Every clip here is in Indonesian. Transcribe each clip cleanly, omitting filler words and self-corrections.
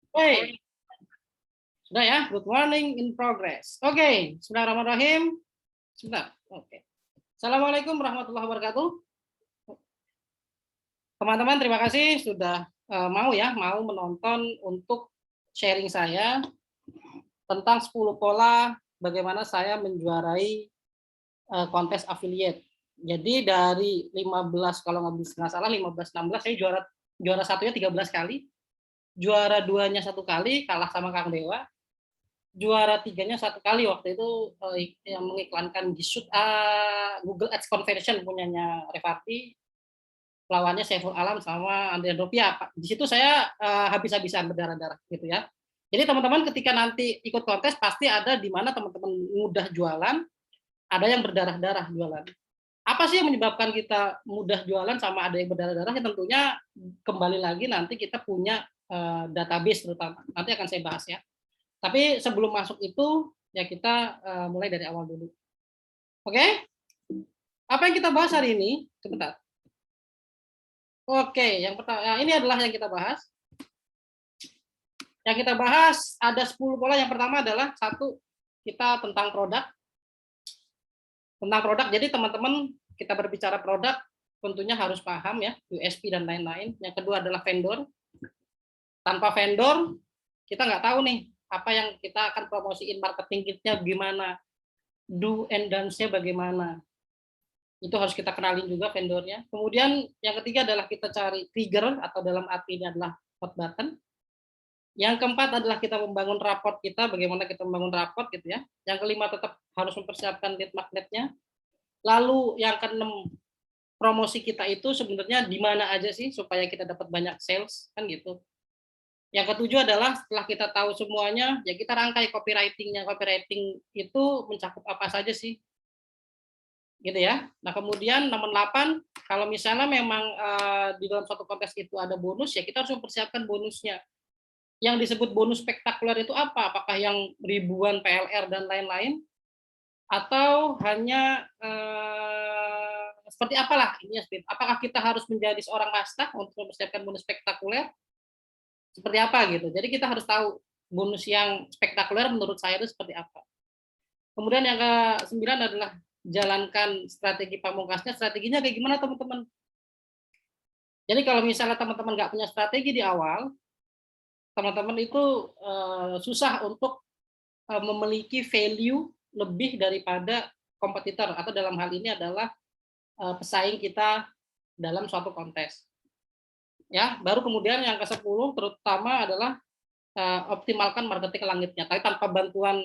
Oke, sudah ya. Good morning in progress. Oke, bismillahirrahmanirrahim. Sebentar. Oke. Assalamualaikum warahmatullahi wabarakatuh. Teman-teman, terima kasih sudah mau menonton untuk sharing saya tentang 10 pola bagaimana saya menjuarai kontes affiliate. Jadi dari 15, kalau nggak salah 15 16 saya juara juara satunya 13 kali, juara duanya 1 kali kalah sama Kang Dewa. Juara 3-nya 1 kali waktu itu yang mengiklankan di Google Ads Conversion punyanya Revarti, lawannya Saiful Alam sama Andrian Rupiah. Di situ saya habis-habisan berdarah-darah gitu ya. Jadi teman-teman ketika nanti ikut kontes pasti ada di mana teman-teman mudah jualan, ada yang berdarah-darah jualan. Apa sih yang menyebabkan kita mudah jualan sama ada yang berdarah-darah? Ya tentunya kembali lagi nanti kita punya database terutama. Nanti akan saya bahas ya. Tapi sebelum masuk itu, ya kita mulai dari awal dulu. Oke? Apa yang kita bahas hari ini? Sebentar. Oke, yang pertama, ini adalah yang kita bahas. Yang kita bahas ada 10 pola. Yang pertama adalah satu, kita tentang produk. Tentang produk, jadi teman-teman kita berbicara produk, tentunya harus paham ya, USP dan lain-lain. Yang kedua adalah vendor. Tanpa vendor, kita nggak tahu nih, apa yang kita akan promosiin, marketing kitnya gimana, do and dance-nya bagaimana. Itu harus kita kenalin juga vendornya. Kemudian yang ketiga adalah kita cari trigger atau dalam arti ini adalah hot button. Yang keempat adalah kita membangun raport kita, bagaimana kita membangun raport gitu ya. Yang kelima tetap harus mempersiapkan lead magnetnya. Lalu yang keenam, promosi kita itu sebenarnya di mana aja sih supaya kita dapat banyak sales kan gitu. Yang ketujuh adalah setelah kita tahu semuanya, ya kita rangkai copywriting-nya. Copywriting itu mencakup apa saja sih? Gitu ya. Nah, kemudian nomor 8, kalau misalnya memang di dalam suatu kontes itu ada bonus, ya kita harus mempersiapkan bonusnya. Yang disebut bonus spektakuler itu apa? Apakah yang ribuan PLR dan lain-lain? Atau hanya seperti apalah ini? Apakah kita harus menjadi seorang master untuk mempersiapkan bonus spektakuler? Seperti apa gitu. Jadi kita harus tahu bonus yang spektakuler menurut saya itu seperti apa. Kemudian yang ke-9 adalah jalankan strategi pamungkasnya. Strateginya kayak gimana teman-teman? Jadi kalau misalnya teman-teman nggak punya strategi di awal, teman-teman itu susah untuk memiliki value lebih daripada kompetitor atau dalam hal ini adalah pesaing kita dalam suatu kontes. Ya, baru kemudian yang ke-10 terutama adalah optimalkan marketing langitnya. Tapi tanpa bantuan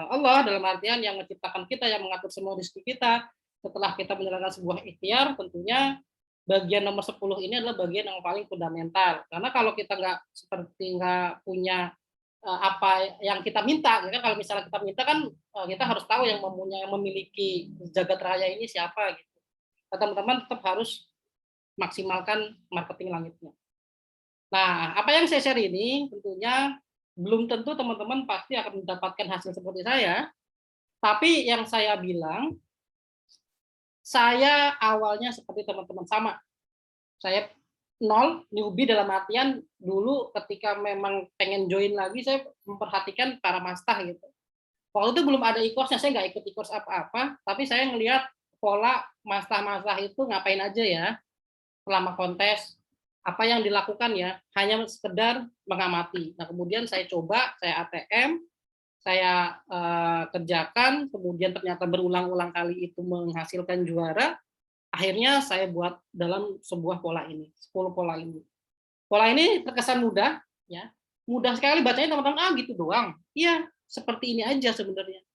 Allah dalam artian yang menciptakan kita, yang mengatur semua rezeki kita, setelah kita menjalankan sebuah ikhtiar, tentunya bagian nomor 10 ini adalah bagian yang paling fundamental. Karena kalau kita nggak punya apa yang kita minta, ya kan kalau misalnya kita minta kan kita harus tahu yang memiliki jagat raya ini siapa gitu. Nah, teman-teman tetap harus maksimalkan marketing langitnya. Nah, apa yang saya share ini tentunya belum tentu teman-teman pasti akan mendapatkan hasil seperti saya, tapi yang saya bilang, saya awalnya seperti teman-teman sama. Saya nol, newbie dalam artian dulu ketika memang pengen join lagi, saya memperhatikan para mastah gitu. Waktu itu belum ada e-course-nya, saya nggak ikut e-course apa-apa, tapi saya ngelihat pola mastah-mastah itu ngapain aja ya selama kontes, apa yang dilakukan ya, hanya sekedar mengamati. Nah, kemudian saya coba, saya ATM, saya kerjakan, kemudian ternyata berulang-ulang kali itu menghasilkan juara, akhirnya saya buat dalam sebuah pola ini, 10 pola ini. Pola ini terkesan mudah, ya, mudah sekali bacanya teman-teman, gitu doang. Iya, seperti ini aja sebenarnya.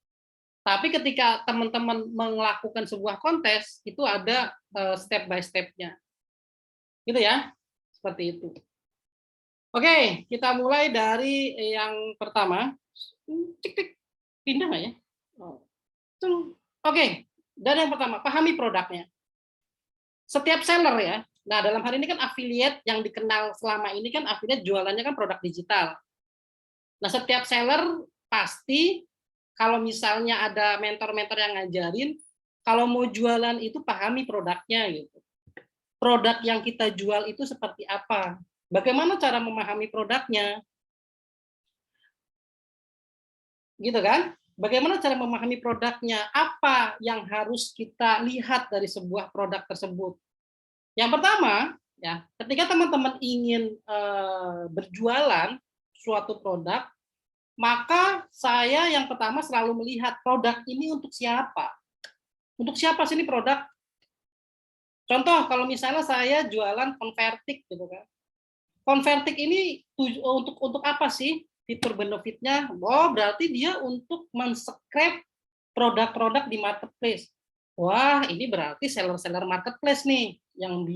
Tapi ketika teman-teman melakukan sebuah kontes, itu ada step by step-nya. Gitu ya, seperti itu. Oke, kita mulai dari yang pertama. Cik, cik. Pindah nggak ya? Oh. Oke, dari yang pertama, pahami produknya. Setiap seller ya, nah dalam hal ini kan affiliate yang dikenal selama ini kan affiliate jualannya kan produk digital. Nah setiap seller pasti kalau misalnya ada mentor-mentor yang ngajarin, kalau mau jualan itu pahami produknya gitu. Produk yang kita jual itu seperti apa? Bagaimana cara memahami produknya? gitu kan? Bagaimana cara memahami produknya? Apa yang harus kita lihat dari sebuah produk tersebut? Yang pertama, ya, ketika teman-teman ingin berjualan suatu produk, maka saya yang pertama selalu melihat produk ini untuk siapa? Untuk siapa sih ini produk? Contoh kalau misalnya saya jualan konvertik gitu kan. Konvertik ini untuk apa sih? Fitur benefitnya? Oh, berarti dia untuk men-scrape produk-produk di marketplace. Wah, ini berarti seller-seller marketplace nih yang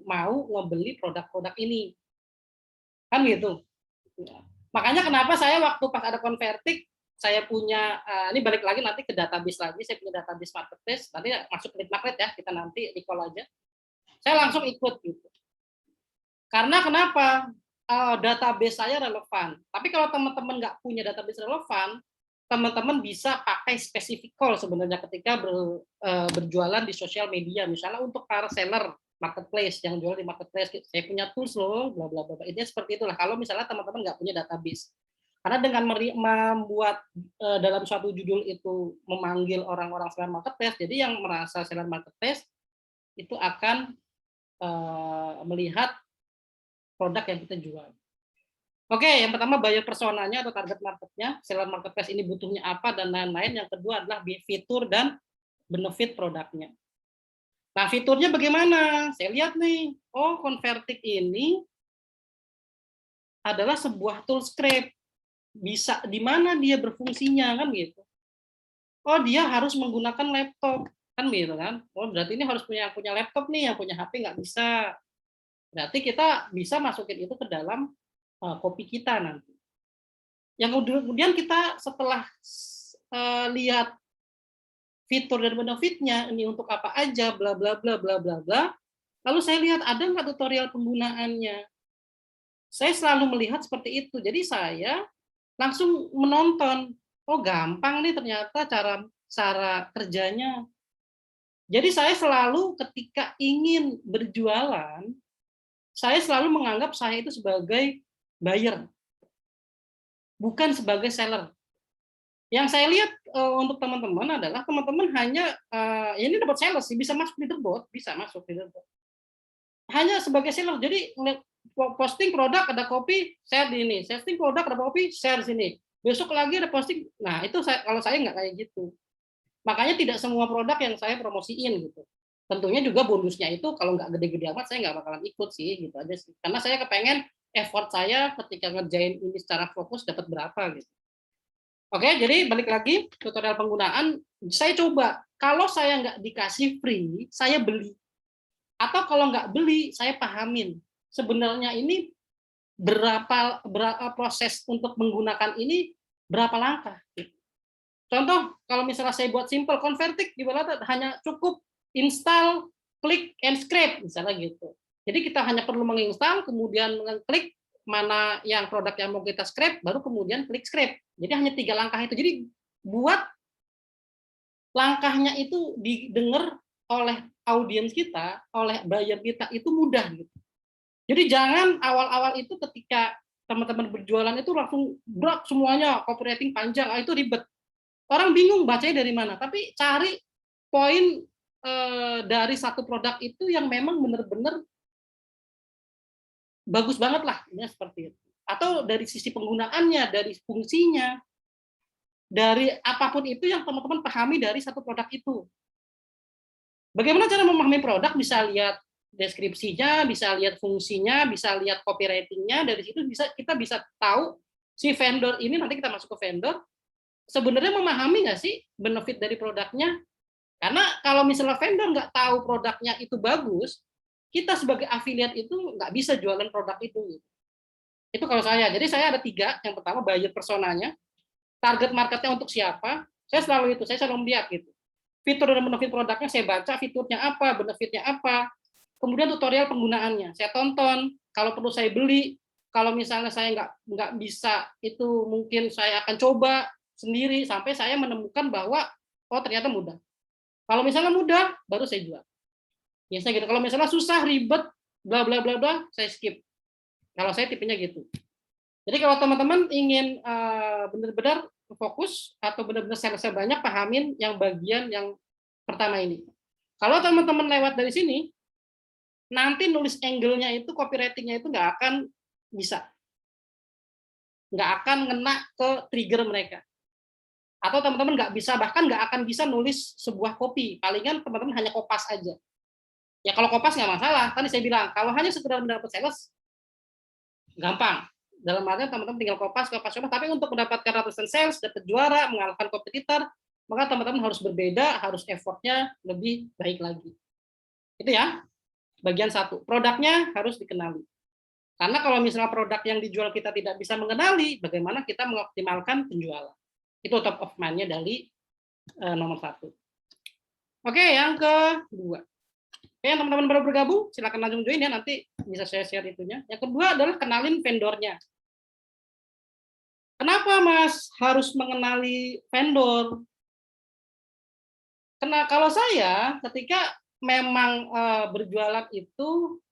mau ngebeli produk-produk ini. Kan gitu. Makanya kenapa saya waktu pas ada konvertik, saya punya ini balik lagi nanti ke database lagi, saya punya database marketplace, nanti masuk lead magnet ya, kita nanti recall aja. Saya langsung ikut gitu. Karena kenapa? Database saya relevan. Tapi kalau teman-teman nggak punya database relevan, teman-teman bisa pakai specific call sebenarnya ketika berjualan di sosial media. Misalnya untuk para seller marketplace yang jual di marketplace, saya punya tools loh, bla bla bla. Ini seperti itulah. Kalau misalnya teman-teman nggak punya database, karena dengan membuat dalam suatu judul itu memanggil orang-orang seller marketplace, jadi yang merasa seller marketplace itu akan melihat produk yang kita jual. Oke, yang pertama buyer personanya atau target marketnya, seller marketplace ini butuhnya apa dan lain-lain. Yang kedua adalah fitur dan benefit produknya. Nah, fiturnya bagaimana? Saya lihat nih, oh Convertik ini adalah sebuah tool script. Bisa di mana dia berfungsinya kan gitu. Oh, dia harus menggunakan laptop kan gitu kan. Oh, berarti ini harus punya laptop nih, yang punya HP nggak bisa. Berarti kita bisa masukin itu ke dalam copy kita nanti. Yang kemudian kita setelah lihat fitur dan benefitnya, ini untuk apa aja, bla bla bla bla bla bla. Lalu saya lihat ada nggak tutorial penggunaannya. Saya selalu melihat seperti itu. Jadi saya langsung menonton. Oh gampang nih ternyata cara cara kerjanya. Jadi saya selalu ketika ingin berjualan, saya selalu menganggap saya itu sebagai buyer, bukan sebagai seller. Yang saya lihat untuk teman-teman adalah teman-teman hanya ini dapat sales sih, bisa masuk leaderboard, bisa masuk leaderboard. Hanya sebagai seller. Jadi posting produk ada copy, share di ini. Posting produk ada copy, share sini. Besok lagi ada posting. Nah, itu kalau saya nggak kayak gitu. Makanya tidak semua produk yang saya promosiin gitu. Tentunya juga bonusnya itu kalau nggak gede-gede amat saya nggak bakalan ikut sih gitu aja sih. Karena saya kepengen effort saya ketika ngerjain ini secara fokus dapat berapa gitu. Oke, jadi balik lagi tutorial penggunaan, saya coba. Kalau saya nggak dikasih free, saya beli. Atau kalau nggak beli, saya pahamin. Sebenarnya ini berapa proses untuk menggunakan ini, berapa langkah. Contoh, kalau misalnya saya buat simple, Convertik ibaratnya hanya cukup install, klik, and scrape, misalnya gitu. Jadi kita hanya perlu menginstal, kemudian mengklik mana yang produk yang mau kita scrape, baru kemudian klik scrape. Jadi hanya 3 langkah itu. Jadi buat langkahnya itu didengar oleh audiens kita, oleh buyer kita itu mudah gitu. Jadi jangan awal-awal itu ketika teman-teman berjualan itu langsung berat semuanya, copywriting panjang, itu ribet. Orang bingung bacanya dari mana, tapi cari poin dari satu produk itu yang memang benar-benar bagus banget lah, ya seperti itu. Atau dari sisi penggunaannya, dari fungsinya, dari apapun itu yang teman-teman pahami dari satu produk itu. Bagaimana cara memahami produk? Bisa lihat deskripsinya, bisa lihat fungsinya, bisa lihat copywriting-nya. Dari situ kita bisa tahu si vendor ini, nanti kita masuk ke vendor, sebenarnya memahami nggak sih benefit dari produknya? Karena kalau misalnya vendor nggak tahu produknya itu bagus, kita sebagai affiliate itu nggak bisa jualan produk itu. Itu kalau saya. Jadi saya ada 3. Yang pertama buyer personanya, target marketnya untuk siapa. Saya selalu melihat gitu. Fitur dan benefit produknya saya baca, fiturnya apa, benefitnya apa. Kemudian tutorial penggunaannya saya tonton. Kalau perlu saya beli. Kalau misalnya saya nggak bisa, itu mungkin saya akan coba sendiri sampai saya menemukan bahwa oh ternyata mudah. Kalau misalnya mudah, baru saya jual. Biasanya gitu. Kalau misalnya susah, ribet, bla bla bla bla, saya skip. Kalau saya tipenya gitu. Jadi kalau teman-teman ingin benar-benar fokus atau benar-benar saya banyak pahamin yang bagian yang pertama ini. Kalau teman-teman lewat dari sini, nanti nulis angle-nya itu, copywriting-nya itu nggak akan bisa. Nggak akan ngena ke trigger mereka. Atau teman-teman nggak bisa, bahkan nggak akan bisa nulis sebuah copy. Palingan teman-teman hanya kopas aja. Ya kalau kopas nggak masalah. Tadi saya bilang, kalau hanya sekedar mendapat sales, gampang. Dalam artian teman-teman tinggal kopas, tapi untuk mendapatkan ratusan sales, dapat juara, mengalahkan kompetitor, maka teman-teman harus berbeda, harus effortnya lebih baik lagi. Itu ya, bagian satu. Produknya harus dikenali. Karena kalau misalnya produk yang dijual kita tidak bisa mengenali, bagaimana kita mengoptimalkan penjualan. Itu top of mind-nya dari nomor satu. Oke, yang kedua. Oke, yang teman-teman baru bergabung, silakan langsung join ya, nanti bisa saya share itunya. Yang kedua adalah kenalin vendornya. Kenapa Mas harus mengenali vendor? Karena kalau saya ketika memang berjualan itu,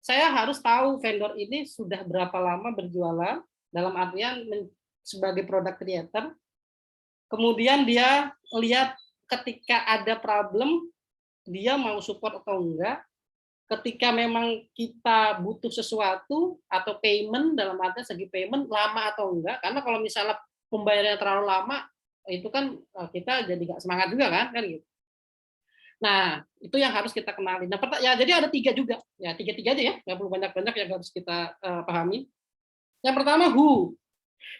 saya harus tahu vendor ini sudah berapa lama berjualan, dalam artian sebagai product creator. Kemudian dia lihat ketika ada problem, dia mau support atau enggak. Ketika memang kita butuh sesuatu atau payment, dalam arti segi payment lama atau enggak, karena kalau misalnya pembayarannya terlalu lama, itu kan kita jadi nggak semangat juga kan gitu. Nah, itu yang harus kita kenali. Nah, ya jadi ada 3 juga, ya 3 aja ya, nggak perlu banyak-banyak yang harus kita pahami. Yang pertama who,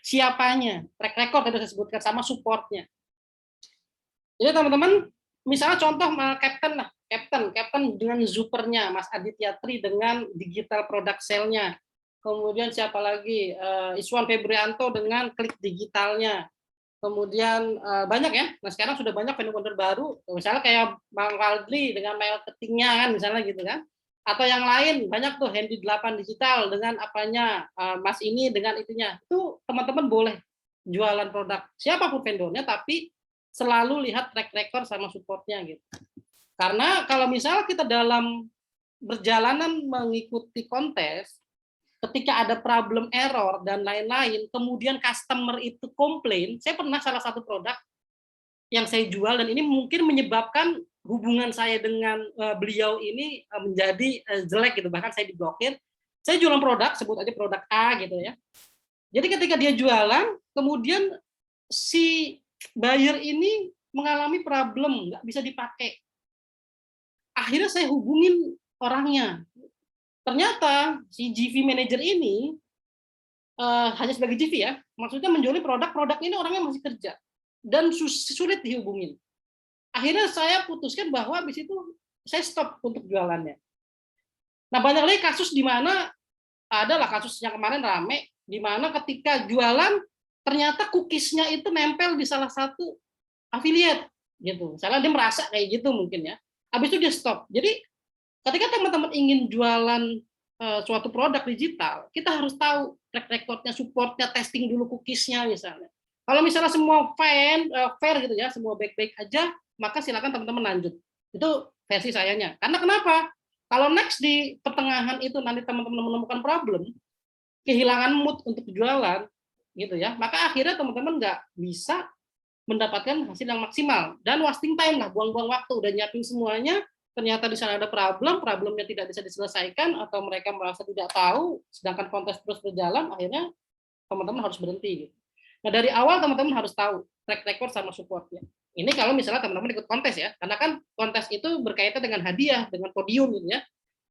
siapanya, track record tadi saya sebutkan, sama supportnya. Jadi teman-teman, misalnya contoh Captain lah, Captain dengan Zupernya, Mas Aditya Tri dengan digital product sale-nya. Kemudian siapa lagi? Iswan Febrianto dengan klik digitalnya. Kemudian banyak ya. Nah sekarang sudah banyak vendor-vendor baru, misalnya kayak Bang Valdri dengan marketingnya kan, misalnya gitu kan. Atau yang lain banyak tuh Handy 8 digital dengan apanya, Mas ini dengan itunya. Itu teman-teman boleh jualan produk siapapun vendornya, tapi selalu lihat track record sama supportnya gitu. Karena kalau misalnya kita dalam berjalanan mengikuti kontes, ketika ada problem error dan lain-lain, kemudian customer itu komplain, saya pernah salah satu produk yang saya jual dan ini mungkin menyebabkan hubungan saya dengan beliau ini menjadi jelek gitu, bahkan saya diblokir. Saya jualan produk, sebut aja produk A gitu ya. Jadi ketika dia jualan, kemudian si buyer ini mengalami problem, nggak bisa dipakai. Akhirnya saya hubungin orangnya. Ternyata si GV manager ini hanya sebagai GV ya, maksudnya menjual produk ini orangnya masih kerja dan sulit dihubungin. Akhirnya saya putuskan bahwa habis itu saya stop untuk jualannya. Nah banyak lagi kasus di mana adalah kasus yang kemarin rame, di mana ketika jualan ternyata cookies-nya itu nempel di salah satu affiliate gitu. Misalnya dia merasa kayak gitu mungkin ya. Habis itu dia stop. Jadi ketika teman-teman ingin jualan suatu produk digital, kita harus tahu track record-nya, support-nya, testing dulu cookies-nya misalnya. Kalau misalnya semua fair gitu ya, semua baik-baik aja, maka silakan teman-teman lanjut. Itu versi sayanya. Karena kenapa? Kalau next di pertengahan itu nanti teman-teman menemukan problem, kehilangan mood untuk jualan, gitu ya, maka akhirnya teman-teman nggak bisa mendapatkan hasil yang maksimal dan wasting time lah, buang-buang waktu, udah nyiapin semuanya, ternyata di sana ada problemnya tidak bisa diselesaikan atau mereka merasa tidak tahu, sedangkan kontes terus berjalan, akhirnya teman-teman harus berhenti. Gitu. Nah dari awal teman-teman harus tahu track record sama supportnya. Ini kalau misalnya teman-teman ikut kontes ya, karena kan kontes itu berkaitan dengan hadiah, dengan podium gitu ya.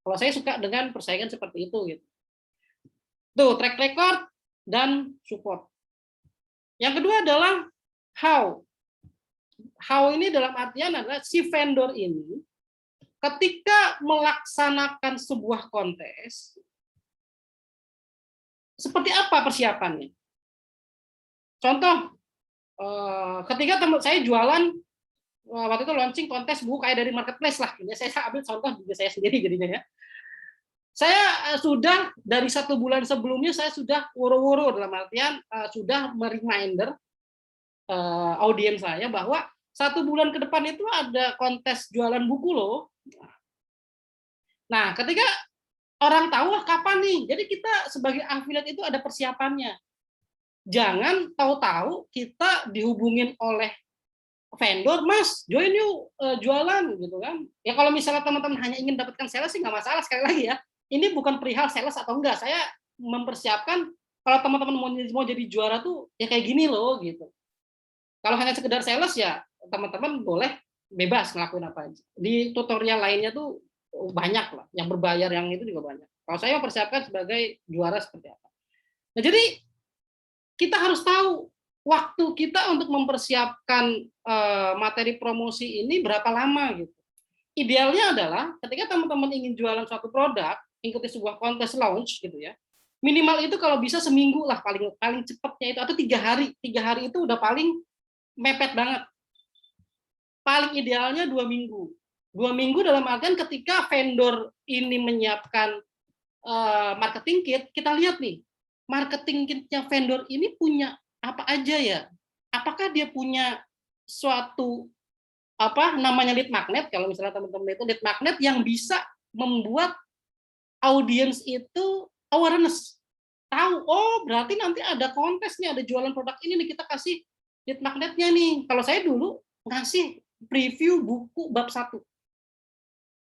Kalau saya suka dengan persaingan seperti itu gitu. Tuh track record dan support. Yang kedua adalah how. How ini dalam artian adalah si vendor ini ketika melaksanakan sebuah kontes, seperti apa persiapannya? Contoh, ketika teman saya jualan, waktu itu launching kontes buku kayak dari marketplace lah. Ini saya ambil contoh juga saya sendiri jadinya ya. Saya sudah dari 1 bulan sebelumnya saya sudah woro-woro dalam artian sudah mereminder audiens saya bahwa 1 bulan ke depan itu ada kontes jualan buku loh. Nah, ketika orang tahu kapan nih, jadi kita sebagai affiliate itu ada persiapannya. Jangan tahu-tahu kita dihubungin oleh vendor, "Mas, join yuk, jualan," gitu kan. Ya kalau misalnya teman-teman hanya ingin dapatkan sales sih nggak masalah, sekali lagi ya, ini bukan perihal sales atau enggak, saya mempersiapkan kalau teman-teman mau jadi juara tuh ya kayak gini loh, gitu. Kalau hanya sekedar sales ya teman-teman boleh bebas ngelakuin apa aja. Di tutorial lainnya tuh banyak lah, yang berbayar yang itu juga banyak. Kalau saya mempersiapkan sebagai juara seperti apa. Nah, jadi kita harus tahu waktu kita untuk mempersiapkan materi promosi ini berapa lama gitu. Idealnya adalah ketika teman-teman ingin jualan suatu produk, ikuti sebuah kontes launch gitu ya. Minimal itu kalau bisa seminggu lah paling paling cepatnya itu atau 3 hari. 3 hari itu udah paling mepet banget. Paling idealnya 2 minggu. 2 minggu dalam artian ketika vendor ini menyiapkan marketing kit, kita lihat nih, marketing kitnya vendor ini punya apa aja ya? Apakah dia punya suatu apa namanya lead magnet, kalau misalnya teman-teman itu lead magnet yang bisa membuat audiens itu awareness, tahu, oh berarti nanti ada kontes nih, ada jualan produk ini nih, kita kasih lead magnetnya nih. Kalau saya dulu ngasih preview buku bab 1.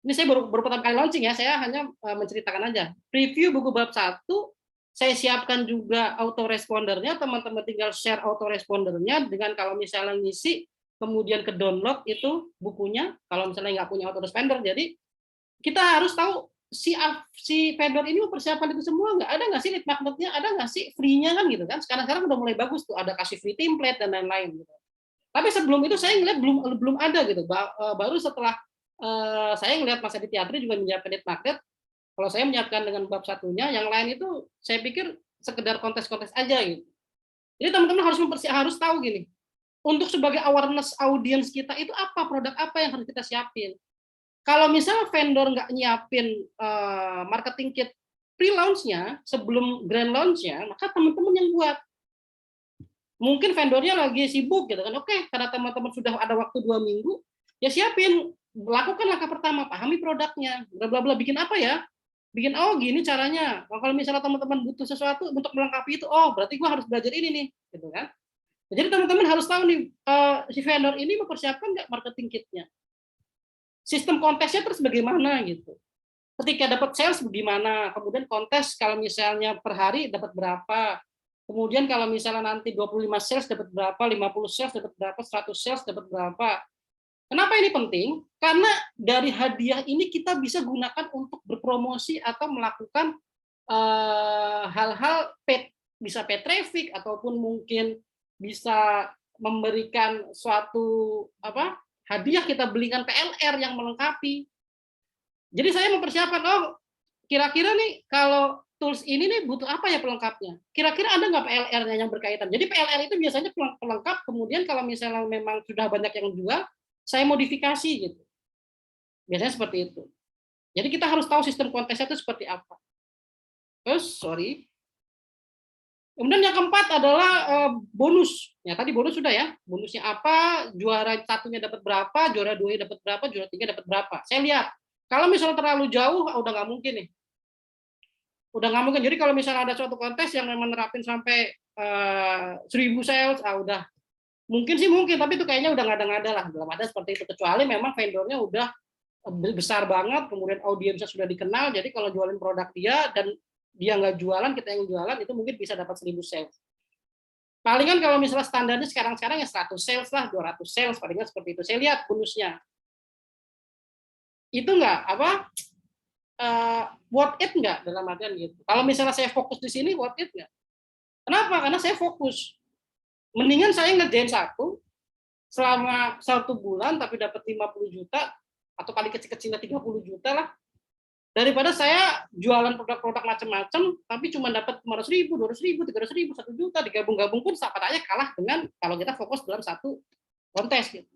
Ini saya baru pertama kali launching ya, saya hanya menceritakan aja. Preview buku bab 1, saya siapkan juga autorespondernya, teman-teman tinggal share autorespondernya dengan kalau misalnya ngisi, kemudian ke download itu bukunya, kalau misalnya nggak punya autoresponder. Jadi kita harus tahu si vendor ini mempersiapkan itu semua nggak, ada nggak sih lead magnetnya, ada nggak sih free-nya kan gitu kan. Sekarang udah mulai bagus tuh, ada kasih free template dan lain-lain gitu. Tapi sebelum itu saya ngeliat belum ada gitu. Baru setelah saya ngelihat Mas Edi Teatri juga menyiapkan lead magnet. Kalau saya menyiapkan dengan bab 1-nya, yang lain itu saya pikir sekedar kontes-kontes aja gitu. Jadi teman-teman harus tahu gini, untuk sebagai awareness audience kita itu apa, produk apa yang harus kita siapin. Kalau misalnya vendor nggak nyiapin marketing kit pre-launch-nya sebelum grand launch-nya, maka teman-teman yang buat. Mungkin vendornya lagi sibuk gitu kan. Oke, karena teman-teman sudah ada waktu 2 minggu, ya siapin, lakukan langkah pertama, pahami produknya, bla bla bla, bikin apa ya? Bikin, oh gini caranya. Kalau misalnya teman-teman butuh sesuatu untuk melengkapi itu, oh berarti gua harus belajar ini nih, gitu kan. Jadi teman-teman harus tahu nih, si vendor ini mempersiapkan nggak marketing kitnya. Sistem kontesnya terus bagaimana gitu. Ketika dapat sales bagaimana, kemudian kontes kalau misalnya per hari dapat berapa, kemudian kalau misalnya nanti 25 sales dapat berapa, 50 sales dapat berapa, 100 sales dapat berapa. Kenapa ini penting? Karena dari hadiah ini kita bisa gunakan untuk berpromosi atau melakukan hal-hal bisa paid traffic ataupun mungkin bisa memberikan suatu apa hadiah, kita belikan PLR yang melengkapi. Jadi saya mempersiapkan, oh kira-kira nih kalau tools ini nih butuh apa ya pelengkapnya? Kira-kira ada nggak PLR-nya yang berkaitan? Jadi PLR itu biasanya pelengkap, kemudian kalau misalnya memang sudah banyak yang jual, saya modifikasi gitu. Biasanya seperti itu. Jadi kita harus tahu sistem kontesnya itu seperti apa. Terus, sorry. Kemudian yang keempat adalah bonus. Ya tadi bonus sudah ya. Bonusnya apa? Juara satunya dapat berapa? Juara 2 dapat berapa? Juara 3 dapat berapa? Saya lihat. Kalau misalnya terlalu jauh, udah nggak mungkin nih. Udah nggak mungkin. Jadi kalau misalnya ada suatu kontes yang menerapin sampai 1.000 sales, udah mungkin sih mungkin, tapi itu kayaknya udah ngada-ngada lah. Belum ada seperti itu. Kecuali memang vendornya udah besar banget, kemudian audiensnya sudah dikenal. Jadi kalau jualin produk dia dan dia nggak jualan, kita yang jualan, itu mungkin bisa dapat 1.000 sales. Palingan kalau misalnya standarnya sekarang ya 100 sales lah, 200 sales, palingan seperti itu. Saya lihat bonusnya. Itu nggak apa worth it nggak dalam artian gitu. Kalau misalnya saya fokus di sini, worth it nggak? Kenapa? Karena saya fokus. Mendingan saya ngerjain satu selama 1 bulan tapi dapat 50 juta atau paling kecil-kecilnya 30 juta lah, daripada saya jualan produk-produk macam-macam tapi cuma dapat 500.000, 200.000, 300.000, 1 juta, digabung-gabung pun seakan-akan kalah dengan kalau kita fokus dalam satu kontes gitu.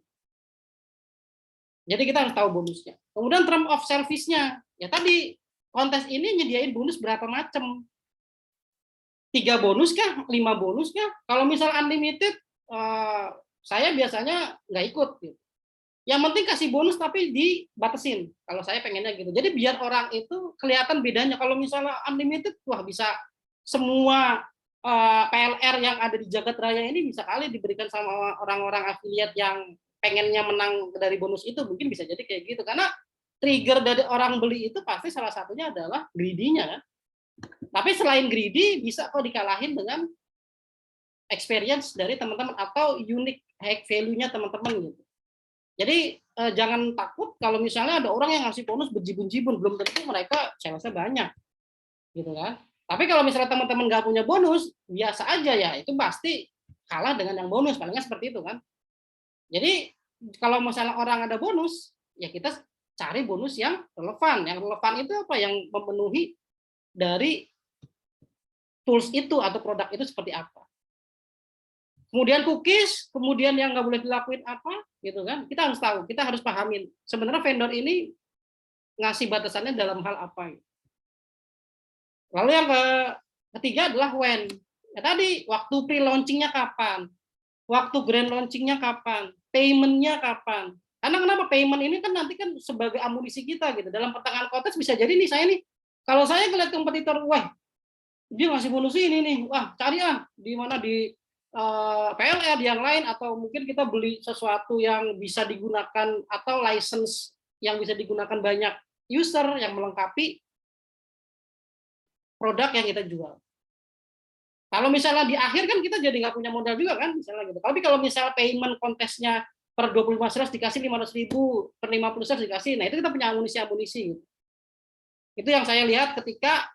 Jadi kita harus tahu bonusnya. Kemudian term of service-nya. Ya tadi, kontes ini nyediain bonus berapa macam. 3 bonus kah? 5 bonus kah? Kalau misal unlimited, saya biasanya nggak ikut. Gitu. Yang penting kasih bonus tapi dibatasin. Kalau saya pengennya gitu. Jadi biar orang itu kelihatan bedanya. Kalau misalnya unlimited, wah bisa semua PLR yang ada di Jagat Raya ini bisa kali diberikan sama orang-orang afiliat yang pengennya menang dari bonus itu, mungkin bisa jadi kayak gitu. Karena trigger dari orang beli itu pasti salah satunya adalah greedy-nya kan. Tapi selain greedy bisa kok dikalahin dengan experience dari teman-teman atau unique value-nya teman-teman gitu. Jadi jangan takut kalau misalnya ada orang yang ngasih bonus berjibun-jibun, belum tentu mereka salesnya banyak gitu kan. Tapi kalau misalnya teman-teman nggak punya bonus, biasa aja ya, itu pasti kalah dengan yang bonus, palingnya seperti itu kan. Jadi kalau misalnya orang ada bonus, ya kita cari bonus yang relevan. Yang relevan itu apa? Yang memenuhi dari tools itu atau produk itu seperti apa. Kemudian cookies, kemudian yang nggak boleh dilakuin apa, gitu kan? Kita harus tahu, kita harus pahamin. Sebenarnya vendor ini ngasih batasannya dalam hal apa. Lalu yang ketiga adalah when. Ya tadi, waktu pre-launching-nya kapan? Waktu grand launching-nya kapan? Payment-nya kapan? Karena kenapa? Payment ini kan nanti kan sebagai amunisi kita gitu. Dalam pertengahan kontes bisa jadi nih, saya nih, kalau saya ngeliat kompetitor, wah, dia ngasih bonus ini nih, wah, cari di mana di PLR yang lain, atau mungkin kita beli sesuatu yang bisa digunakan atau license yang bisa digunakan banyak user yang melengkapi produk yang kita jual. Kalau misalnya di akhir kan kita jadi nggak punya modal juga kan, misalnya gitu. Tapi kalau misalnya payment kontesnya per 25 sales dikasih 500.000, per 50 sales dikasih, nah itu kita punya amunisi-amunisi. Gitu. Itu yang saya lihat ketika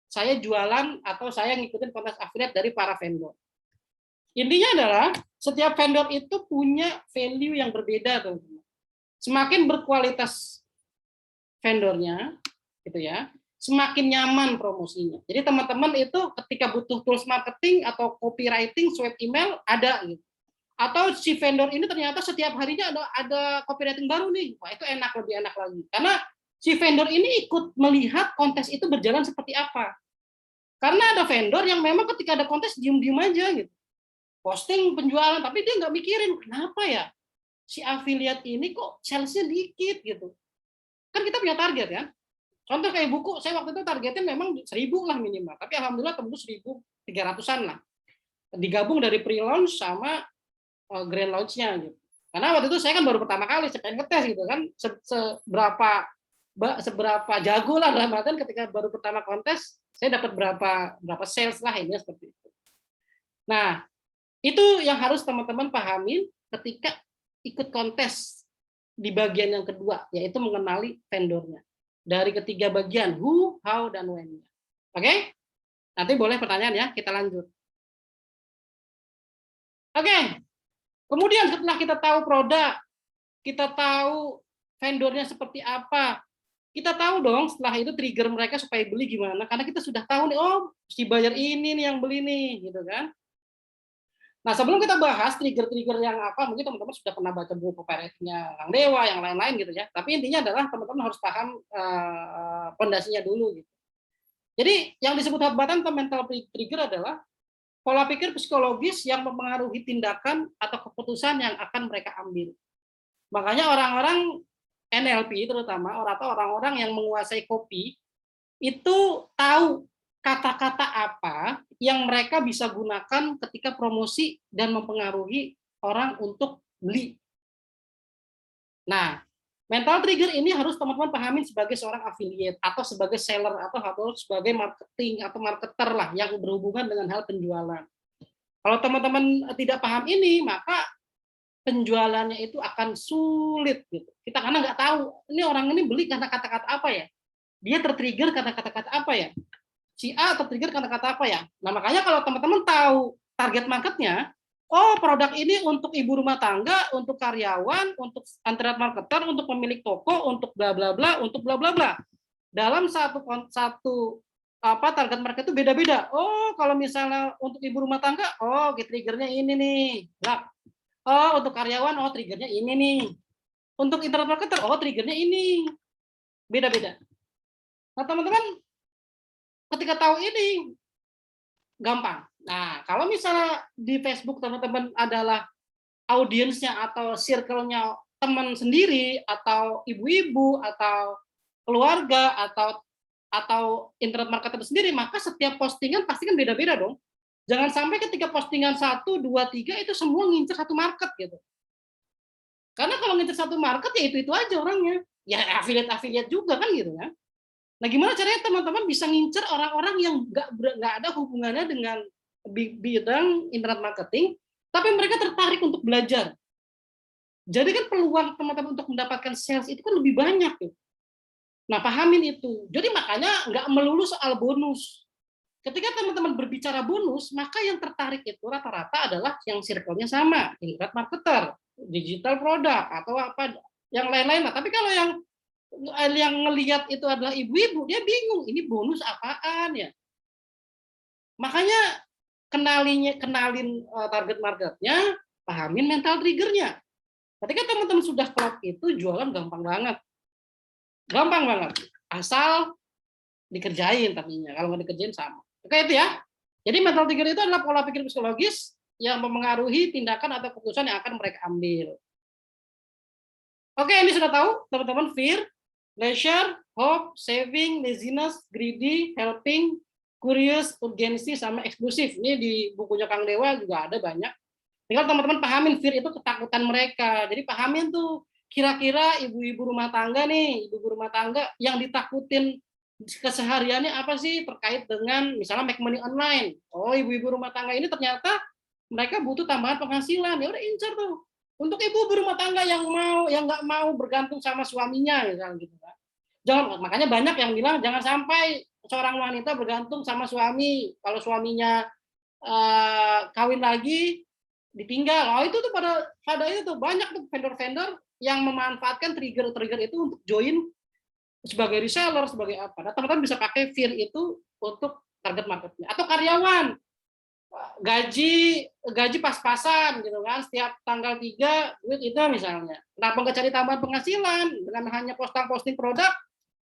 saya jualan atau saya ngikutin kontes affiliate dari para vendor. Intinya adalah setiap vendor itu punya value yang berbeda, teman-teman. Semakin berkualitas vendornya, gitu ya, semakin nyaman promosinya. Jadi teman-teman itu ketika butuh tools marketing atau copywriting, swipe email ada gitu. Atau si vendor ini ternyata setiap harinya ada copywriting baru nih, wah itu enak, lebih enak lagi. Karena si vendor ini ikut melihat kontes itu berjalan seperti apa. Karena ada vendor yang memang ketika ada kontes diem-diem aja gitu. Posting penjualan, tapi dia nggak mikirin kenapa ya si affiliate ini kok salesnya dikit gitu. Kan kita punya target ya. Contoh kayak buku, saya waktu itu targetnya memang 1.000 lah minimal, tapi alhamdulillah tembus 1.300-an lah. Digabung dari pre-launch sama grand launch-nya gitu. Karena waktu itu saya kan baru pertama kali, saya pengen ngetes gitu kan, seberapa jago lah dalam artian ketika baru pertama kontes, saya dapat berapa sales lah, ini seperti itu. Nah, itu yang harus teman-teman pahamin ketika ikut kontes di bagian yang kedua, yaitu mengenali vendornya. Dari ketiga bagian, who, how, dan when. Oke? Nanti boleh pertanyaan ya, kita lanjut. Oke. Kemudian setelah kita tahu produk, kita tahu vendornya seperti apa, kita tahu dong setelah itu trigger mereka supaya beli gimana, karena kita sudah tahu nih, oh, mesti bayar ini nih yang beli nih, gitu kan. Nah, sebelum kita bahas trigger-trigger yang apa, mungkin teman-teman sudah pernah baca buku copywriting-nya Kang Dewa, yang lain-lain gitu ya. Tapi intinya adalah teman-teman harus paham fondasinya dulu gitu. Jadi yang disebut hambatan atau mental trigger adalah pola pikir psikologis yang mempengaruhi tindakan atau keputusan yang akan mereka ambil. Makanya orang-orang NLP terutama atau orang-orang yang menguasai kopi itu tahu kata-kata apa yang mereka bisa gunakan ketika promosi dan mempengaruhi orang untuk beli. Nah, mental trigger ini harus teman-teman pahami sebagai seorang affiliate atau sebagai seller atau sebagai marketing atau marketer lah yang berhubungan dengan hal penjualan. Kalau teman-teman tidak paham ini, maka penjualannya itu akan sulit gitu. Kita karena nggak tahu ini orang ini beli karena kata-kata apa ya. Dia tertrigger karena kata-kata apa ya. Si A tertrigger karena kata apa ya. Nah makanya kalau teman-teman tahu target marketnya, oh produk ini untuk ibu rumah tangga, untuk karyawan, untuk internet marketer, untuk pemilik toko, untuk bla bla bla, untuk bla bla bla. Dalam satu target market itu beda-beda. Oh kalau misalnya untuk ibu rumah tangga, oh triggernya ini nih. Oh untuk karyawan, oh triggernya ini nih. Untuk internet marketer, oh triggernya ini. Beda-beda. Nah teman-teman ketika tahu ini gampang. Nah, kalau misalnya di Facebook teman-teman adalah audiensnya atau circle-nya teman sendiri atau ibu-ibu atau keluarga atau atau internet marketer sendiri, maka setiap postingan pasti kan beda-beda dong. Jangan sampai ketika postingan 1, 2, 3 itu semua ngincer satu market gitu. Karena kalau ngincer satu market ya itu aja orangnya. Ya affiliate juga kan gitu kan. Nah, gimana caranya teman-teman bisa ngincer orang-orang yang nggak ada hubungannya dengan bidang internet marketing, tapi mereka tertarik untuk belajar. Jadi kan peluang teman-teman untuk mendapatkan sales itu kan lebih banyak tuh. Nah, pahamin itu. Jadi makanya nggak melulu soal bonus. Ketika teman-teman berbicara bonus, maka yang tertarik itu rata-rata adalah yang circle-nya sama, internet marketer, digital product, atau apa yang lain-lain. Tapi kalau yang ngelihat itu adalah ibu-ibu, dia bingung, ini bonus apaan ya? Makanya kenalin target marketnya, pahamin mental triggernya. Ketika teman-teman sudah klop itu, jualan gampang banget. Gampang banget. Asal dikerjain tapinya. Kalau nggak dikerjain sama. Oke itu ya. Jadi mental trigger itu adalah pola pikir psikologis yang memengaruhi tindakan atau keputusan yang akan mereka ambil. Oke, ini sudah tahu teman-teman, fear, leisure, hope, saving, laziness, greedy, helping, curious, urgency, sama eksklusif. Ini di bukunya Kang Dewa juga ada banyak. Tinggal teman-teman pahamin fear itu ketakutan mereka. Jadi pahamin tuh kira-kira ibu-ibu rumah tangga nih, ibu-ibu rumah tangga yang ditakutin kesehariannya apa sih terkait dengan misalnya make money online. Oh, ibu-ibu rumah tangga ini ternyata mereka butuh tambahan penghasilan. Ya udah incar tuh. Untuk ibu rumah tangga yang nggak mau bergantung sama suaminya misalnya gitu kan. Jangan, makanya banyak yang bilang jangan sampai seorang wanita bergantung sama suami. Kalau suaminya kawin lagi ditinggal. Oh, itu tuh pada itu tuh banyak tuh vendor-vendor yang memanfaatkan trigger-trigger itu untuk join sebagai reseller, sebagai apa. Nah, teman-teman bisa pakai fear itu untuk target marketnya. Atau karyawan, gaji pas-pasan gitu kan, setiap tanggal 3 duit itu misalnya. Kenapa nggak cari tambahan penghasilan dengan hanya posting produk?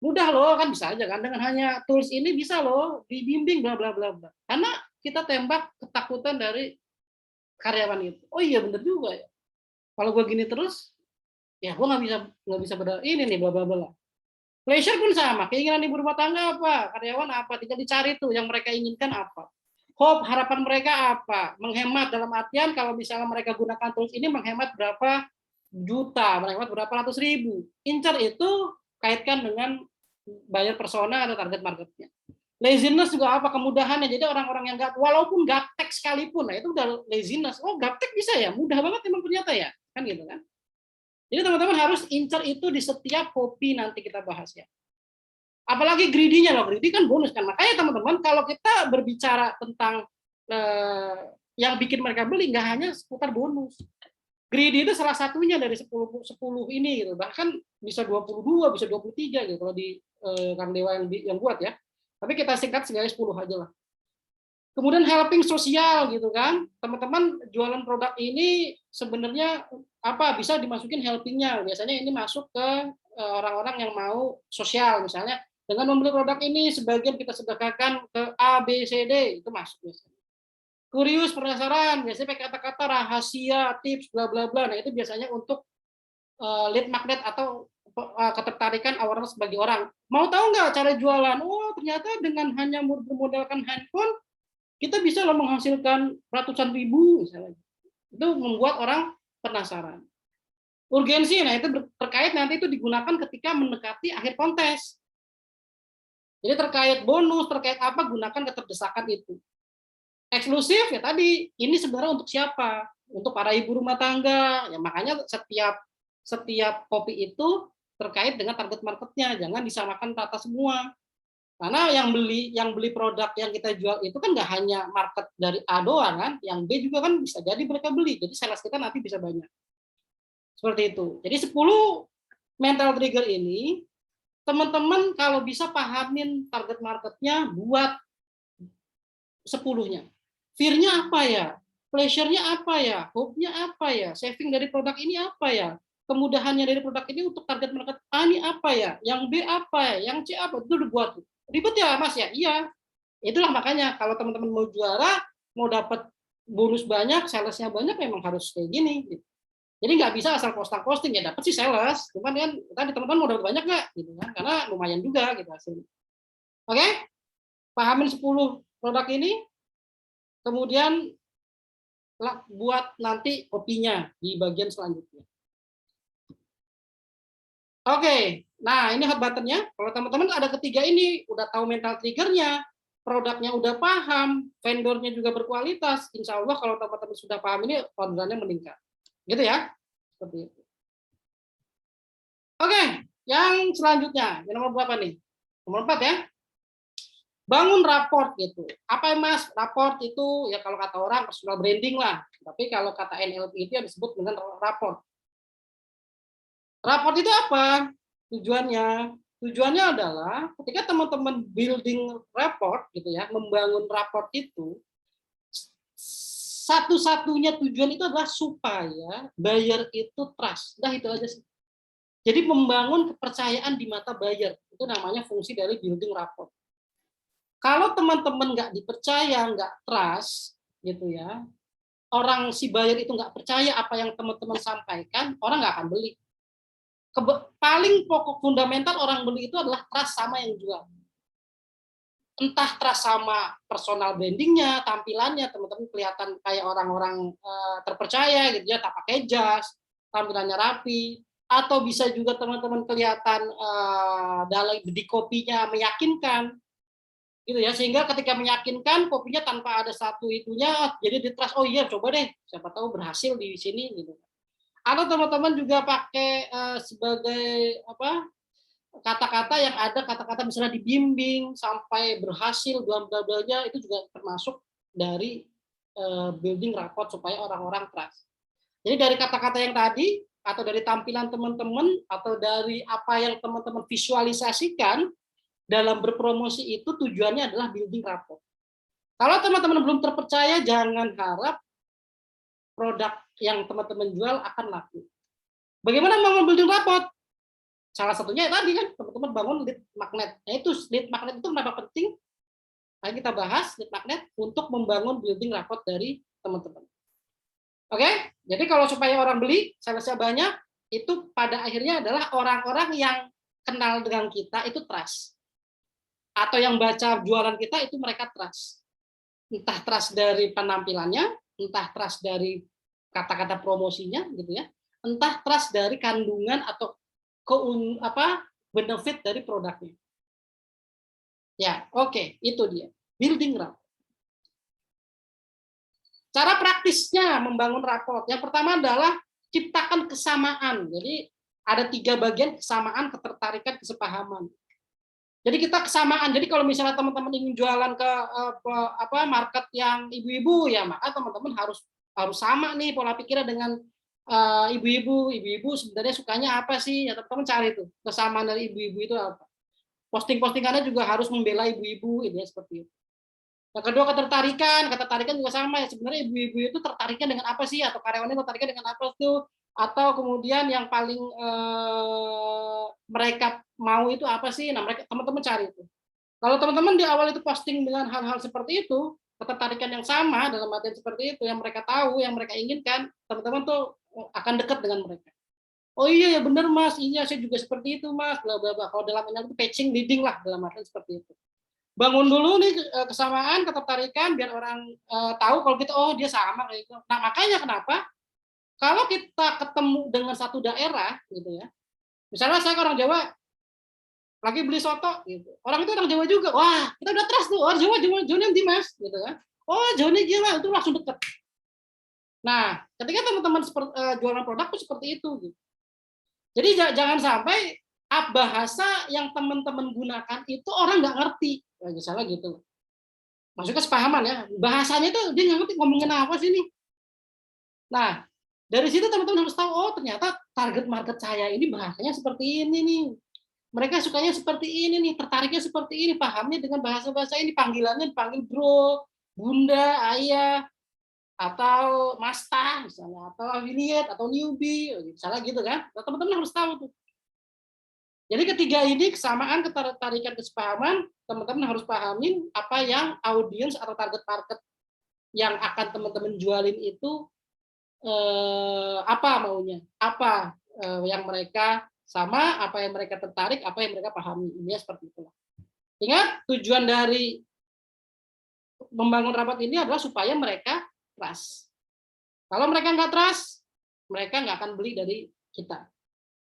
Mudah loh, kan bisa aja kan, dengan hanya tools ini bisa loh dibimbing bla bla bla bla. Karena kita tembak ketakutan dari karyawan itu. Oh iya bener juga ya. Kalau gue gini terus, ya gue nggak bisa ini nih bla bla bla. Pleasure pun sama, keinginan ibu rumah tangga apa, karyawan apa, tinggal dicari tuh yang mereka inginkan apa. Hope, harapan mereka apa, menghemat dalam artian kalau misalnya mereka gunakan tools ini menghemat berapa juta, menghemat berapa ratus ribu. Incar itu kaitkan dengan buyer persona atau target marketnya. Laziness juga apa, kemudahannya. Jadi orang-orang yang walaupun gaptek sekalipun, nah itu udah laziness. Oh gaptek bisa ya, mudah banget emang ternyata ya, kan gitu kan. Jadi teman-teman harus incar itu di setiap hobi nanti kita bahas ya. Apalagi greedy-nya loh, greedy kan bonus kan. Makanya teman-teman kalau kita berbicara tentang yang bikin mereka beli nggak hanya seputar bonus. Greedy itu salah satunya dari 10 ini gitu. Bahkan bisa 22, bisa 23 gitu kalau di Kang Dewa yang buat ya. Tapi kita singkat sebagai 10 aja lah. Kemudian helping sosial gitu kan. Teman-teman jualan produk ini sebenarnya apa bisa dimasukin helpingnya. Biasanya ini masuk ke orang-orang yang mau sosial misalnya dengan membeli produk ini sebagian kita sedekahkan ke A, B, C, D itu masuk biasanya. Curious, penasaran, biasanya pakai kata-kata rahasia, tips, bla bla bla. Nah itu biasanya untuk lead magnet atau ketertarikan awareness bagi orang. Mau tahu nggak cara jualan? Oh ternyata dengan hanya bermodalkan handphone kita bisa loh menghasilkan ratusan ribu misalnya. Itu membuat orang penasaran. Urgensi, nah itu terkait nanti itu digunakan ketika mendekati akhir kontes. Jadi terkait bonus, terkait apa, gunakan keterdesakan itu. Eksklusif ya tadi, ini sebenarnya untuk siapa? Untuk para ibu rumah tangga. Ya makanya setiap kopi itu terkait dengan target marketnya, jangan disamakan rata semua. Karena yang beli produk yang kita jual itu kan nggak hanya market dari A doang kan, yang B juga kan bisa jadi mereka beli. Jadi sales kita nanti bisa banyak. Seperti itu. Jadi 10 mental trigger ini teman-teman kalau bisa pahamin target marketnya buat 10-nya. Fear-nya apa ya? Pleasure-nya apa ya? Hope-nya apa ya? Saving dari produk ini apa ya? Kemudahannya dari produk ini untuk target market A ini apa ya? Yang B apa ya? Yang C apa? Itu dibuat. Ribet ya Mas ya? Iya. Itulah makanya kalau teman-teman mau juara, mau dapat bonus banyak, salesnya banyak, memang harus kayak gini. Gitu. Jadi nggak bisa asal posting ya dapat sih sales, cuman kan tadi teman-teman mau dapat banyak nggak? Gitu kan? Karena lumayan juga gitu hasilnya. Oke? Pahamin 10 produk ini, kemudian buat nanti kopinya di bagian selanjutnya. Oke, nah ini hot button-nya. Kalau teman-teman ada ketiga ini, udah tahu mental trigger-nya, produknya udah paham, vendornya juga berkualitas, insya Allah kalau teman-teman sudah paham ini, orderannya meningkat. Gitu ya? Seperti itu. Oke, yang selanjutnya, yang nomor berapa nih? Nomor 4 ya. Bangun raport gitu. Apa Mas? Raport itu ya kalau kata orang personal branding lah. Tapi kalau kata NLP itu yang disebut dengan raport. Raport itu apa? Tujuannya? Tujuannya adalah ketika teman-teman building raport gitu ya, membangun raport itu, satu-satunya tujuan itu adalah supaya buyer itu trust. Nah itu aja sih. Jadi membangun kepercayaan di mata buyer. Itu namanya fungsi dari building rapport. Kalau teman-teman nggak dipercaya, nggak trust, gitu ya, orang si buyer itu nggak percaya apa yang teman-teman sampaikan, orang nggak akan beli. Paling pokok fundamental orang beli itu adalah trust sama yang jual. Entah trust sama personal brandingnya, tampilannya, teman-teman kelihatan kayak orang-orang terpercaya gitu ya, tak pakai jas, tampilannya rapi, atau bisa juga teman-teman kelihatan dalam di kopinya meyakinkan, gitu ya, sehingga ketika meyakinkan kopinya tanpa ada satu itunya, jadi di trust, oh iya coba deh, siapa tahu berhasil di sini gitu. Atau teman-teman juga pakai sebagai apa kata-kata yang ada kata-kata misalnya dibimbing sampai berhasil bla bla blanya itu juga termasuk dari building rapport supaya orang-orang trust. Jadi dari kata-kata yang tadi atau dari tampilan teman-teman atau dari apa yang teman-teman visualisasikan dalam berpromosi itu tujuannya adalah building rapport. Kalau teman-teman belum terpercaya, jangan harap produk yang teman-teman jual akan laku. Bagaimana mau building rapport? Salah satunya tadi kan teman-teman bangun lead magnet. Nah itu lead magnet itu kenapa penting? Nah, kita bahas lead magnet untuk membangun building rapport dari teman-teman. Oke, jadi kalau supaya orang beli, salesnya banyak, itu pada akhirnya adalah orang-orang yang kenal dengan kita itu trust. Atau yang baca jualan kita itu mereka trust. Entah trust dari penampilannya, entah trust dari kata-kata promosinya gitu ya, entah trust dari kandungan atau benefit dari produknya. Ya, oke, itu dia. Building rapport. Cara praktisnya membangun rapport. Yang pertama adalah ciptakan kesamaan. Jadi ada 3 bagian kesamaan, ketertarikan, kesepahaman. Jadi kita kesamaan. Jadi kalau misalnya teman-teman ingin jualan ke market yang ibu-ibu ya, maka teman-teman harus sama nih pola pikirnya dengan ibu-ibu. Ibu-ibu sebenarnya sukanya apa sih? Ya teman-teman cari tuh kesamaan dari ibu-ibu itu apa. Posting-postingannya juga harus membela ibu-ibu, ini seperti itu. Yang kedua ketertarikan juga sama ya. Sebenarnya ibu-ibu itu tertariknya dengan apa sih? Atau karyawannya tertariknya dengan apa tuh? Atau kemudian yang paling mereka mau itu apa sih? Nah, mereka teman-teman cari itu. Kalau teman-teman di awal itu posting dengan hal-hal seperti itu, ketertarikan yang sama dalam artian seperti itu, yang mereka tahu, yang mereka inginkan, teman-teman tuh akan dekat dengan mereka. Oh iya ya benar Mas, iya saya juga seperti itu Mas, bla bla bla. Kalau dalam itu patching leading lah dalam artian seperti itu. Bangun dulu nih kesamaan, ketertarikan biar orang tahu kalau kita oh dia sama kayak gitu. Nah, makanya kenapa kalau kita ketemu dengan satu daerah gitu ya. Misalnya saya ke orang Jawa lagi beli soto gitu. Orang itu orang Jawa juga. Wah, kita udah trust tuh. Oh, Jawa di Mas gitu kan. Oh, Jawa ini gila, itu langsung deket. Nah, ketika teman-teman jualan produk tuh seperti itu gitu. Jadi jangan sampai bahasa yang teman-teman gunakan itu orang nggak ngerti. Ya, misalnya gitu. Maksudnya sepahaman ya. Bahasanya itu dia nggak ngerti ngomongin apa sih nih. Nah, dari situ teman-teman harus tahu, oh ternyata target market saya ini bahasanya seperti ini nih. Mereka sukanya seperti ini nih, tertariknya seperti ini, pahamnya dengan bahasa-bahasa ini, panggilannya dipanggil bro, bunda, ayah, atau masta misalnya, atau affiliate, atau newbie, misalnya gitu kan. Teman-teman harus tahu tuh. Jadi ketiga ini kesamaan, ketertarikan, kesepahaman, teman-teman harus pahamin apa yang audiens atau target market yang akan teman-teman jualin itu apa maunya, apa yang mereka sama, apa yang mereka tertarik, apa yang mereka pahami. Ini seperti itulah. Ingat, tujuan dari membangun rapat ini adalah supaya mereka trust. Kalau mereka nggak trust, mereka nggak akan beli dari kita.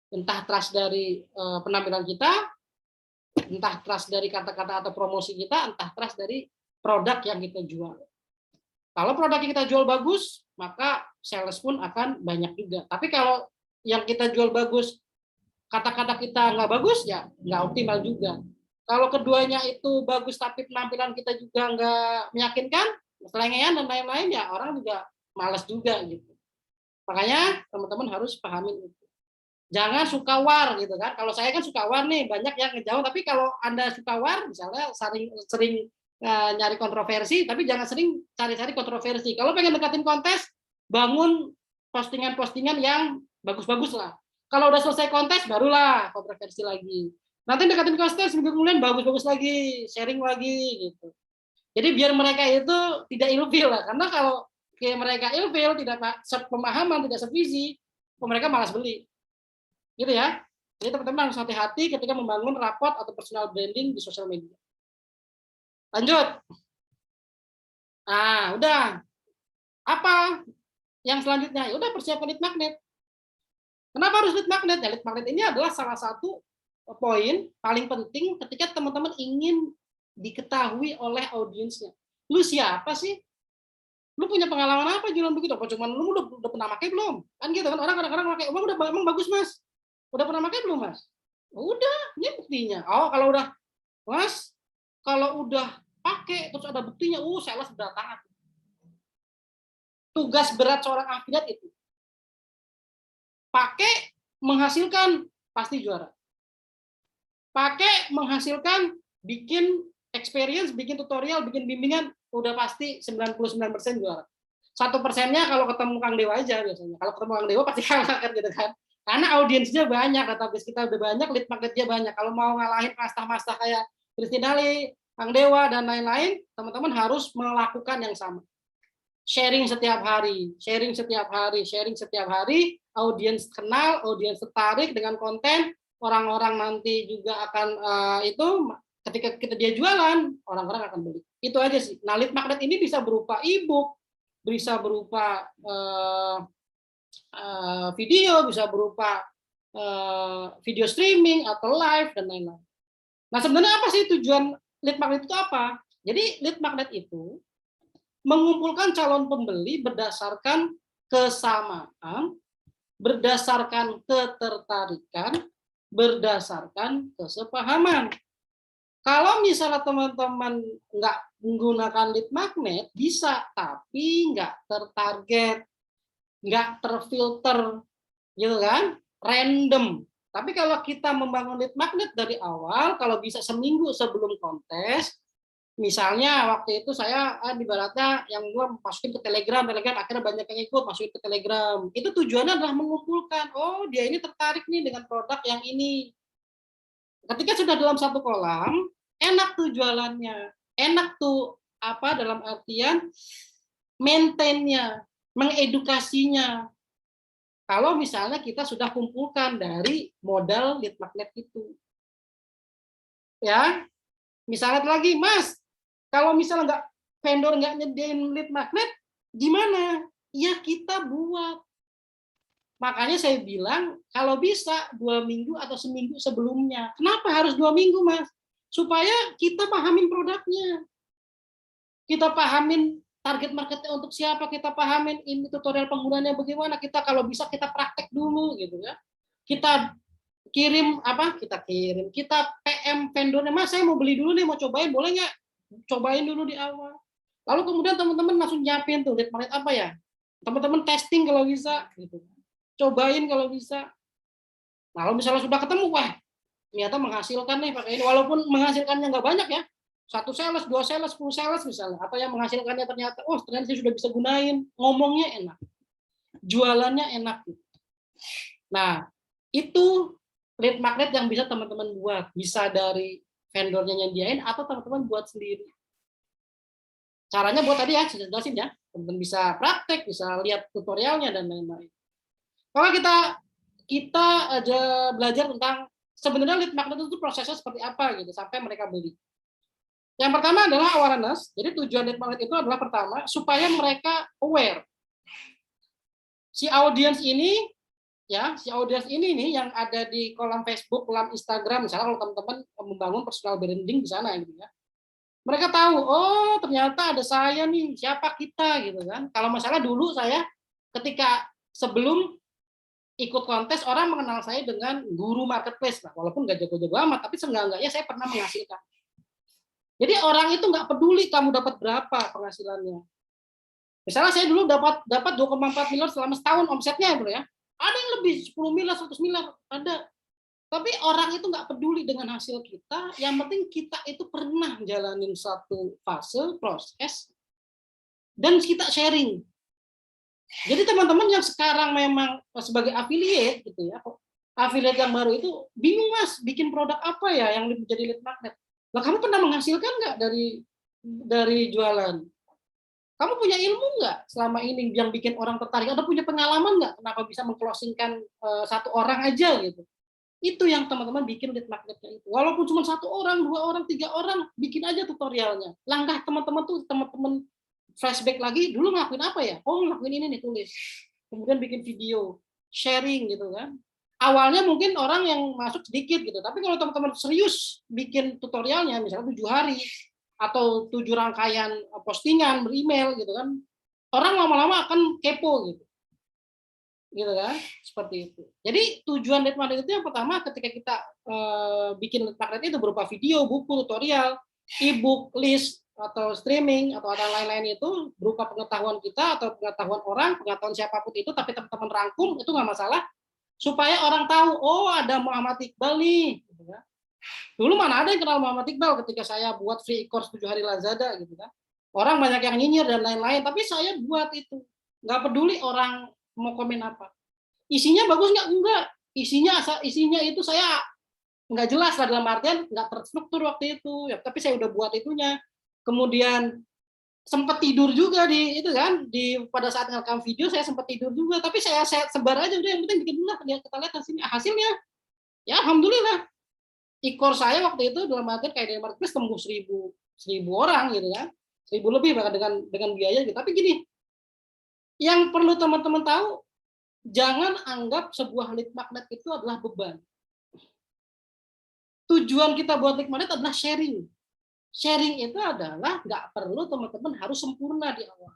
Entah trust dari penampilan kita, entah trust dari kata-kata atau promosi kita, entah trust dari produk yang kita jual. Kalau produk yang kita jual bagus, maka sales pun akan banyak juga. Tapi kalau yang kita jual bagus, kata-kata kita nggak bagus, ya nggak optimal juga. Kalau keduanya itu bagus, tapi penampilan kita juga nggak meyakinkan, selengean dan lain-lain, ya orang juga malas juga gitu. Makanya teman-teman harus pahamin itu. Jangan suka war gitu kan. Kalau saya kan suka war nih, banyak yang ngejauh. Tapi kalau Anda suka war, misalnya sering nyari kontroversi, tapi jangan sering cari-cari kontroversi. Kalau pengen dekatin kontes, bangun postingan-postingan yang bagus-bagus lah. Kalau udah selesai kontes, barulah kontroversi lagi. Nanti dekatin kontes, minggu kemudian bagus-bagus lagi, sharing lagi gitu. Jadi biar mereka itu tidak ilfil lah. Karena kalau mereka ilfil, tidak pemahaman, tidak sevisi, mereka malas beli. Gitu ya. Jadi teman-teman harus hati-hati ketika membangun raport atau personal branding di sosial media. Lanjut. Nah, udah. Apa yang selanjutnya? Ya udah, persiapkan lead magnet. Kenapa harus lead magnet? Ya, lead magnet ini adalah salah satu poin paling penting ketika teman-teman ingin diketahui oleh audiensnya. Lu siapa sih? Lu punya pengalaman apa jualan begitu? Apa cuma lu udah pernah pakai belum? Kan gitu kan, orang kadang-kadang pakai, emang bagus mas. Udah pernah pakai belum mas? Udah, ini buktinya. Oh, kalau udah, mas, kalau udah pakai terus ada buktinya, sales berdatangan. Tugas berat seorang afiliat itu. Pakai menghasilkan pasti juara. Pakai menghasilkan bikin experience, bikin tutorial, bikin bimbingan, udah pasti 99% juara. 1%-nya kalau ketemu Kang Dewa aja biasanya. Kalau ketemu Kang Dewa pasti kalah kan gitu kan. Karena audiensnya banyak, database kita udah banyak, lead magnetnya banyak. Kalau mau ngalahin mastah-mastah kayak Christine Ali, Kang Dewa dan lain-lain, teman-teman harus melakukan yang sama. Sharing setiap hari, sharing setiap hari, sharing setiap hari, audiens kenal, audiens tertarik dengan konten, orang-orang nanti juga akan itu ketika kita dia jualan, orang-orang akan beli. Itu aja sih. Nah, lead magnet ini bisa berupa e-book, bisa berupa video, bisa berupa video streaming atau live dan lain-lain. Nah, sebenarnya apa sih tujuan lead magnet itu apa? Jadi lead magnet itu mengumpulkan calon pembeli berdasarkan kesamaan, berdasarkan ketertarikan, berdasarkan kesepahaman. Kalau misalnya teman-teman nggak menggunakan lead magnet, bisa, tapi nggak tertarget, nggak terfilter, gitu kan? Random. Tapi kalau kita membangun lead magnet dari awal, kalau bisa seminggu sebelum kontes, misalnya waktu itu saya di baratnya yang gue masukin ke Telegram akhirnya banyak yang ikut masukin ke Telegram. Itu tujuannya adalah mengumpulkan, oh dia ini tertarik nih dengan produk yang ini. Ketika sudah dalam satu kolam, enak tuh jualannya, enak tuh apa dalam artian maintain-nya, mengedukasinya. Kalau misalnya kita sudah kumpulkan dari modal lead magnet itu. Ya, misalnya lagi, Mas, kalau misalnya vendor nggak nyediain lead magnet, gimana? Ya kita buat. Makanya saya bilang, kalau bisa 2 minggu atau seminggu sebelumnya. Kenapa harus 2 minggu, Mas? Supaya kita pahamin produknya. Kita pahamin target marketnya untuk siapa, kita pahamin ini tutorial penggunanya bagaimana, kita kalau bisa kita praktek dulu gitu ya. Kita kita PM vendornya, Mas saya mau beli dulu nih, mau cobain boleh nggak? Cobain dulu di awal. Lalu kemudian teman-teman langsung nyiapin tuh lead magnet apa ya? Teman-teman testing kalau bisa gitu. Cobain kalau bisa. Nah, kalau misalnya sudah ketemu, wah ternyata menghasilkan nih pakai ini, walaupun menghasilkannya nggak banyak ya, 1 sales, 2 sales, 10 sales misalnya, atau yang menghasilkannya ternyata, ternyata saya sudah bisa gunain, ngomongnya enak, jualannya enak. Nah, itu lead magnet yang bisa teman-teman buat, bisa dari vendornya nyediain atau teman-teman buat sendiri. Caranya buat tadi ya, saya jelasin ya, teman-teman bisa praktek, bisa lihat tutorialnya dan lain-lain. Kalau kita aja belajar tentang sebenarnya lead magnet itu prosesnya seperti apa gitu sampai mereka beli. Yang pertama adalah awareness. Jadi tujuan lead magnet itu adalah pertama supaya mereka aware. Si audiens ini nih yang ada di kolom Facebook, kolom Instagram, misalnya kalau teman-teman membangun personal branding di sana gitu ya. Mereka tahu, oh ternyata ada saya nih, siapa kita gitu kan. Kalau masalah dulu saya ketika sebelum ikut kontes orang mengenal saya dengan guru marketplace lah, walaupun nggak jago-jago amat, tapi seenggak-enggaknya saya pernah menghasilkan. Jadi orang itu nggak peduli kamu dapat berapa penghasilannya. Misalnya saya dulu dapat 2,4 miliar selama setahun omsetnya, bro ya. Ada yang lebih 10 miliar, 100 miliar, ada. Tapi orang itu nggak peduli dengan hasil kita. Yang penting kita itu pernah jalanin satu fase proses dan kita sharing. Jadi teman-teman yang sekarang memang sebagai affiliate gitu ya, affiliate yang baru itu bingung mas, bikin produk apa ya yang menjadi lead magnet. Lah kamu pernah menghasilkan nggak dari jualan? Kamu punya ilmu nggak selama ini yang bikin orang tertarik? Atau punya pengalaman nggak kenapa bisa mengclosingkan satu orang aja gitu? Itu yang teman-teman bikin lead magnetnya itu. Walaupun cuma 1 orang, 2 orang, 3 orang, bikin aja tutorialnya. Langkah teman-teman tuh teman-teman flashback lagi, dulu ngelakuin apa ya? Oh ngelakuin ini nih, tulis. Kemudian bikin video, sharing gitu kan. Awalnya mungkin orang yang masuk sedikit gitu, tapi kalau teman-teman serius bikin tutorialnya, misalnya 7 hari, atau 7 rangkaian postingan beremail gitu kan, orang lama-lama akan kepo gitu kan, seperti itu. Jadi tujuan lead magnet itu yang pertama ketika kita bikin lead magnet itu berupa video, buku, tutorial, e-book, list atau streaming atau ada lain-lain itu berupa pengetahuan kita atau pengetahuan orang, pengetahuan siapapun itu, tapi teman-teman rangkum itu nggak masalah supaya orang tahu oh ada Muhammad Iqbal nih. Gitu kan. Dulu mana ada yang kenal Muhammad Iqbal ketika saya buat free e-course 7 hari Lazada gitu kan. Orang banyak yang nyinyir dan lain-lain, tapi saya buat itu. Nggak peduli orang mau komen apa. Isinya bagus nggak? Enggak. Isinya itu saya nggak jelas lah dalam artian nggak terstruktur waktu itu. Ya, tapi saya udah buat itunya. Kemudian sempat tidur juga di itu kan pada saat ngerekam video saya sempat tidur juga. Tapi saya sebar aja udah yang penting bikin dulu lah. Kita lihat hasilnya. Ya alhamdulillah. E-course saya waktu itu dalam artian kayak dari marketplace tembus 1000 orang gitu kan. 1000 lebih bahkan dengan biaya gitu. Tapi gini, yang perlu teman-teman tahu, jangan anggap sebuah lead magnet itu adalah beban. Tujuan kita buat lead magnet adalah sharing. Sharing itu adalah nggak perlu teman-teman harus sempurna di awal.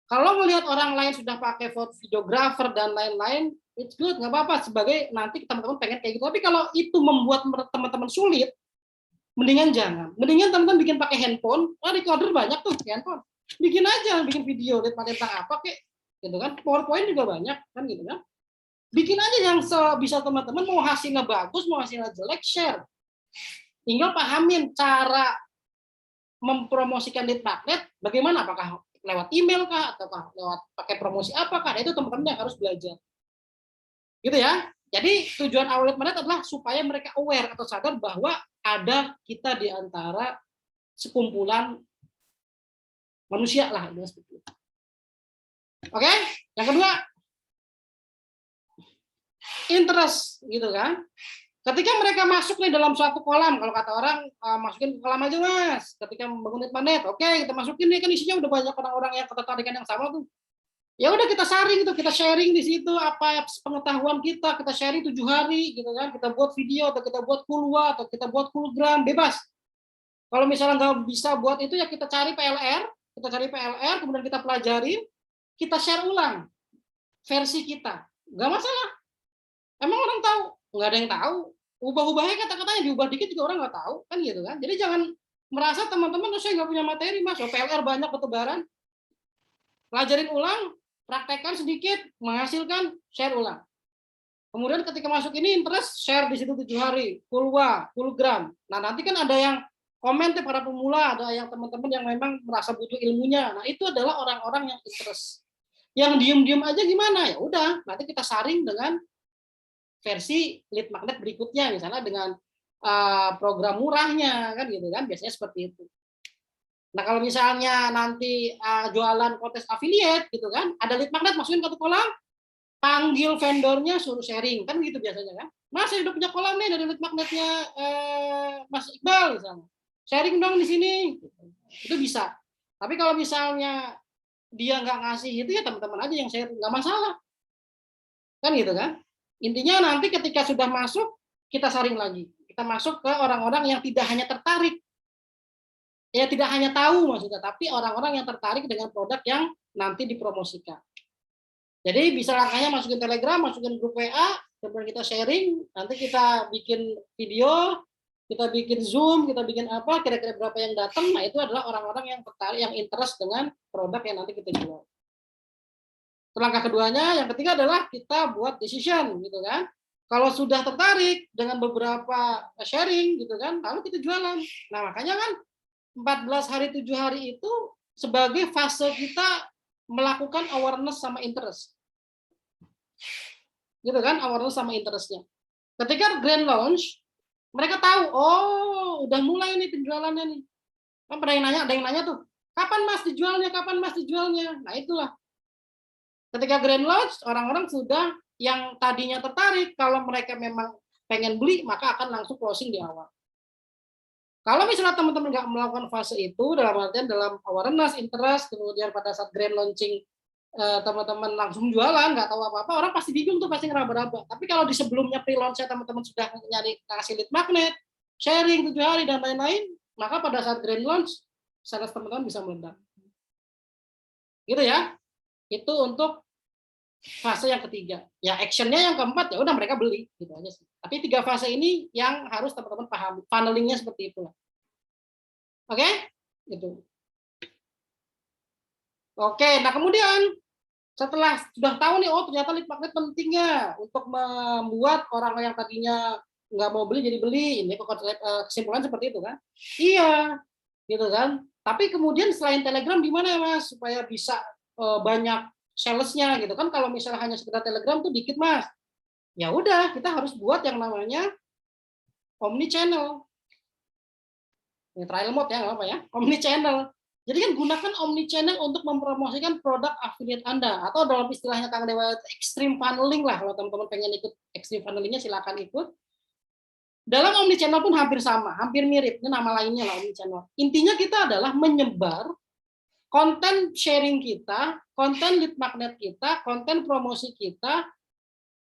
Kalau melihat orang lain sudah pakai videographer dan lain-lain, it's good, nggak apa-apa. Sebagai nanti teman-teman pengen kayak gitu. Tapi kalau itu membuat teman-teman sulit, mendingan jangan. Mendingan teman-teman bikin pakai handphone. Recorder banyak tuh handphone. Bikin aja, bikin video lead magnet tentang apa kayak gitu kan. PowerPoint juga banyak kan gitu kan. Bikin aja yang bisa teman-teman mau hasilnya bagus, mau hasilnya jelek, share. Tinggal pahamin cara mempromosikan lead magnet bagaimana, apakah lewat email kah ataukah lewat pakai promosi apakah, itu teman-teman yang harus belajar. Gitu ya. Jadi tujuan awal lead magnet adalah supaya mereka aware atau sadar bahwa ada kita di antara sekumpulan manusia lah seperti itu. Oke, yang kedua interest gitu kan. Ketika mereka masuk nih dalam suatu kolam, kalau kata orang masukin ke kolam aja mas. Ketika membangun lead magnet, oke kita masukin nih kan isinya udah banyak orang-orang yang ketertarikan yang sama tuh. Ya udah kita saring itu, kita sharing di situ apa pengetahuan kita sharing 7 hari gitu kan. Kita buat video atau kita buat kulwa atau kita buat kulgram, bebas. Kalau misalnya nggak bisa buat itu ya kita cari PLR, kemudian kita pelajari, kita share ulang versi kita, nggak masalah. Emang orang tahu? Nggak ada yang tahu. Ubah-ubahnya kata-katanya diubah dikit juga orang nggak tahu kan gitu kan. Jadi jangan merasa teman-teman saya nggak punya materi mas, PLR banyak bertebaran. Pelajarin ulang, praktekkan sedikit, menghasilkan, share ulang. Kemudian ketika masuk ini interest, share di situ 7 hari, kulwa, kulgram. Nah nanti kan ada yang komen para pemula, ada yang teman-teman yang memang merasa butuh ilmunya. Nah itu adalah orang-orang yang interest. Yang diem-diem aja gimana? Ya udah, nanti kita saring dengan versi lead magnet berikutnya, misalnya dengan program murahnya kan gitu kan, biasanya seperti itu. Nah kalau misalnya nanti jualan kontes affiliate gitu kan, ada lead magnet masukin ke kolam, panggil vendornya suruh sharing kan gitu biasanya kan. Mas saya udah punya kolam nih dari lead magnetnya Mas Iqbal misalnya. sharing dong di sini. Itu bisa. Tapi kalau misalnya dia nggak ngasih itu, ya teman-teman aja yang share, nggak masalah. Kan gitu kan? Intinya nanti ketika sudah masuk, kita saring lagi. Kita masuk ke orang-orang yang tidak hanya tertarik, ya tidak hanya tahu maksudnya, tapi orang-orang yang tertarik dengan produk yang nanti dipromosikan. Jadi bisa langkahnya masukin Telegram, masukin grup WA, kemudian kita sharing, nanti kita bikin video, kita bikin Zoom, kita bikin apa, kira-kira berapa yang datang, nah itu adalah orang-orang yang tertarik, yang interest dengan produk yang nanti kita jual. Langkah keduanya, yang ketiga adalah kita buat decision, gitu kan. Kalau sudah tertarik dengan beberapa sharing, gitu kan, lalu kita jualan. Nah makanya kan 14 hari, 7 hari itu sebagai fase kita melakukan awareness sama interest. Gitu kan, awareness sama interestnya. Ketika grand launch, mereka tahu, oh udah mulai nih penjualannya nih. Kan ada yang nanya tuh, kapan mas dijualnya, kapan mas dijualnya. Nah itulah. Ketika grand launch, orang-orang sudah yang tadinya tertarik, kalau mereka memang pengen beli, maka akan langsung closing di awal. Kalau misalnya teman-teman nggak melakukan fase itu, dalam artian dalam awareness, interest, kemudian pada saat grand launching teman-teman langsung jualan, nggak tahu apa-apa, orang pasti bingung tuh, pasti ngeraba-raba. Tapi kalau di sebelumnya pre-launch teman-teman sudah nyari ngasih lead magnet, sharing 7 hari dan lain-lain, maka pada saat grand launch, sales teman-teman bisa meledak. Gitu ya. Itu untuk fase yang ketiga. Ya actionnya yang keempat, ya udah mereka beli, gitu aja sih. Tapi 3 fase ini yang harus teman-teman pahami. Funnelingnya seperti itu. Oke? Gitu. Oke, nah kemudian setelah sudah tahu nih, oh ternyata lead magnet pentingnya untuk membuat orang yang tadinya nggak mau beli jadi beli. Ini kesimpulan seperti itu kan? Iya, gitu kan? Tapi kemudian selain Telegram gimana ya mas supaya bisa banyak salesnya gitu kan? Kalau misalnya hanya sekedar Telegram tuh dikit mas. Ya udah, kita harus buat yang namanya omni channel. Ini trial mode ya, nggak apa ya? Omni channel. Jadi kan gunakan omnichannel untuk mempromosikan produk affiliate Anda, atau dalam istilahnya Kang Dewa, extreme funneling lah. Kalau teman-teman pengen ikut extreme funnelingnya silakan ikut. Dalam omnichannel pun hampir sama, hampir mirip. Ini nama lainnya lah omnichannel. Intinya kita adalah menyebar konten sharing kita, konten lead magnet kita, konten promosi kita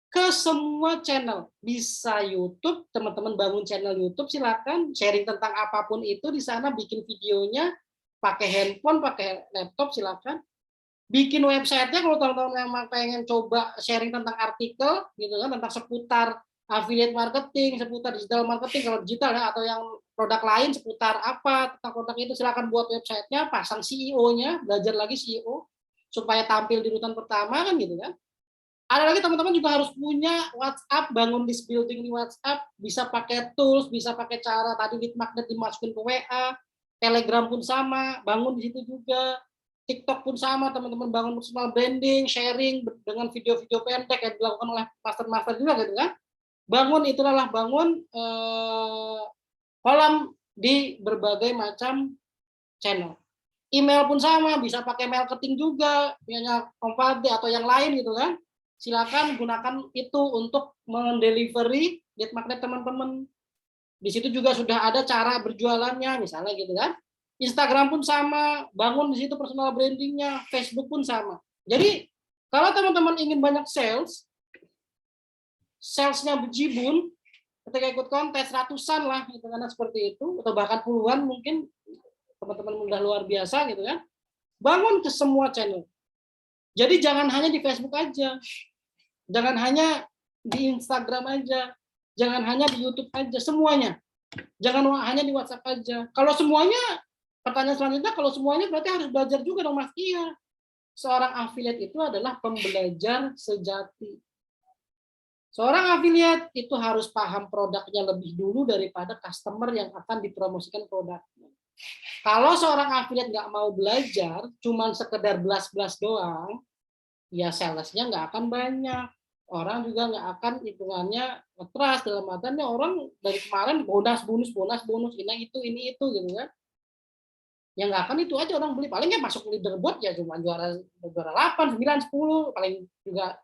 ke semua channel. Bisa YouTube, teman-teman bangun channel YouTube silakan, sharing tentang apapun itu di sana, bikin videonya, pakai handphone, pakai laptop silakan. Bikin websitenya kalau teman-teman yang pengen coba sharing tentang artikel gitu kan, tentang seputar affiliate marketing, seputar digital marketing kalau digital ya, atau yang produk lain seputar apa tentang produk itu, silakan buat websitenya, pasang CEO-nya, belajar lagi CEO supaya tampil di urutan pertama kan gitu kan. Ada lagi teman-teman juga harus punya WhatsApp, bangun list building di WhatsApp, bisa pakai tools, bisa pakai cara tadi lead magnet dimasukin ke WA, Telegram pun sama, bangun di situ juga. TikTok pun sama, teman-teman bangun personal branding, sharing dengan video-video pendek yang dilakukan oleh master-master juga gitu kan. Bangun itulah bangun kolam di berbagai macam channel. Email pun sama, bisa pakai marketing juga, punya Kompati atau yang lain gitu kan. Silakan gunakan itu untuk mendelivery lead magnet teman-teman. Di situ juga sudah ada cara berjualannya, misalnya gitu kan. Instagram pun sama, bangun di situ personal brandingnya, Facebook pun sama. Jadi kalau teman-teman ingin banyak salesnya bejibun, ketika ikut kontes ratusan lah, gitu kan, seperti itu, atau bahkan puluhan mungkin, teman-teman udah luar biasa gitu kan. Bangun ke semua channel. Jadi jangan hanya di Facebook aja, jangan hanya di Instagram aja, jangan hanya di YouTube aja, semuanya. Jangan hanya di WhatsApp aja. Kalau semuanya, pertanyaan selanjutnya, kalau semuanya berarti harus belajar juga dong Mas. Iya. Seorang affiliate itu adalah pembelajar sejati. Seorang affiliate itu harus paham produknya lebih dulu daripada customer yang akan dipromosikan produknya. Kalau seorang affiliate nggak mau belajar, cuman sekedar belas-belas doang, ya salesnya nggak akan banyak. Orang juga nggak akan hitungannya trust, dalam artiannya orang dari kemarin bonus ini itu gitu kan. Yang nggak akan itu aja orang beli, palingnya masuk leaderboard ya cuma juara 8, 9, 10, paling juga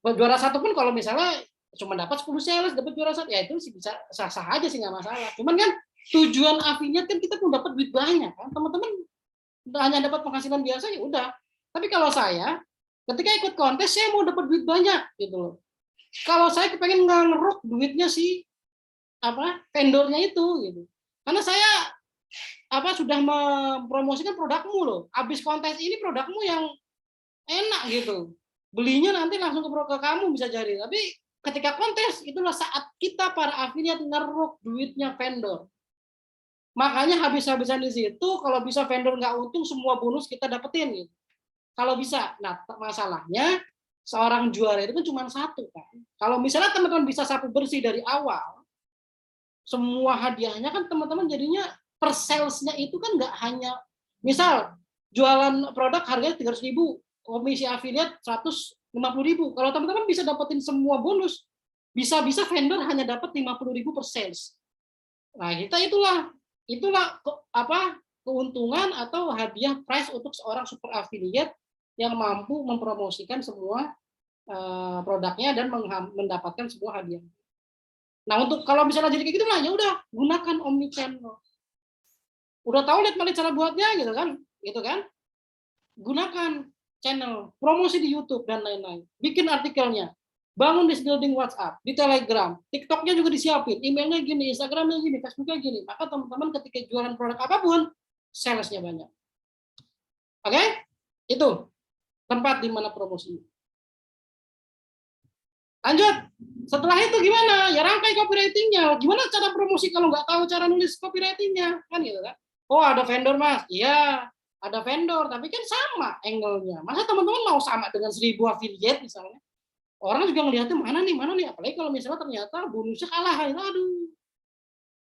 juara 1 pun kalau misalnya cuma dapat 10 sales, dapat juara 1 ya itu sih bisa sah-sah aja sih, nggak masalah. Cuman kan Tujuan affiliate kan kita mau dapat duit banyak kan, teman-teman hanya dapat penghasilan biasa ya udah. Tapi kalau saya ketika ikut kontes saya mau dapat duit banyak gitu loh. Kalau saya kepengen ngeruk duitnya si vendornya itu gitu. Karena saya sudah mempromosikan produkmu loh. Habis kontes ini produkmu yang enak gitu. Belinya nanti langsung ke kamu bisa jadi. Tapi ketika kontes itulah saat kita para affiliate ngeruk duitnya vendor. Makanya habis-habisan di situ, kalau bisa vendor nggak untung, semua bonus kita dapetin gitu. Kalau bisa. Nah, masalahnya seorang juara itu kan cuma satu kan. Kalau misalnya teman-teman bisa sapu bersih dari awal, semua hadiahnya kan teman-teman jadinya per sales-nya itu kan nggak hanya misal jualan produk harganya 300.000, komisi affiliate 150.000. Kalau teman-teman bisa dapetin semua bonus, bisa-bisa vendor hanya dapat 50.000 per sales. Nah, itulah keuntungan atau hadiah prize untuk seorang super affiliate yang mampu mempromosikan semua produknya dan mendapatkan semua hadiah. Nah, untuk kalau misalnya jadi kayak gitu lah, ya udah gunakan omnichannel. Udah tahu lihat mana cara buatnya gitu kan? Gunakan channel, promosi di YouTube dan lain-lain. Bikin artikelnya, bangun list building WhatsApp, di Telegram, TikTok-nya juga disiapin, emailnya gini, Instagram-nya gini, Facebook-nya gini. Maka teman-teman ketika jualan produk apapun, sales-nya banyak. Oke? Itu tempat di mana promosinya. Lanjut. Setelah itu gimana? Ya rangkai copywriting-nya. Gimana cara promosi kalau nggak tahu cara nulis copywriting-nya? Kan gitu kan? Oh, ada vendor, Mas. Iya, ada vendor, tapi kan sama angle-nya. Masa teman-teman mau sama dengan 1.000 affiliate misalnya? Orang juga ngelihatnya mana nih. Apalagi kalau misalnya ternyata bonusnya kalah. Aduh.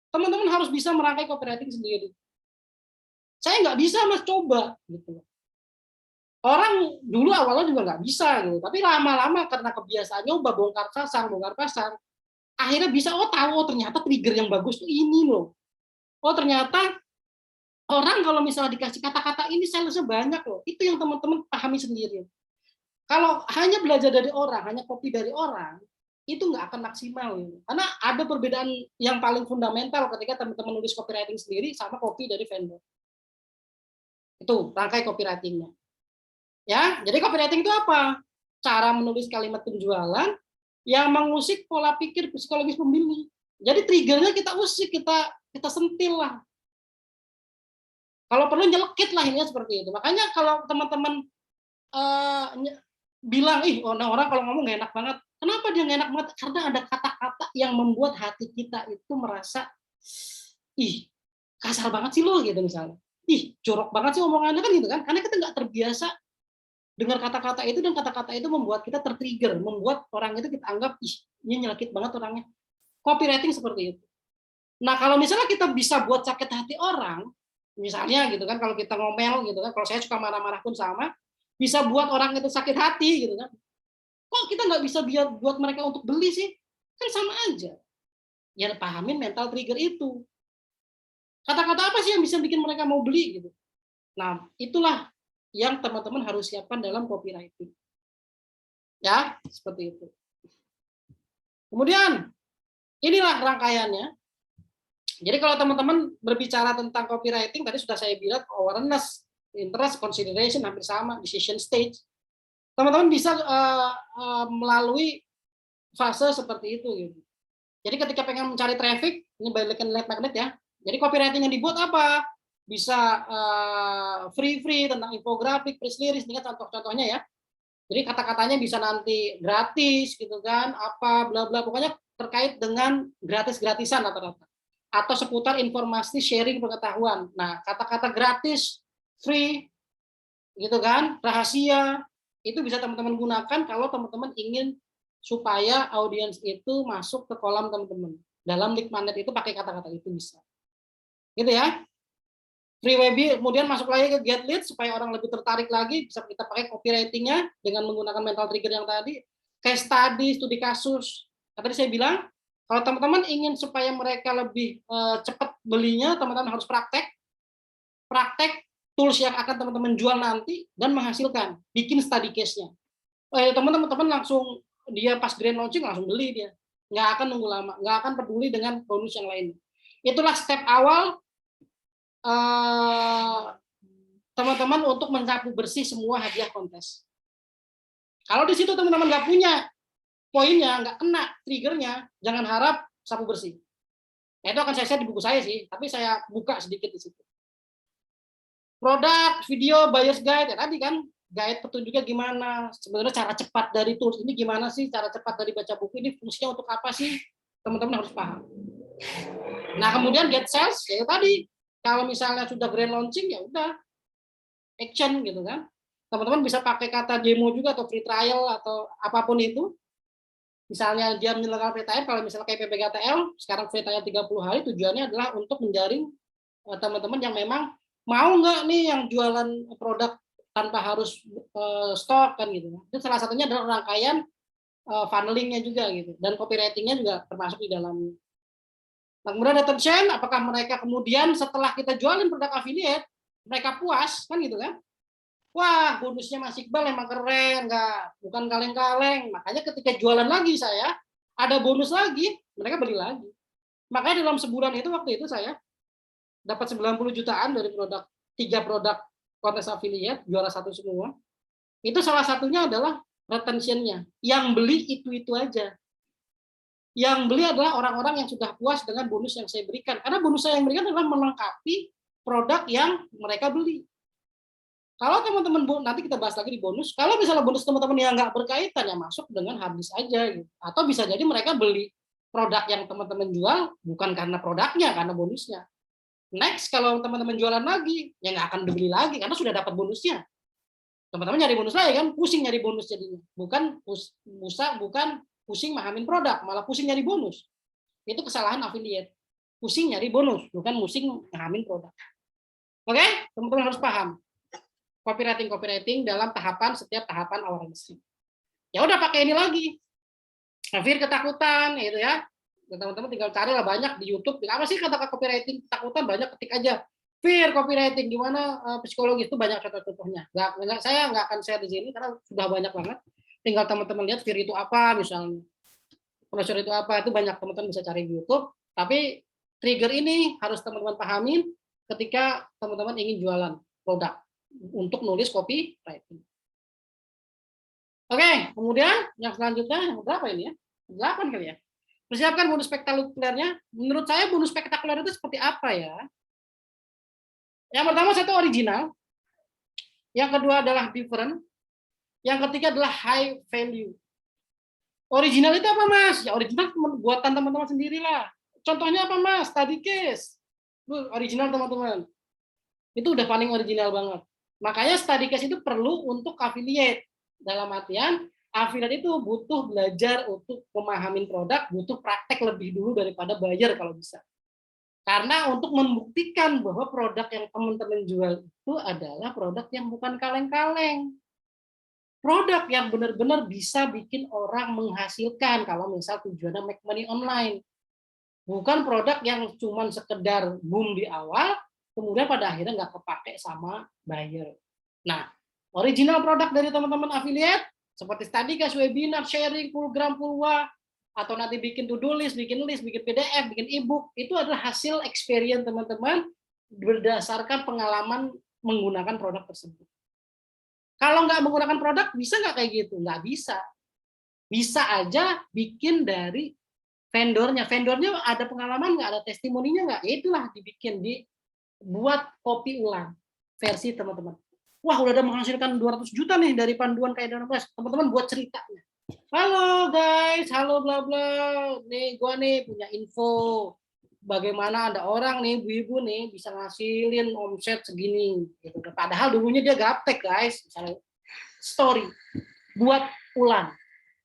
Teman-teman harus bisa merangkai copywriting sendiri. Saya nggak bisa, Mas, coba. Gitu. Orang dulu awalnya juga nggak bisa gitu, tapi lama-lama karena kebiasaan nyoba bongkar pasang, akhirnya bisa. Tahu ternyata trigger yang bagus tuh ini loh. Ternyata orang kalau misalnya dikasih kata-kata ini salesnya banyak loh. Itu yang teman-teman pahami sendiri. Kalau hanya belajar dari orang, hanya copy dari orang, itu nggak akan maksimal gitu. Karena ada perbedaan yang paling fundamental ketika teman-teman nulis copywriting sendiri sama copy dari vendor. Itu rangkai copywriting-nya. Ya, jadi copywriting itu apa? Cara menulis kalimat penjualan yang mengusik pola pikir psikologis pembeli. Jadi triggernya kita usik, kita sentil lah. Kalau perlu nyelekit lah ini seperti itu. Makanya kalau teman-teman bilang, orang kalau ngomong nggak enak banget. Kenapa dia nggak enak banget? Karena ada kata-kata yang membuat hati kita itu merasa, kasar banget sih lo gitu misalnya. Jorok banget sih omongannya kan gitu kan. Karena kita nggak terbiasa dengar kata-kata itu, dan kata-kata itu membuat kita tertrigger, membuat orang itu kita anggap ini nyelekit banget orangnya. Copywriting seperti itu. Nah, kalau misalnya kita bisa buat sakit hati orang, misalnya gitu kan, kalau kita ngomel gitu kan, kalau saya suka marah-marah pun sama, bisa buat orang itu sakit hati gitu kan. Kok kita nggak bisa buat mereka untuk beli sih? Kan sama aja. Ya pahamin mental trigger itu. Kata-kata apa sih yang bisa bikin mereka mau beli gitu? Nah, itulah yang teman-teman harus siapkan dalam copywriting. Ya, seperti itu. Kemudian, inilah rangkaiannya. Jadi kalau teman-teman berbicara tentang copywriting, tadi sudah saya bilang awareness, interest, consideration, hampir sama, decision stage. Teman-teman bisa melalui fase seperti itu. Gitu. Jadi ketika pengen mencari traffic, ini balik ke lead magnet ya. Jadi copywriting yang dibuat apa? Bisa free tentang infografik, press release, ini contoh-contohnya ya. Jadi kata-katanya bisa nanti gratis gitu kan, apa bla bla, pokoknya terkait dengan gratis-gratisan rata-rata. Atau seputar informasi sharing pengetahuan. Nah, kata-kata gratis, free gitu kan, rahasia, itu bisa teman-teman gunakan kalau teman-teman ingin supaya audiens itu masuk ke kolam teman-teman. Dalam link magnet itu pakai kata-kata itu bisa. Gitu ya. Free webinar, kemudian masuk lagi ke get lead supaya orang lebih tertarik lagi, bisa kita pakai copywriting-nya dengan menggunakan mental trigger yang tadi, case study, studi kasus. Tadi saya bilang, kalau teman-teman ingin supaya mereka lebih cepat belinya, teman-teman harus praktek tools yang akan teman-teman jual nanti dan menghasilkan, bikin study case-nya. Teman-teman langsung dia pas grand launching langsung beli dia, nggak akan nunggu lama, nggak akan peduli dengan bonus yang lain. Itulah step awal teman-teman untuk mensapu bersih semua hadiah kontes. Kalau di situ teman-teman nggak punya poinnya, nggak kena triggernya, jangan harap sapu bersih. Nah, itu akan saya share di buku saya sih, tapi saya buka sedikit di situ. Produk, video, buyer's guide, ya tadi kan, guide petunjuknya gimana, sebenarnya cara cepat dari tools ini gimana sih, cara cepat dari baca buku ini fungsinya untuk apa sih, teman-teman harus paham. Nah, kemudian get sales, ya tadi, kalau misalnya sudah grand launching, ya udah, action gitu kan. Teman-teman bisa pakai kata demo juga, atau free trial, atau apapun itu. Misalnya dia menyelenggarakan free trial, kalau misalnya kayak PPKTL, sekarang free trial 30 hari, tujuannya adalah untuk menjaring teman-teman yang memang mau nggak nih yang jualan produk tanpa harus stok kan gitu. Itu salah satunya adalah rangkaian funnelingnya juga gitu, dan copywritingnya juga termasuk di dalamnya. Nah, kemudian retention, apakah mereka kemudian setelah kita jualin produk affiliate, mereka puas kan gitu kan? Wah, bonusnya Mas Iqbal emang keren, nggak, bukan kaleng-kaleng. Makanya ketika jualan lagi saya, ada bonus lagi, mereka beli lagi. Makanya dalam sebulan itu waktu itu saya dapat 90 jutaan dari produk 3 produk kontes affiliate, juara satu semua. Itu salah satunya adalah retention-nya. Yang beli itu aja. Yang beli adalah orang-orang yang sudah puas dengan bonus yang saya berikan. Karena bonus saya yang berikan adalah melengkapi produk yang mereka beli. Kalau teman-teman, nanti kita bahas lagi di bonus, kalau misalnya bonus teman-teman yang nggak berkaitan, ya masuk dengan habis aja. Gitu. Atau bisa jadi mereka beli produk yang teman-teman jual, bukan karena produknya, karena bonusnya. Next, kalau teman-teman jualan lagi, ya nggak akan dibeli lagi, karena sudah dapat bonusnya. Teman-teman nyari bonus lagi kan, pusing nyari bonus jadinya. Bukan pusing mahamin produk, malah pusing nyari bonus. Itu kesalahan affiliate. Pusing nyari bonus, bukan pusing mahamin produk. Oke, teman-teman harus paham. Copywriting dalam setiap tahapan awareness. Ya udah pakai ini lagi. Fear, ketakutan gitu ya. Teman-teman tinggal cari lah banyak di YouTube. Apa sih kata copywriting ketakutan, banyak ketik aja. Fear copywriting gimana psikologis, itu banyak contoh-contohnya. Saya nggak akan share di sini karena sudah banyak banget. Tinggal teman-teman lihat fear itu apa misalnya. Pressure itu apa, itu banyak teman-teman bisa cari di YouTube. Tapi trigger ini harus teman-teman pahamin ketika teman-teman ingin jualan produk untuk nulis copywriting. Oke, kemudian yang selanjutnya, yang berapa ini ya? 8 kali ya. Persiapkan bonus spektakulernya. Menurut saya bonus spektakuler itu seperti apa ya? Yang pertama satu original. Yang kedua adalah different. Yang ketiga adalah high value. Original itu apa, Mas? Ya original buatan teman-teman sendirilah. Contohnya apa, Mas? Study case. Original teman-teman. Itu udah paling original banget. Makanya study case itu perlu untuk affiliate. Dalam artian, affiliate itu butuh belajar untuk memahami produk, butuh praktek lebih dulu daripada buyer kalau bisa. Karena untuk membuktikan bahwa produk yang teman-teman jual itu adalah produk yang bukan kaleng-kaleng. Produk yang benar-benar bisa bikin orang menghasilkan kalau misal tujuannya make money online. Bukan produk yang cuma sekedar boom di awal, kemudian pada akhirnya nggak kepake sama buyer. Nah, original produk dari teman-teman affiliate, seperti tadi guys, webinar, sharing, program, pulwa, atau nanti bikin to-do list, bikin PDF, bikin e-book, itu adalah hasil experience teman-teman berdasarkan pengalaman menggunakan produk tersebut. Kalau nggak menggunakan produk, bisa nggak kayak gitu? Nggak bisa. Bisa aja bikin dari vendornya ada pengalaman nggak, ada testimoninya nggak, ya itulah dibikin, dibuat kopi ulang versi teman-teman. Wah, udah ada menghasilkan 200 juta nih dari panduan kayak Dana Plus, teman-teman buat ceritanya. Halo guys, halo bla bla, nih gua nih punya info bagaimana ada orang nih, ibu-ibu nih bisa ngasilin omset segini gitu. Padahal dulunya dia gaptek guys, misalnya story, buat ulang,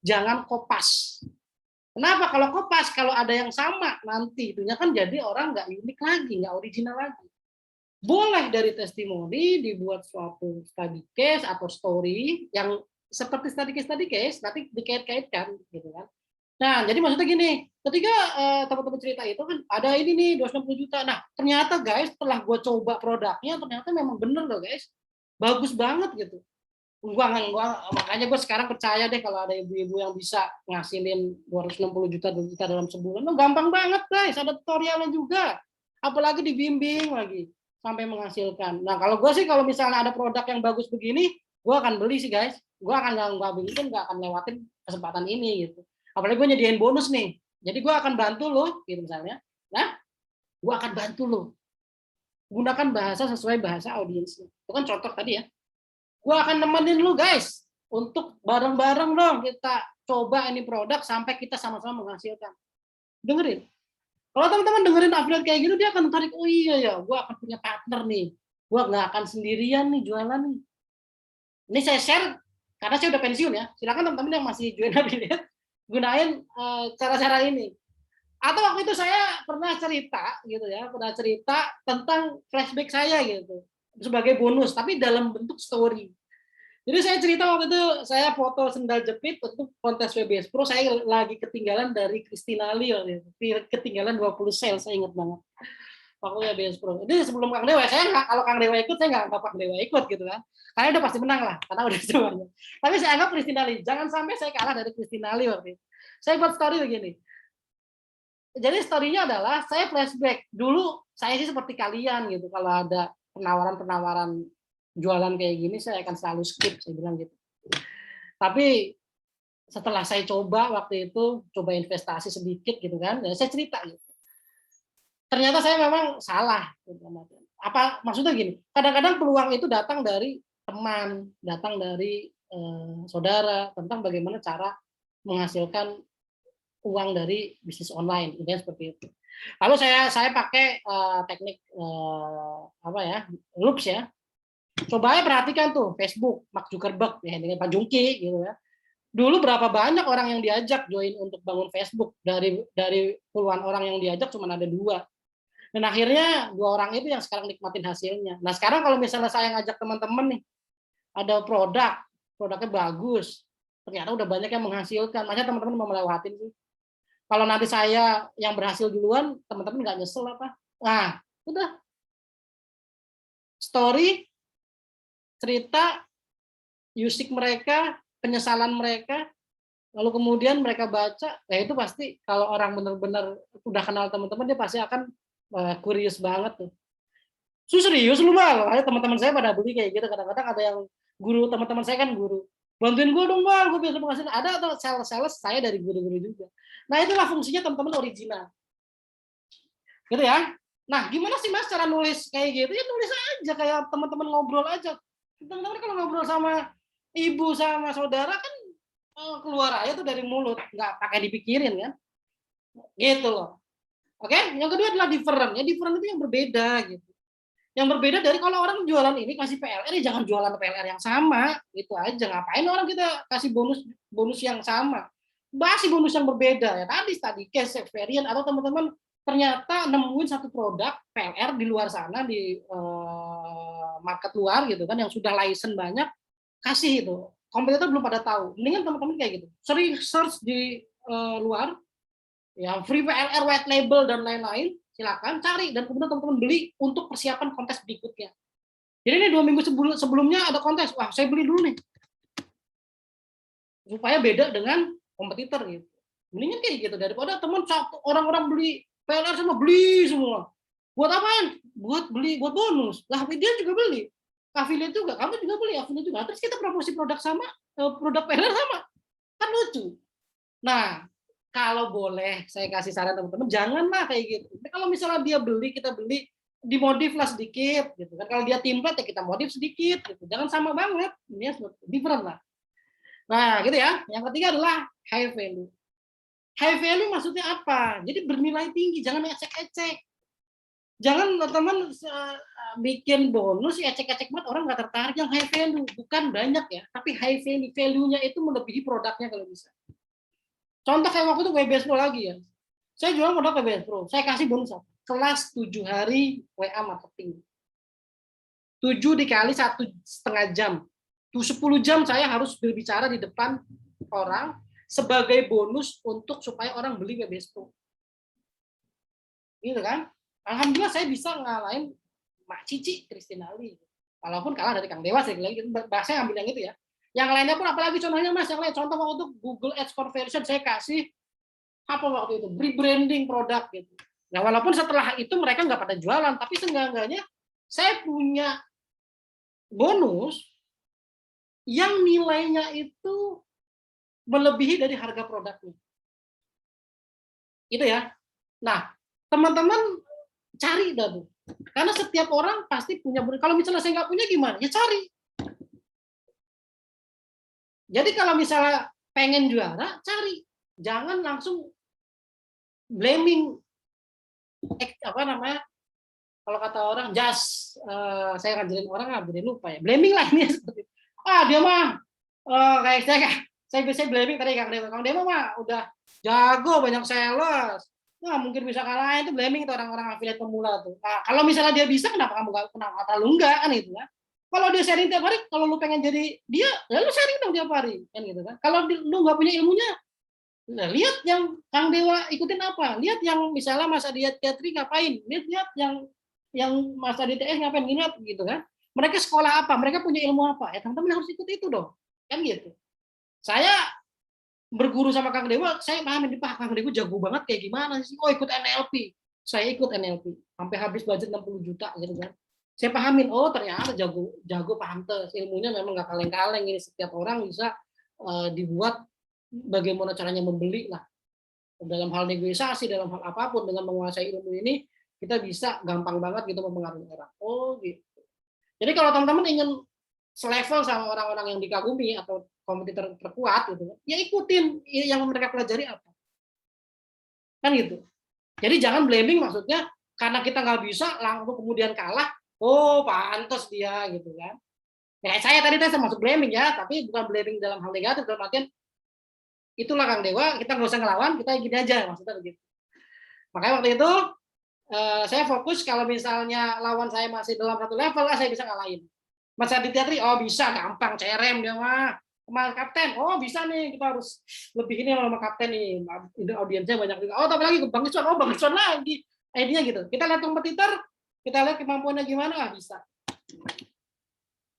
jangan kopas. Kenapa? Kalau kopas, kalau ada yang sama nanti itunya kan jadi orang nggak unik lagi, nggak original lagi. Boleh dari testimoni dibuat suatu study case atau story yang seperti study case nanti dikait-kaitkan gitu kan. Nah, jadi maksudnya gini, ketika teman-teman cerita itu kan ada ini nih 260 juta. Nah, ternyata guys setelah gue coba produknya ternyata memang bener loh guys. Bagus banget gitu. Makanya gue sekarang percaya deh kalau ada ibu-ibu yang bisa ngasilin 260 juta dalam sebulan. Gampang banget guys, ada tutorialnya juga. apalagi dibimbing lagi sampai menghasilkan. Nah, kalau gue sih kalau misalnya ada produk yang bagus begini, gue akan beli sih guys. Gue akan nggak akan lewatin kesempatan ini gitu. Apalagi gue nyediain bonus nih. Jadi gue akan bantu lo, gitu misalnya. Nah, gue akan bantu lo. Gunakan bahasa sesuai bahasa audiensnya. Itu kan contoh tadi ya. Gue akan nemenin lu guys untuk bareng-bareng dong kita coba ini produk sampai kita sama-sama menghasilkan. Dengerin. Kalau teman-teman dengerin affiliate kayak gitu, dia akan tarik, oh iya ya, gue akan punya partner nih. Gue nggak akan sendirian nih jualan nih. Ini saya share karena saya udah pensiun ya. Silakan teman-teman yang masih join affiliate gunain cara-cara ini. Atau waktu itu saya pernah cerita gitu ya, pernah cerita tentang flashback saya gitu sebagai bonus, tapi dalam bentuk story. Jadi saya cerita waktu itu saya foto sendal jepit untuk kontes WBS Pro, saya lagi ketinggalan dari Christina Lee, ketinggalan 20 sel, saya ingat banget. Waktu WBS Pro. Jadi sebelum Kang Dewa, saya nggak, kalau Kang Dewa ikut, saya nggak anggap Kang Dewa ikut gitu kan. Karena udah pasti menang lah, karena udah semuanya. Tapi saya anggap Christina Lee, jangan sampai saya kalah dari Christina Lee waktu itu. Saya buat story begini. Jadi story-nya adalah saya flashback. Dulu saya sih seperti kalian gitu, kalau ada penawaran-penawaran jualan kayak gini saya akan selalu skip, saya bilang gitu. Tapi setelah saya coba waktu itu, coba investasi sedikit gitu kan, ya saya cerita gitu. Ternyata saya memang salah. Apa maksudnya gini? Kadang-kadang peluang itu datang dari teman, datang dari saudara tentang bagaimana cara menghasilkan uang dari bisnis online, intinya seperti itu. Lalu saya pakai teknik apa ya, loops ya. Coba aja perhatikan tuh Facebook, Mark Zuckerberg ya, dengan Pak Jungki gitu ya. Dulu berapa banyak orang yang diajak join untuk bangun Facebook, dari puluhan orang yang diajak cuma ada 2. Dan akhirnya 2 orang itu yang sekarang nikmatin hasilnya. Nah, sekarang kalau misalnya saya ngajak teman-teman nih, ada produknya bagus, ternyata udah banyak yang menghasilkan. Masa teman-teman mau melewatin sih? Kalau nanti saya yang berhasil duluan, teman-teman nggak nyesel apa? Nah, udah. Story, cerita, usik mereka, penyesalan mereka, lalu kemudian mereka baca, ya itu pasti kalau orang benar-benar udah kenal teman-teman, dia pasti akan curious banget tuh. Serius lu Bang? Teman-teman saya pada beli kayak gitu. Kadang-kadang ada yang guru, teman-teman saya kan guru. Bantuin gue dong Bang, gue biasa menghasilkan. Ada atau sales saya dari guru-guru juga. Nah itulah fungsinya teman-teman original. Gitu ya. Nah gimana sih Mas cara nulis kayak gitu? Ya nulis aja kayak teman-teman ngobrol aja. Teman-teman kalau ngobrol sama ibu sama saudara kan keluar aja tuh dari mulut, nggak pakai dipikirin kan. Gitu loh. Oke, yang kedua adalah different. Ya different itu yang berbeda gitu. Yang berbeda dari kalau orang jualan ini kasih PLR, ya jangan jualan PLR yang sama, itu aja. Ngapain orang kita kasih bonus yang sama, kasih bonus yang berbeda ya. Tadi cash variant, atau teman-teman ternyata nemuin satu produk PLR di luar sana, di market luar gitu kan, yang sudah license banyak, kasih itu. Kompetitor belum pada tahu. Mendingan teman-teman kayak gitu, sering search di luar, ya free PLR, white label dan lain-lain, silakan cari dan kemudian teman-teman beli untuk persiapan kontes berikutnya. Jadi ini 2 minggu sebelumnya ada kontes, wah saya beli dulu nih supaya beda dengan kompetitor gitu. Mendingan kayak gitu daripada teman orang-orang beli PLR semua, beli semua. Buat apaan? Buat beli, buat bonus. Lah dia juga beli, affiliate juga, kamu juga beli affiliate juga. Terus kita promosi produk sama, produk PLR sama, kan lucu. Nah, kalau boleh saya kasih saran teman-teman, janganlah kayak gitu. Tapi kalau misalnya dia beli, kita beli, dimodif lah sedikit gitu kan. Kalau dia template ya kita modif sedikit gitu. Jangan sama banget, ini different lah. Nah, gitu ya. Yang ketiga adalah high value. High value maksudnya apa? Jadi bernilai tinggi, jangan ecek-ecek. Jangan teman bikin bonus ecek-ecek banget, orang nggak tertarik. Yang high value bukan banyak ya, tapi high value, value-nya itu melebihi produknya kalau bisa. Contoh kayak waktu itu WBS Pro lagi ya. Saya jual produk WBS Pro, saya kasih bonus kelas 7 hari WA marketing. 7 dikali 1,5 jam. 10 jam saya harus berbicara di depan orang sebagai bonus untuk supaya orang beli WBS Pro. Gitu kan? Alhamdulillah saya bisa ngalahin Mak Cici Christina Lee. Walaupun kalah dari Kang Dewa, saya bahasanya ambil yang itu ya. Yang lainnya pun apalagi contohnya Mas, yang lain contoh waktu Google Ads conversion saya kasih apa waktu itu rebranding produk gitu. Nah, walaupun setelah itu mereka nggak pada jualan, tapi seenggak-enggaknya saya punya bonus yang nilainya itu melebihi dari harga produknya. Itu ya. Nah, teman-teman cari dah tuh. Karena setiap orang pasti punya bonus. Kalau misalnya saya nggak punya gimana? Ya cari. Jadi kalau misalnya pengen juara, cari. Jangan langsung blaming, apa namanya, kalau kata orang saya ngajarin orang jadi lupa ya, blaming lah ini seperti dia mah kayak saya bisa blaming tadi Kang Dewa mah udah jago banyak sales, nah mungkin bisa kalahin, itu blaming itu orang-orang affiliate pemula tuh. Nah, kalau misalnya dia bisa, kenapa kamu nggak, kenapa lu enggak kan itu ya. Kalau dia sharing tiap hari, kalau lu pengen jadi dia, ya lu sharing dong tiap hari kan gitu kan. Kalau lu nggak punya ilmunya, nah, lihat yang Kang Dewa ikutin apa. Lihat yang misalnya Mas Adi Teatri ngapain. Lihat yang Mas Adi TS ngapain. Lihat gitu kan. Mereka sekolah apa? Mereka punya ilmu apa? Ya teman-teman harus ikut itu dong. Kan gitu. Saya berguru sama Kang Dewa, saya paham ini Pak, Kang Dewa jago banget kayak gimana sih? Oh, ikut NLP. Saya ikut NLP. Sampai habis budget 60 juta gitu kan. Saya pahamin, oh ternyata jago pantes. Ilmunya memang nggak kaleng-kaleng. Ini setiap orang bisa dibuat bagaimana caranya membeli lah, dalam hal negosiasi, dalam hal apapun, dengan menguasai ilmu ini kita bisa gampang banget gitu mempengaruhi orang. Oh gitu. Jadi kalau teman-teman ingin selevel sama orang-orang yang dikagumi atau kompetitor terkuat gitu, ya ikutin yang mereka pelajari apa, kan gitu. Jadi jangan blaming, maksudnya karena kita nggak bisa langsung kemudian kalah, oh pantas dia gitu kan. Ya saya tadi masuk blaming ya, tapi bukan blaming dalam hal negatif, dalam artian itulah Kang Dewa, kita nggak usah ngelawan, kita gini aja, maksudnya begitu. Makanya waktu itu saya fokus kalau misalnya lawan saya masih dalam satu level, saya bisa ngalahin. Mas Adi Teatri, oh bisa, gampang, cerem dia mah. Mas Kapten, oh bisa nih, kita harus lebih ini sama Kapten nih, audiensnya banyak juga. Oh tapi lagi ke Bang Iswan, oh Bang Iswan lagi. Idenya gitu. Kita lihat kompetitor, kita lihat kemampuannya gimana, bisa.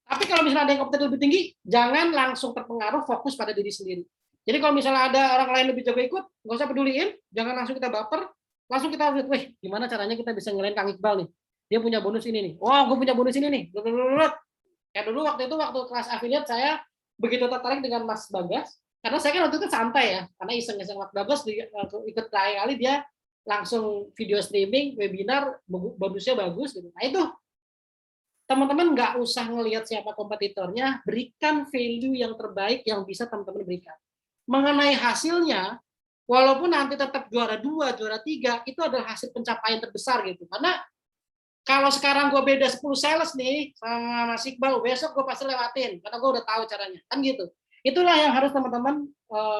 Tapi kalau misalnya ada yang kompetitor lebih tinggi, jangan langsung terpengaruh, fokus pada diri sendiri. Jadi kalau misalnya ada orang lain lebih jago ikut, nggak usah peduliin, jangan langsung kita baper, langsung kita lihat, wih, gimana caranya kita bisa ngelain Kang Iqbal nih. Dia punya bonus ini nih. Oh, gue punya bonus ini nih. Kayak dulu waktu kelas affiliate saya begitu tertarik dengan Mas Bagas, karena saya kan waktu itu santai ya, karena iseng-iseng Mas Bagas ikut kali dia langsung video streaming, webinar, bonusnya bagus gitu. Nah itu teman-teman nggak usah ngelihat siapa kompetitornya, berikan value yang terbaik yang bisa teman-teman berikan. Mengenai hasilnya, walaupun nanti tetap juara 2, juara 3, itu adalah hasil pencapaian terbesar gitu. Karena kalau sekarang gue beda 10 sales nih sama Mas Iqbal, besok gue pasti lewatin, karena gue udah tahu caranya. Kan gitu. Itulah yang harus teman-teman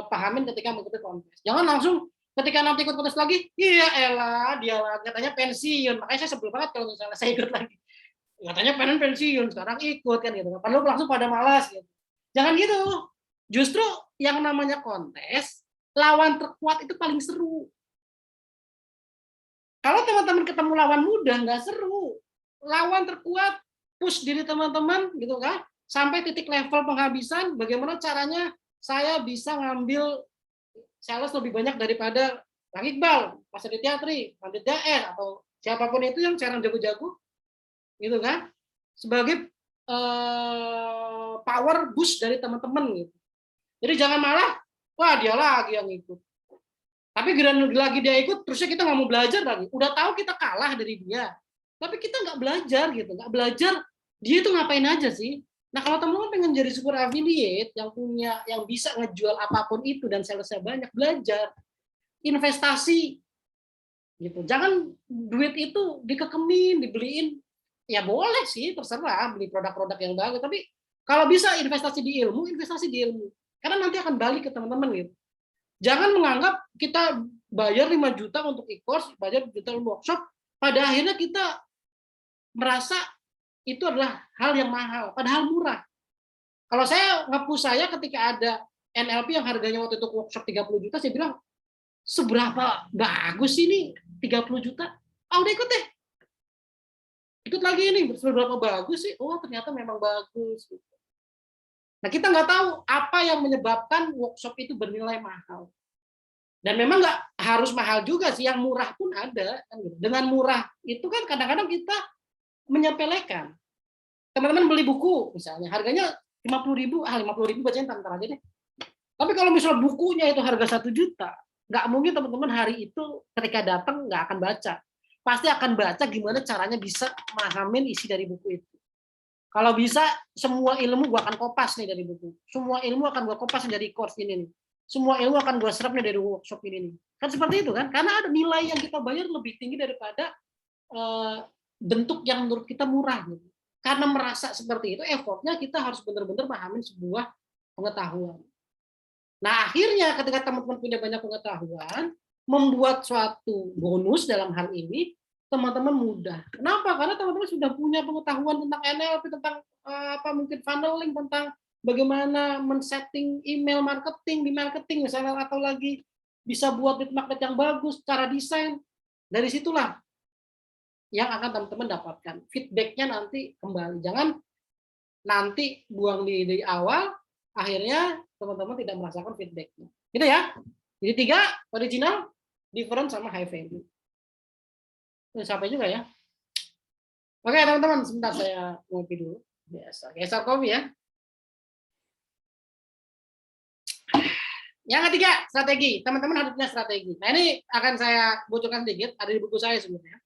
pahamin ketika mengikuti kontes. Jangan langsung ketika nanti ikut kontes lagi, iya elah, dia katanya pensiun. Makanya saya sebel banget kalau misalnya saya ikut lagi. Katanya pensiun, sekarang ikut kan gitu. Padahal langsung pada malas gitu. Jangan gitu. Justru yang namanya kontes, lawan terkuat itu paling seru. Kalau teman-teman ketemu lawan muda nggak seru. Lawan terkuat, push diri teman-teman gitu kan, sampai titik level penghabisan. Bagaimana caranya saya bisa ngambil sales lebih banyak daripada Kang Iqbal, Mas Adi Teatri, Pandit DR, atau siapapun itu yang sekarang jago-jago gitu kan, sebagai power boost dari teman-teman gitu. Jadi jangan malah, wah dia lagi yang ikut. Tapi lagi dia ikut, terusnya kita nggak mau belajar lagi. Udah tahu kita kalah dari dia, tapi kita nggak belajar gitu, nggak belajar dia itu ngapain aja sih. Nah kalau teman-teman pengen jadi super affiliate yang bisa ngejual apapun itu dan salesnya banyak, belajar, investasi gitu. Jangan duit itu dikekemin, dibeliin. Ya boleh sih, terserah beli produk-produk yang bagus, tapi kalau bisa investasi di ilmu, investasi di ilmu. Karena nanti akan balik ke teman-teman gitu. Jangan menganggap kita bayar 5 juta untuk e-course, bayar juta untuk workshop, pada akhirnya kita merasa itu adalah hal yang mahal, padahal murah. Kalau saya ketika ada NLP yang harganya waktu itu workshop 30 juta, saya bilang, seberapa bagus ini 30 juta? Udah ikut deh. Ikut lagi ini, seberapa bagus sih? Oh, ternyata memang bagus. Nah, kita nggak tahu apa yang menyebabkan workshop itu bernilai mahal. Dan memang nggak harus mahal juga sih, yang murah pun ada. Kan gitu. Dengan murah itu kan kadang-kadang kita menyepelekan. Teman-teman beli buku misalnya, harganya 50.000, 50.000 bacanya ntar aja deh. Tapi kalau misalnya bukunya itu harga 1 juta, nggak mungkin teman-teman hari itu ketika datang nggak akan baca. Pasti akan baca gimana caranya bisa memahamin isi dari buku itu. Kalau bisa, semua ilmu gua akan kopas nih dari buku. Semua ilmu akan gua kopas dari course ini nih. Semua ilmu akan gua serap nih dari workshop ini nih. Kan seperti itu kan? Karena ada nilai yang kita bayar lebih tinggi daripada bentuk yang menurut kita murah. Gitu. Karena merasa seperti itu, effortnya kita harus benar-benar memahami sebuah pengetahuan. Nah, akhirnya ketika teman-teman punya banyak pengetahuan, membuat suatu bonus dalam hal ini, teman-teman mudah. Kenapa? Karena teman-teman sudah punya pengetahuan tentang NLP, tentang apa mungkin funneling, tentang bagaimana men-setting email marketing di marketing misalnya, atau lagi bisa buat lead magnet yang bagus, cara desain. Dari situlah yang akan teman-teman dapatkan. Feedback-nya nanti kembali. Jangan nanti buang di awal, akhirnya teman-teman tidak merasakan feedback-nya. Gitu ya. Jadi 3, original, different, sama high value. Sampai juga ya. Oke teman-teman, sebentar saya ngopi dulu. Biasa, geser kopi ya. Yang ketiga, strategi. Teman-teman harus punya strategi. Nah ini akan saya bocorkan sedikit, ada di buku saya sebenarnya.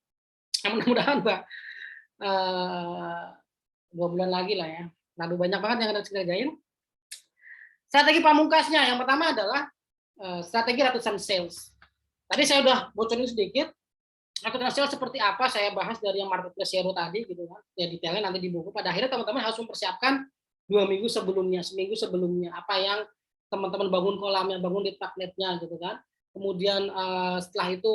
Mudah-mudahan Mbak 2 bulan lagi lah ya. Lalu banyak banget yang harus dikerjain. Strategi pamungkasnya, yang pertama adalah strategi ratusan sales. Tadi saya udah bocorin sedikit. Ratusan sales seperti apa saya bahas dari yang marketplace hero tadi gitu kan. Ya detailnya nanti di buku. Pada akhirnya teman-teman harus mempersiapkan 2 minggu sebelumnya, seminggu sebelumnya apa yang teman-teman bangun kolamnya, bangun lead magnetnya gitu kan. Kemudian setelah itu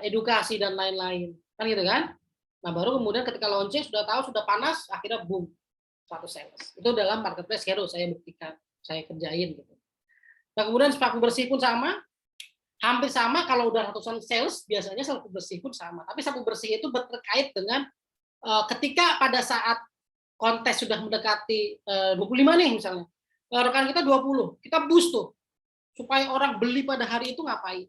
edukasi dan lain-lain. Kan gitu kan? Nah, baru kemudian ketika launching sudah tahu, sudah panas, akhirnya boom. 100 sales. Itu dalam marketplace hero saya buktikan, saya kerjain gitu. Nah, kemudian sapu bersih pun sama, hampir sama. Kalau udah ratusan sales biasanya sapu bersih pun sama, tapi sapu bersih itu terkait dengan ketika pada saat kontes sudah mendekati 25 nih misalnya, rekan kita 20, kita boost tuh supaya orang beli pada hari itu ngapain.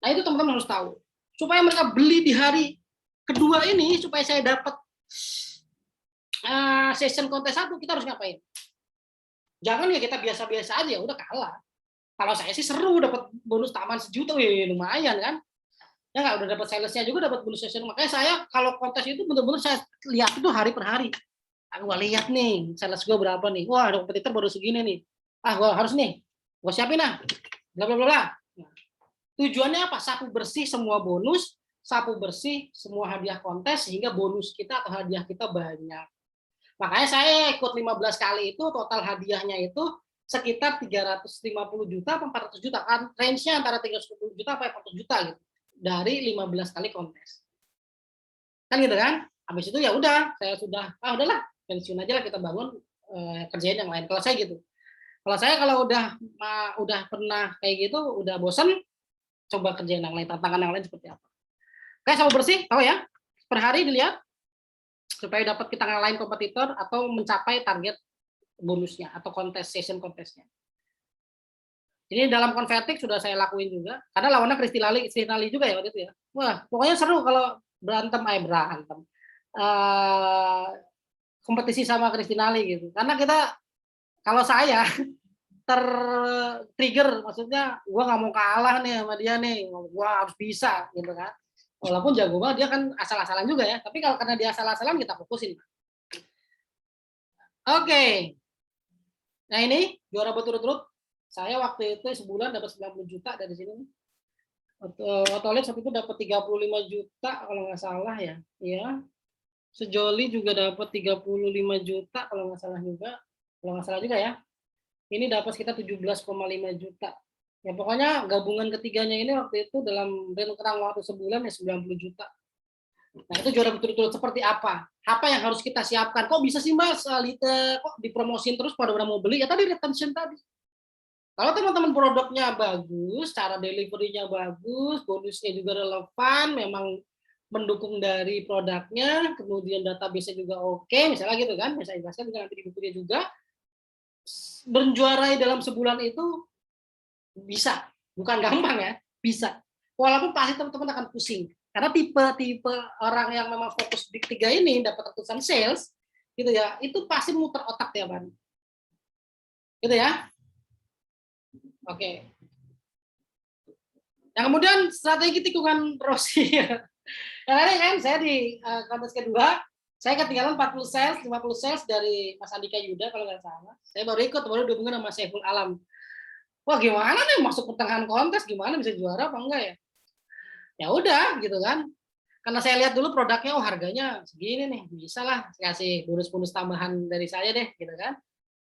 Nah itu teman-teman harus tahu, supaya mereka beli di hari kedua ini, supaya saya dapat session kontes 1, kita harus ngapain. Jangan ya kita biasa-biasa aja, udah kalah. Kalau saya sih seru, dapat bonus taman 1 juta, lumayan kan. Ya nggak, udah dapat salesnya juga, dapat bonus session. Makanya saya kalau kontes itu benar-benar saya lihat itu hari per hari. Gua lihat nih, sales gue berapa nih. Wah, ada kompetitor baru segini nih. Gue harus nih, gue siapin lah. Bla bla bla. Nah, tujuannya apa? Sapu bersih semua bonus, sapu bersih semua hadiah kontes, sehingga bonus kita atau hadiah kita banyak. Makanya saya ikut 15 kali itu, total hadiahnya itu sekitar 350 juta atau 400 juta. Kan range-nya antara 310 juta sampai 400 juta gitu. Dari 15 kali kontes. Kan gitu kan? Habis itu ya udah, saya sudah udahlah, pensiun aja lah, kita bangun kerjain yang lain. Kalau saya gitu. Kalau saya udah pernah kayak gitu, udah bosan, coba kerjain yang lain, tantangan yang lain seperti apa. Kayak sapu bersih, tahu ya? Per hari dilihat supaya dapat kita ngalahin kompetitor atau mencapai target bonusnya atau kontes session kontesnya. Ini dalam Convertix sudah saya lakuin juga, karena lawannya Kristinali juga ya waktu itu ya. Wah, pokoknya seru kalau berantem. Kompetisi sama Kristinali gitu. Karena kalau saya trigger, maksudnya gue nggak mau kalah nih sama dia nih, gue harus bisa gitu kan. Walaupun jago banget, dia kan asal-asalan juga ya. Tapi kalau karena dia asal-asalan, kita fokusin. Oke. Nah ini juara berturut-turut. Saya waktu itu sebulan dapat 90 juta dari sini. Otolit waktu itu dapat 35 juta kalau nggak salah ya. Ya. Sejoli juga dapat 35 juta kalau nggak salah juga. Kalau nggak salah juga ya. Ini dapat sekitar 17,5 juta. Ya pokoknya gabungan ketiganya ini waktu itu dalam rentang waktu sebulan ya 90 juta. Nah itu juara berturut-turut seperti apa? Apa yang harus kita siapkan? Kok bisa sih Mas, kok dipromosin terus pada orang mau beli? Ya tadi retention tadi. Kalau teman-teman produknya bagus, cara delivery-nya bagus, bonusnya juga relevan, memang mendukung dari produknya, kemudian database-nya juga oke, misalnya gitu kan, saya jelaskan juga nanti di bukunya juga, menjuarai dalam sebulan itu Bisa, bukan gampang ya, bisa. Walaupun pasti teman-teman akan pusing. Karena tipe-tipe orang yang memang fokus di tiga ini dapat ratusan sales, gitu ya, itu pasti muter otak tiap hari. Gitu ya. Oke. Yang kemudian strategi tikungan Rossi. Karena kan saya di kontes kedua, saya ketinggalan 40 sales, 50 sales dari Mas Andika Yuda kalau nggak salah. Saya baru ikut, baru dihubungin sama Saiful Alam. Wah gimana nih masuk pertengahan kontes, gimana bisa juara apa enggak ya? Ya udah gitu kan. Karena saya lihat dulu produknya, oh harganya segini nih, bisa lah kasih bonus-bonus tambahan dari saya deh, gitu kan.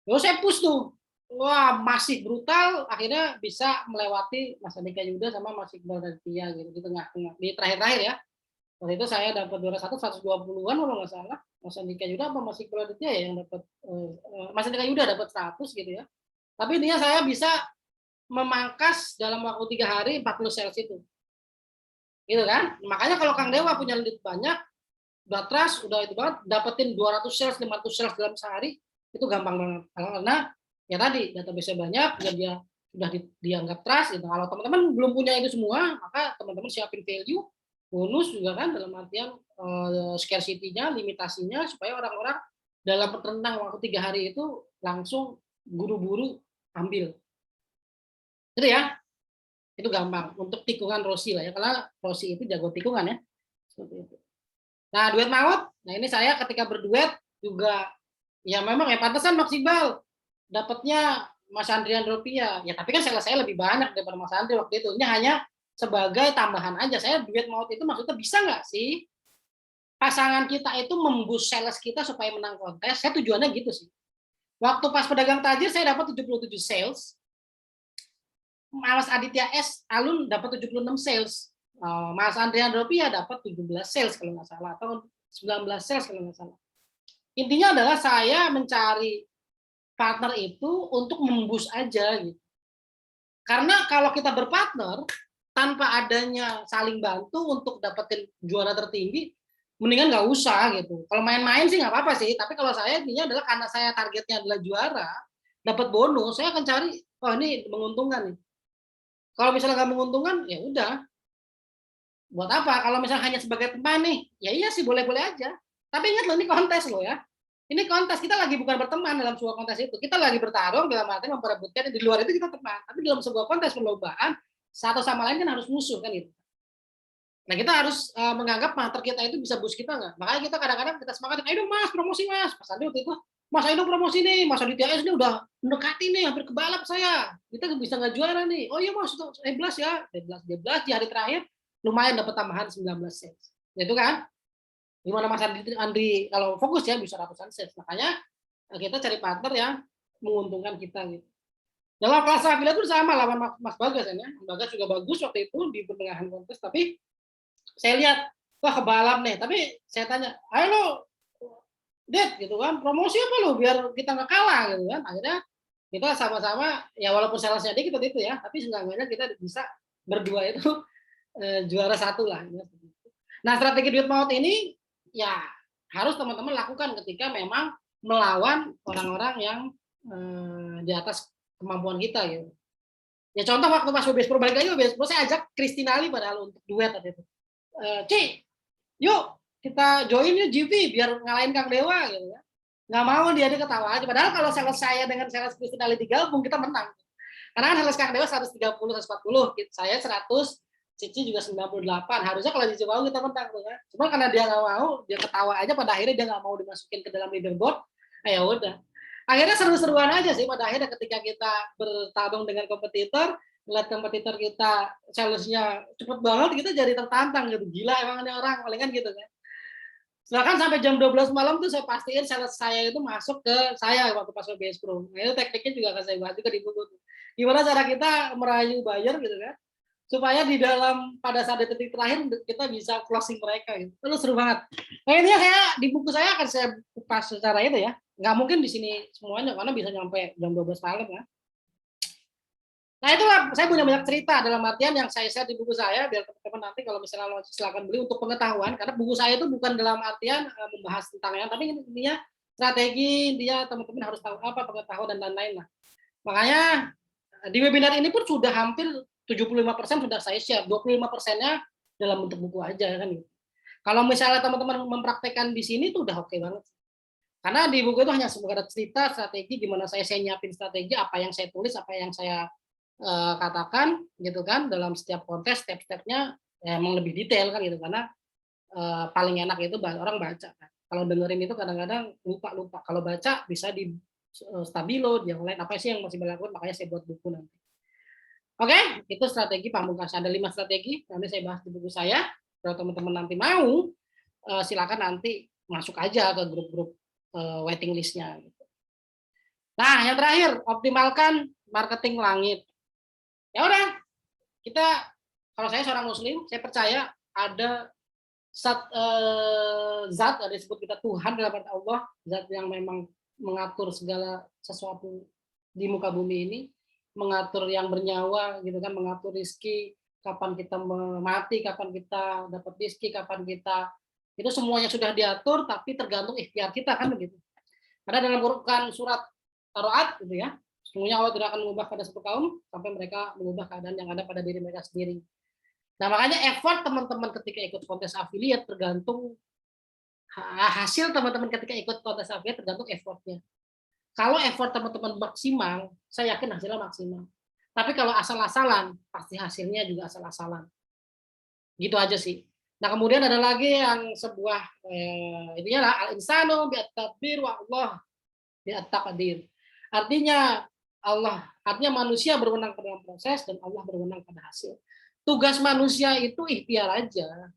Lalu saya push tuh, wah masih brutal, akhirnya bisa melewati Mas Andika Yuda sama Mas Iqbal Raditya gitu di tengah-tengah, di terakhir-terakhir ya. Waktu itu saya dapat juara 120-an kalau nggak salah. Mas Andika Yuda apa Mas Iqbal Raditya ya yang dapat, Mas Andika Yuda dapat 100 gitu ya. Tapi intinya saya bisa memangkas dalam waktu 3 hari 40 sales itu. Gitu kan? Makanya kalau Kang Dewa punya lead banyak, udah trust, udah itu banget, dapetin 200 sales, 500 sales dalam sehari, itu gampang banget. Karena ya tadi database-nya banyak, dia sudah dianggap trust gitu. Kalau teman-teman belum punya itu semua, maka teman-teman siapin value, bonus juga kan dalam artian scarcity-nya, limitasinya supaya orang-orang dalam rentang waktu 3 hari itu langsung buru-buru ambil. Gitu ya. Itu gampang untuk tikungan Rossi lah ya, karena Rossi itu jago tikungan ya. Seperti itu. Nah, duet maut, nah ini saya ketika berduet juga ya memang ya pantesan maksimal dapatnya Mas Andrian Rupiah. Ya tapi kan saya lebih banyak daripada Mas Andri waktu itu. Ini hanya sebagai tambahan aja. Saya duet maut itu maksudnya bisa nggak sih pasangan kita itu memboost sales kita supaya menang kontes? Saya tujuannya gitu sih. Waktu pas pedagang tajir saya dapat 77 sales. Mas Aditya S. Alun dapat 76 sales. Mas Andrian Rupiah dapat 17 sales kalau nggak salah, atau 19 sales kalau nggak salah. Intinya adalah saya mencari partner itu untuk memboost aja gitu. Karena kalau kita berpartner tanpa adanya saling bantu untuk dapetin juara tertinggi, mendingan nggak usah gitu. Kalau main-main sih nggak apa-apa sih, tapi kalau saya intinya adalah karena saya targetnya adalah juara, dapat bonus, saya akan cari, oh ini menguntungkan nih. Kalau misalnya nggak menguntungkan, ya udah. Buat apa? Kalau misalnya hanya sebagai teman nih, ya iya sih boleh-boleh aja. Tapi ingat loh, ini kontes loh ya. Ini kontes, kita lagi bukan berteman dalam sebuah kontes itu. Kita lagi bertarung dalam arti memperebutkan, di luar itu kita teman. Tapi dalam sebuah kontes perlombaan, satu sama lain kan harus musuh kan gitu. Nah kita harus menganggap partner kita itu bisa boost kita nggak. Makanya kita kadang-kadang kita semangatin, ayo dong mas promosi mas. Mas Andi waktu itu, mas ayo dong promosi nih. Mas Aditya S ini udah mendekati nih, hampir kebalap saya. Kita bisa nggak juara nih. Oh iya mas, itu 11 ya. 11 di hari terakhir lumayan dapat tambahan 19 sales. Itu kan? Gimana Mas Andri kalau fokus ya bisa ratusan sales. Makanya kita cari partner yang menguntungkan kita gitu. Dalam kelas affiliate itu sama lawan Mas Bagas ya. Mas Bagas juga bagus waktu itu di pertengahan kontes, tapi saya lihat wah kebalap nih. Tapi saya tanya, ayo lo, Ded gitu kan, promosi apa lo biar kita nggak kalah gitu kan. Akhirnya kita sama-sama ya walaupun salesnya dikit itu ya, tapi seenggaknya kita bisa berdua itu juara satu lah. Nah strategi duit maut ini ya harus teman-teman lakukan ketika memang melawan orang-orang yang di atas kemampuan kita gitu. Ya contoh waktu Mas UBS Pro balik lagi UBS Pro saya ajak Christina Ali padahal untuk duet tadi itu. Ci, yuk kita join yuk GV biar ngalahin Kang Dewa gitu ya. Nggak mau dia ketawa aja. Padahal kalau sales saya dengan sales Christina Ali digabung kita menang. Karena kan sales Kang Dewa 130, 140, saya 100, Cici juga 98. Harusnya kalau Cici mau kita menang tuh kan. Cuma karena dia nggak mau, dia ketawa aja pada akhirnya dia nggak mau dimasukin ke dalam leaderboard. Nah, ya udah. Akhirnya seru-seruan aja sih pada akhirnya ketika kita bertarung dengan kompetitor, lihat kompetitor kita salesnya cepet banget, kita jadi tertantang gitu. Gila emang ini orang, palingan gitu kan. Sedangkan sampai jam 12 malam tuh saya pastiin sales saya itu masuk ke saya waktu pas BS Pro. Nah, itu tekniknya juga akan saya bahas juga di buku. Gimana cara kita merayu buyer gitu kan, supaya di dalam pada saat detik terakhir kita bisa closing mereka gitu. Itu seru banget. Nah ini kayak di buku saya akan saya kupas secara itu ya. Nggak mungkin di sini semuanya karena bisa nyampe jam 12 malam ya. Nah itulah saya punya banyak cerita dalam artian yang saya share di buku saya biar teman-teman nanti kalau misalnya silakan beli untuk pengetahuan karena buku saya itu bukan dalam artian membahas tentang yang tapi intinya strategi dia teman-teman harus tahu apa pengetahuan dan lain-lain lah. Makanya Di webinar ini pun sudah hampir 75% sudah saya share, 25%-nya dalam bentuk buku aja kan gitu. Kalau misalnya teman-teman mempraktekkan di sini tuh udah oke banget. Karena di buku itu hanya sekedar cerita strategi gimana saya nyiapin strategi, apa yang saya tulis, apa yang saya katakan gitu kan dalam setiap kontes step-stepnya ya, emang lebih detail kan gitu karena paling enak itu orang baca kan. Kalau dengerin itu kadang-kadang lupa. Kalau baca bisa di Stabilo, yang lain apa sih yang masih berlaku, makanya saya buat buku nanti. Oke, itu strategi pamungkas. Ada 5 strategi, nanti saya bahas di buku saya. Kalau teman-teman nanti mau, silakan nanti masuk aja ke grup-grup waiting list-nya. Nah, yang terakhir, optimalkan marketing langit. Ya udah, kita kalau saya seorang muslim, saya percaya ada zat ada disebut kita Tuhan dalam arti Allah, zat yang memang mengatur segala sesuatu di muka bumi ini, mengatur yang bernyawa gitu kan, mengatur rezeki, kapan kita mati, kapan kita dapat rezeki, kapan kita itu semuanya sudah diatur, tapi tergantung ikhtiar kita kan begitu. Karena dalam Quran surat Taroat gitu ya, semuanya Allah tidak akan mengubah pada satu kaum sampai mereka mengubah keadaan yang ada pada diri mereka sendiri. Nah, makanya effort teman-teman ketika ikut kontes affiliate tergantung hasil teman-teman ketika ikut kontes affiliate tergantung effortnya. Kalau effort teman-teman maksimal, saya yakin hasilnya maksimal. Tapi kalau asal-asalan, pasti hasilnya juga asal-asalan. Gitu aja sih. Nah, kemudian ada lagi yang sebuah itunya lah al-insanu bi'at-tadbir wa Allah bi'at-taqdir. Artinya artinya manusia berwenang pada proses dan Allah berwenang pada hasil. Tugas manusia itu ikhtiar aja.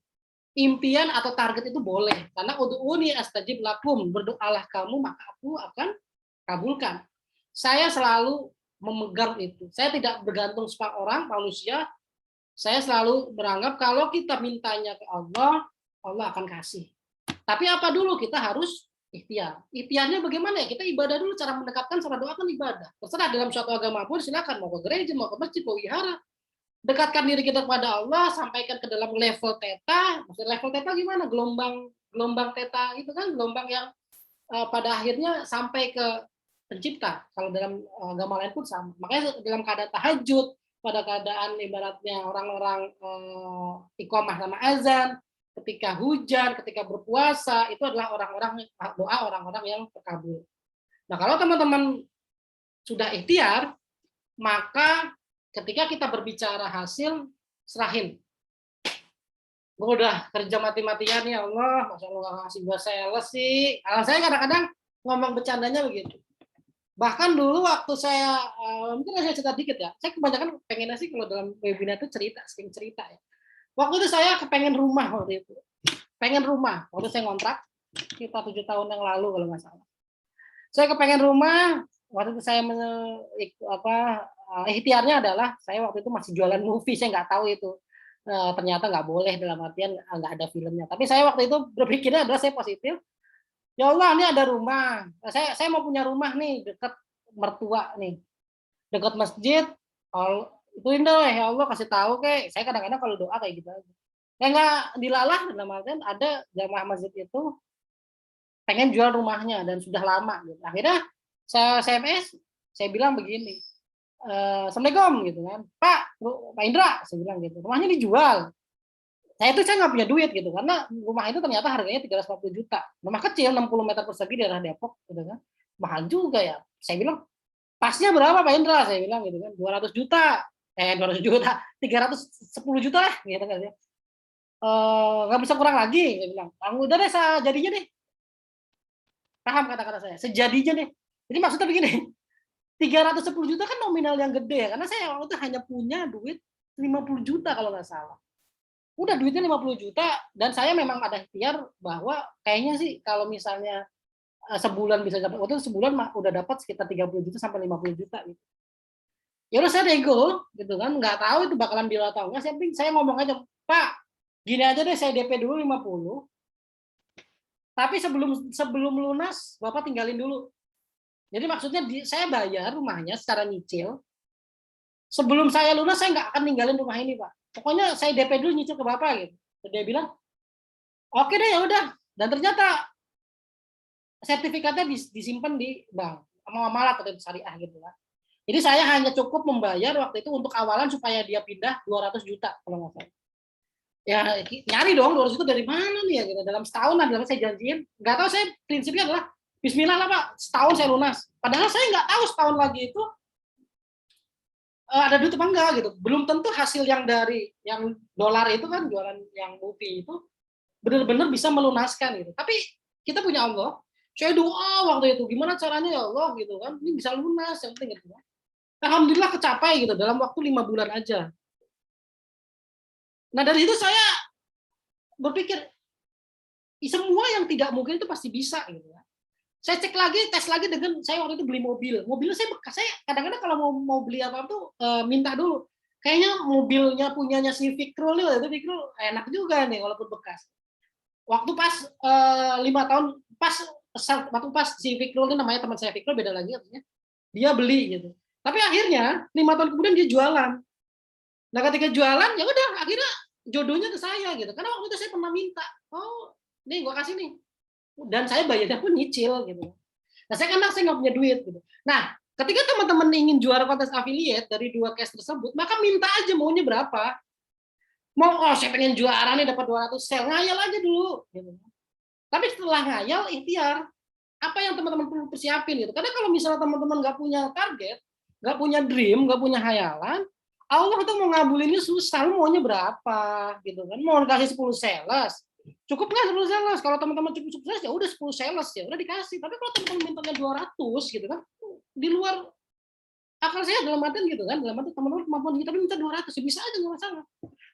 Impian atau target itu boleh. Karena ud'uni astajib lakum, berdoalah kamu maka aku akan kabulkan. Saya selalu memegang itu. Saya tidak bergantung sama orang, manusia. Saya selalu beranggap kalau kita mintanya ke Allah, Allah akan kasih. Tapi apa dulu? Kita harus ikhtiar. Ikhtiarnya bagaimana ya? Kita ibadah dulu, cara mendekatkan sama doa kan ibadah. Terserah dalam suatu agama pun silakan mau ke gereja, mau ke masjid, mau wihara. Dekatkan diri kita kepada Allah, sampaikan ke dalam level theta. Maksudnya level theta gimana? Gelombang theta itu kan gelombang yang pada akhirnya sampai ke pencipta. Kalau dalam agama lain pun sama. Makanya dalam keadaan tahajud, pada keadaan ibaratnya orang-orang iqamah sama azan, ketika hujan, ketika berpuasa, itu adalah doa orang-orang yang terkabul. Nah, kalau teman-teman sudah ikhtiar, maka ketika kita berbicara hasil, serahin. Gue udah kerja mati-matian ya Allah, masa lu gak ngasih gue sales sih. Kalau saya kadang-kadang ngomong bercandanya begitu. Bahkan dulu waktu saya, mungkin saya cerita dikit ya, saya kebanyakan pengennya sih kalau dalam webinar itu sering cerita ya. Waktu itu saya kepengen rumah waktu itu. Pengen rumah, waktu saya ngontrak, kita 7 tahun yang lalu kalau nggak salah. Saya kepengen rumah, waktu itu saya ikhtiarnya adalah saya waktu itu masih jualan movie, saya nggak tahu itu ternyata nggak boleh dalam artian nggak ada filmnya. Tapi saya waktu itu berpikirnya adalah saya positif. Ya Allah, ini ada rumah. Saya mau punya rumah nih dekat mertua nih, dekat masjid. Itu indah ya Allah kasih tahu kayak saya kadang-kadang kalau doa kayak gitu aja. Ya nggak dilalah dalam artian ada jamaah masjid itu pengen jual rumahnya dan sudah lama gitu. Akhirnya saya SMS, saya bilang begini, Assalamualaikum gitu kan, Pak Indra, saya bilang gitu, rumahnya dijual. Saya nggak punya duit gitu karena rumah itu ternyata harganya 350 juta, rumah kecil 60 meter persegi di daerah Depok, gitu kan, mahal juga ya. Saya bilang pasnya berapa Pak Indra? Saya bilang gitu kan, 200 juta, 200 juta, 310 juta lah, gitu kan ya. Nggak bisa kurang lagi, saya bilang. Udah deh, jadinya deh. Paham kata-kata saya, sejadinya deh. Jadi maksudnya begini, 310 juta kan nominal yang gede ya, karena saya waktu itu hanya punya duit 50 juta kalau nggak salah. Udah duitnya 50 juta, dan saya memang ada ikhtiar bahwa kayaknya sih kalau misalnya sebulan bisa dapat, waktu itu sebulan udah dapat sekitar 30 juta sampai 50 juta gitu. Ya udah saya nego gitu kan, nggak tahu itu bakalan deal atau enggak, saya ngomong aja, Pak, gini aja deh saya DP dulu 50, tapi sebelum lunas Bapak tinggalin dulu. Jadi maksudnya saya bayar rumahnya secara nyicil. Sebelum saya lunas saya nggak akan ninggalin rumah ini, Pak. Pokoknya saya DP dulu nyicil ke Bapak gitu. Dia bilang, oke deh ya udah. Dan ternyata sertifikatnya disimpan di bank sama Malat atau syariah gitu kan. Jadi saya hanya cukup membayar waktu itu untuk awalan supaya dia pindah 200 juta kalau nggak salah. Ya nyari dong 200 juta dari mana nih ya gitu. Dalam setahun adalah saya janjiin. Nggak tahu, saya prinsipnya adalah Bismillah lah Pak, setahun saya lunas. Padahal saya nggak tahu setahun lagi itu ada duit apa enggak gitu. Belum tentu hasil yang dari yang dolar itu kan jualan yang movie itu benar-benar bisa melunaskan gitu. Tapi kita punya Allah. Saya doa waktu itu gimana caranya ya Allah gitu kan. Ini bisa lunas yang penting gitu. Alhamdulillah kecapai gitu dalam waktu 5 bulan aja. Nah dari itu saya berpikir semua yang tidak mungkin itu pasti bisa gitu ya. Saya cek lagi, tes lagi dengan saya waktu itu beli mobil. Mobilnya saya bekas. Saya kadang-kadang kalau mau beli apa tuh minta dulu. Kayaknya mobilnya punyanya si Fikrul itu Fikrul enak juga nih walaupun bekas. Waktu pas 5 tahun waktu pas si Fikrul itu namanya teman saya Fikrul beda lagi artinya. Dia beli gitu. Tapi akhirnya 5 tahun kemudian dia jualan. Nah ketika jualan ya udah akhirnya jodohnya ke saya gitu. Karena waktu itu saya pernah minta, oh nih gua kasih nih. Dan saya bayarnya pun nyicil gitu. Nah saya nggak punya duit gitu. Nah ketika teman-teman ingin juara kontes affiliate dari 2 case tersebut, maka minta aja maunya berapa. Mau saya pengen juara nih dapat 200 sel, ngayal aja dulu. Gitu. Tapi setelah ngayal ikhtiar, apa yang teman-teman perlu persiapin gitu. Karena kalau misalnya teman-teman nggak punya target, nggak punya dream, nggak punya hayalan, Allah tuh mau ngabulinnya susah. Lu maunya berapa gitu kan? Mau kasih 10 sales, cukup nggak 10 sales? Kalau teman-teman cukup sukses ya udah 10 sales ya udah dikasih. Tapi kalau teman-teman mintanya 200 gitu kan, di luar akal saya dalam artian gitu kan, dalam artian teman-teman kemampuan kita minta 200 ya bisa aja nggak masalah.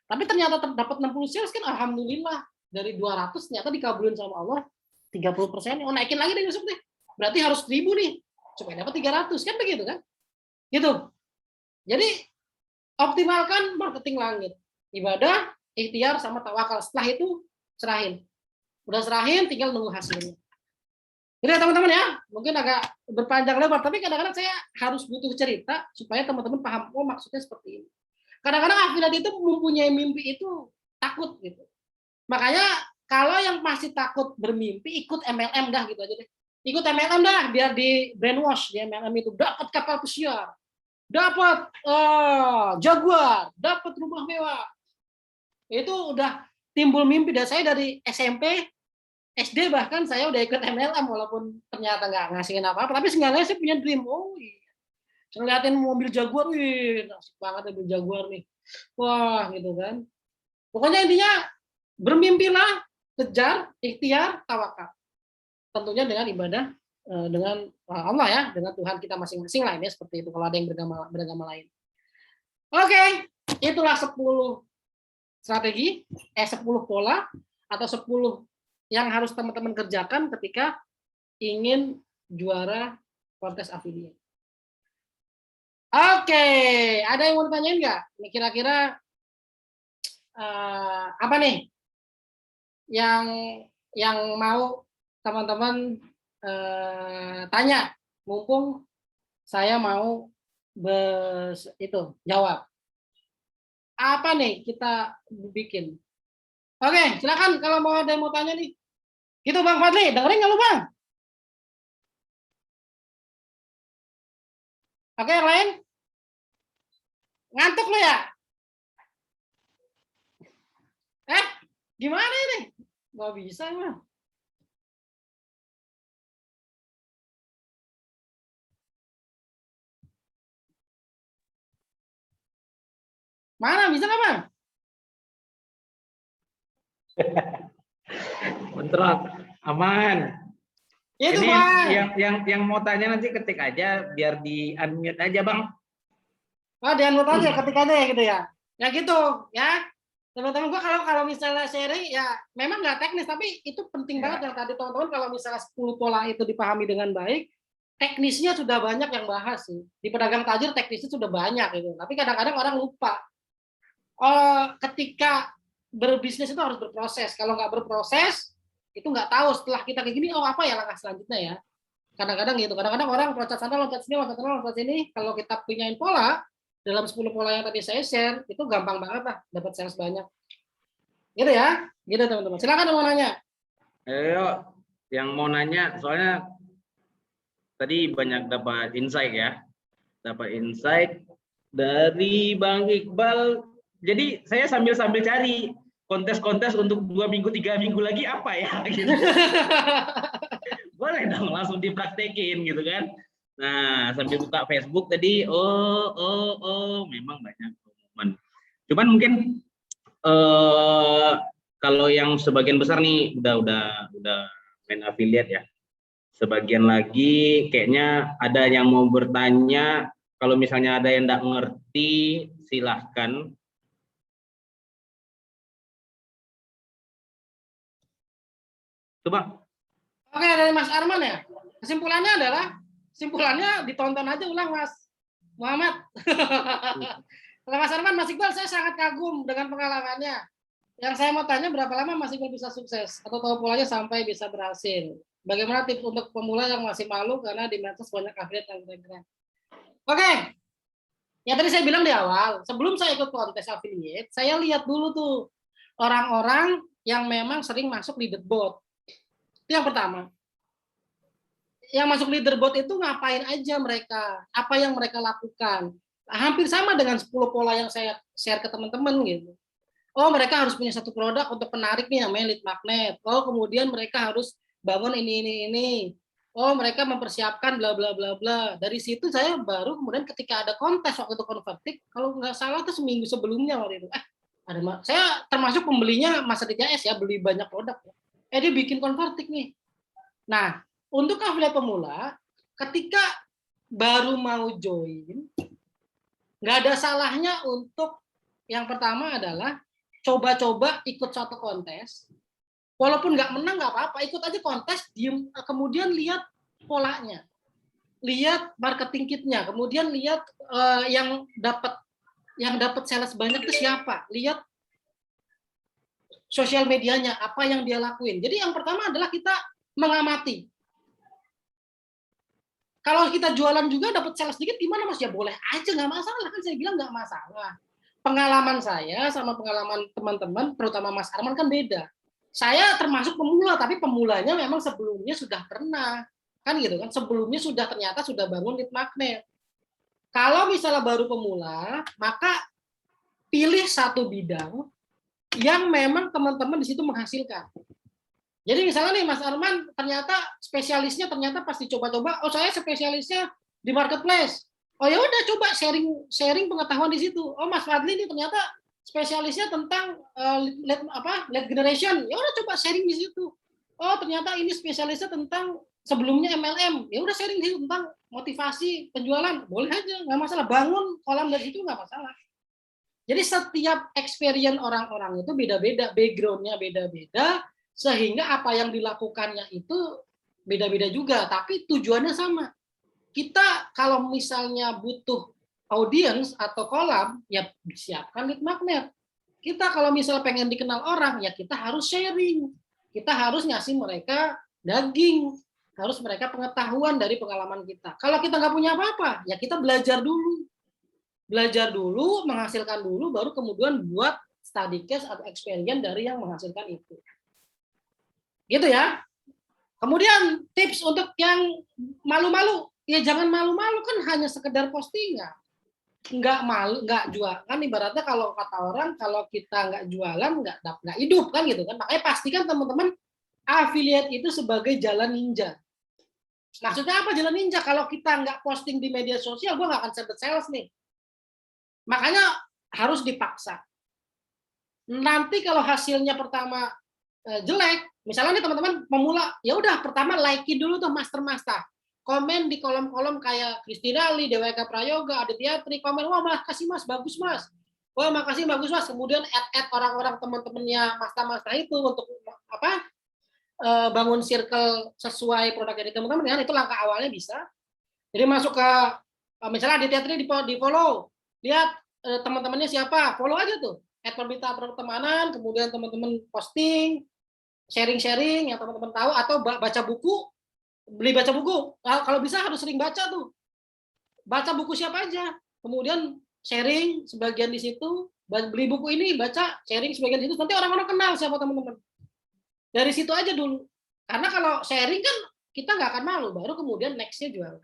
Tapi ternyata dapat 60 sales kan alhamdulillah, dari 200 ternyata dikabulin sama Allah 30%. Oh naikin lagi deh besok deh. Berarti harus 1000 nih supaya dapat 300 kan begitu kan? Gitu. Jadi optimalkan marketing langit. Ibadah, ikhtiar sama tawakal. Setelah itu serahin. Udah serahin tinggal nunggu hasilnya. Jadi teman-teman ya, mungkin agak berpanjang lebar, tapi kadang-kadang saya harus butuh cerita supaya teman-teman paham, oh maksudnya seperti ini. Kadang-kadang affiliate itu mempunyai mimpi itu takut gitu. Makanya kalau yang masih takut bermimpi, ikut MLM dah gitu aja deh. Ikut MLM dah, biar di brainwash di MLM itu. Dapat kapal pesiar, dapat Jaguar, dapat rumah mewah. Itu udah timbul mimpi dari saya dari SMP, SD bahkan saya udah ikut MLM walaupun ternyata nggak ngasihin apa-apa, tapi seenggaknya saya punya dream. Oh iya, ngeliatin mobil Jaguar, wih, asik banget mobil Jaguar nih. Wah, gitu kan. Pokoknya intinya bermimpilah, kejar, ikhtiar, tawakal. Tentunya dengan ibadah dengan Allah ya, dengan Tuhan kita masing-masing lah ini seperti itu kalau ada yang beragama lain. Oke, itulah 10 strategi, 10 pola atau 10 yang harus teman-teman kerjakan ketika ingin juara kontes affiliate. Oke, ada yang mau ditanyain nggak? Ini kira-kira apa nih yang mau teman-teman tanya, mumpung saya mau jawab. Apa nih kita bikin? Oke, silakan kalau mau ada yang mau tanya nih. Gitu Bang Fadli, dengerin nggak lu Bang? Oke, yang lain? Ngantuk lu ya? Gimana ini? Nggak bisa emang. Mana bisa nggak Bang? Bentrok, aman. Itu ini Bang. Yang mau tanya nanti ketik aja biar di unmute aja Bang. Oh, di unmute aja, ketik aja ya gitu ya. Ya gitu ya. Teman-teman gua kalau misalnya sharing ya memang nggak teknis tapi itu penting banget yang tadi teman-teman kalau misalnya 10 pola itu dipahami dengan baik, teknisnya sudah banyak yang bahas sih. Di pedagang tajir teknisnya sudah banyak gitu. Tapi kadang-kadang orang lupa. Ketika berbisnis itu harus berproses. Kalau nggak berproses, itu nggak tahu setelah kita kayak gini, oh apa ya langkah selanjutnya ya. Kadang-kadang gitu. Kadang-kadang orang loncat sana, loncat sini, loncat sana, loncat sini. Kalau kita punyain pola, dalam 10 pola yang tadi saya share, itu gampang banget lah dapat sales banyak. Gitu ya. Gitu teman-teman. Silakan mau nanya. Ayo, yang mau nanya, soalnya tadi banyak dapat insight ya. Dapat insight dari Bang Iqbal. Jadi saya sambil cari kontes-kontes untuk 2 minggu 3 minggu lagi apa ya gitu. Boleh dong langsung dipraktekin gitu kan. Nah, sambil buka Facebook tadi, memang banyak pengumuman. Cuman mungkin kalau yang sebagian besar nih udah main affiliate ya. Sebagian lagi kayaknya ada yang mau bertanya. Kalau misalnya ada yang nggak ngerti, silahkan. Coba. Oke, dari Mas Arman ya. Kesimpulannya ditonton aja ulang Mas Muhammad. Kalau Mas Arman, Mas Iqbal, saya sangat kagum dengan pengalamannya. Yang saya mau tanya, berapa lama Mas Iqbal bisa sukses atau tahu polanya sampai bisa berhasil? Bagaimana tips untuk pemula yang masih malu karena di medsos banyak affiliate yang keren-keren? Oke, ya tadi saya bilang di awal, sebelum saya ikut kontes affiliate, saya lihat dulu tuh orang-orang yang memang sering masuk leaderboard. Itu yang pertama. Yang masuk leaderboard itu ngapain aja mereka, apa yang mereka lakukan. Hampir sama dengan 10 pola yang saya share ke teman-teman gitu. Oh, mereka harus punya satu produk untuk penarik nih namanya lead magnet. Oh, kemudian mereka harus bangun ini. Oh, mereka mempersiapkan bla bla bla bla. Dari situ saya baru kemudian ketika ada kontes waktu itu Convertik, kalau nggak salah itu seminggu sebelumnya waktu itu. Saya termasuk pembelinya Mas Aditya S ya, beli banyak produk. Dia bikin Convertik nih. Nah, untuk affiliate pemula, ketika baru mau join, nggak ada salahnya untuk yang pertama adalah coba-coba ikut satu kontes. Walaupun nggak menang nggak apa-apa, ikut aja kontes, kemudian lihat polanya, lihat marketing kitnya, kemudian lihat yang dapat sales banyak itu siapa, lihat sosial medianya, apa yang dia lakuin. Jadi yang pertama adalah kita mengamati. Kalau kita jualan juga dapat sales sedikit gimana Mas? Ya boleh aja, nggak masalah, kan saya bilang nggak masalah. Pengalaman saya sama pengalaman teman-teman, terutama Mas Arman kan beda. Saya termasuk pemula, tapi pemulanya memang sebelumnya sudah pernah, kan gitu kan? Sebelumnya ternyata sudah bangun lead magnet. Kalau misalnya baru pemula, maka pilih satu bidang yang memang teman-teman di situ menghasilkan. Jadi misalnya nih Mas Arman ternyata spesialisnya pas dicoba-coba, oh saya spesialisnya di marketplace. Oh ya udah coba sharing pengetahuan di situ. Oh Mas Fadli ini ternyata spesialisnya tentang lead generation. Ya udah coba sharing di situ. Oh ternyata ini spesialisnya tentang sebelumnya MLM. Ya udah sharing di situ tentang motivasi penjualan. Boleh aja, nggak masalah. Bangun kolam dari situ nggak masalah. Jadi setiap experience orang-orang itu beda-beda, background-nya beda-beda, sehingga apa yang dilakukannya itu beda-beda juga, tapi tujuannya sama. Kita kalau misalnya butuh audience atau kolam, ya siapkan lead magnet. Kita kalau misalnya pengen dikenal orang, ya kita harus sharing. Kita harus ngasih mereka daging, harus mereka pengetahuan dari pengalaman kita. Kalau kita nggak punya apa-apa, ya kita belajar dulu. Belajar dulu, menghasilkan dulu, baru kemudian buat study case atau experience dari yang menghasilkan itu. Gitu ya. Kemudian tips untuk yang malu-malu, ya jangan malu-malu, kan hanya sekedar postingan. Nggak malu, nggak jual. Kan ibaratnya kalau kata orang, kalau kita nggak jualan, nggak hidup kan gitu kan. Makanya pastikan teman-teman affiliate itu sebagai jalan ninja. Maksudnya apa jalan ninja? Kalau kita nggak posting di media sosial, gue nggak akan sales nih. Makanya harus dipaksa. Nanti kalau hasilnya pertama jelek, misalnya nih teman-teman pemula, ya udah pertama like-in dulu tuh master. Komen di kolom-kolom kayak Kristina Lee, DWK Prayoga, Aditya Tri, komen, wah makasih Mas, bagus Mas. Wah makasih bagus Mas. Kemudian add orang-orang teman-temannya master itu untuk apa? Bangun circle sesuai produk dari teman-teman kan, itu langkah awalnya bisa. Jadi masuk ke misalnya Aditya Tri di follow, lihat teman-temannya siapa, follow aja tuh. Add pertemanan, kemudian teman-teman posting, sharing yang teman-teman tahu, atau baca buku, beli baca buku. Kalau bisa harus sering baca tuh. Baca buku siapa aja, kemudian sharing sebagian di situ, beli buku ini, baca, sharing sebagian di situ, nanti orang-orang kenal siapa teman-teman. Dari situ aja dulu. Karena kalau sharing kan kita nggak akan malu, baru kemudian next-nya jual.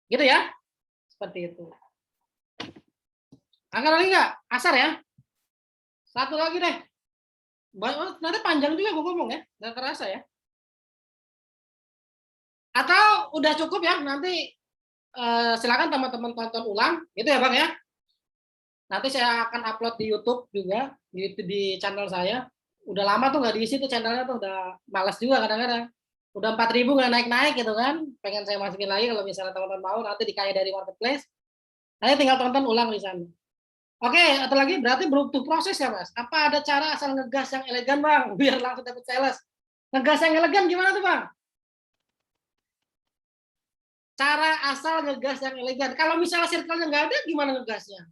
Gitu ya. Seperti itu. Angkat lagi nggak? Asar ya. Satu lagi deh. Nanti panjang juga gue ngomong ya, nggak kerasa ya. Atau udah cukup ya, nanti silakan teman-teman tonton ulang, gitu ya Bang ya. Nanti saya akan upload di YouTube juga, di channel saya. Udah lama tuh nggak diisi tuh channelnya tuh, udah malas juga kadang-kadang. Udah 4.000 nggak naik-naik gitu kan. Pengen saya masukin lagi kalau misalnya teman-teman mau, nanti dikaya dari marketplace. Nanti tinggal tonton ulang di sana. Oke, atau lagi berarti butuh proses ya Mas. Apa ada cara asal ngegas yang elegan Bang, biar langsung dapat sales? Ngegas yang elegan gimana tuh Bang? Cara asal ngegas yang elegan. Kalau misalnya circle-nya nggak ada, gimana ngegasnya?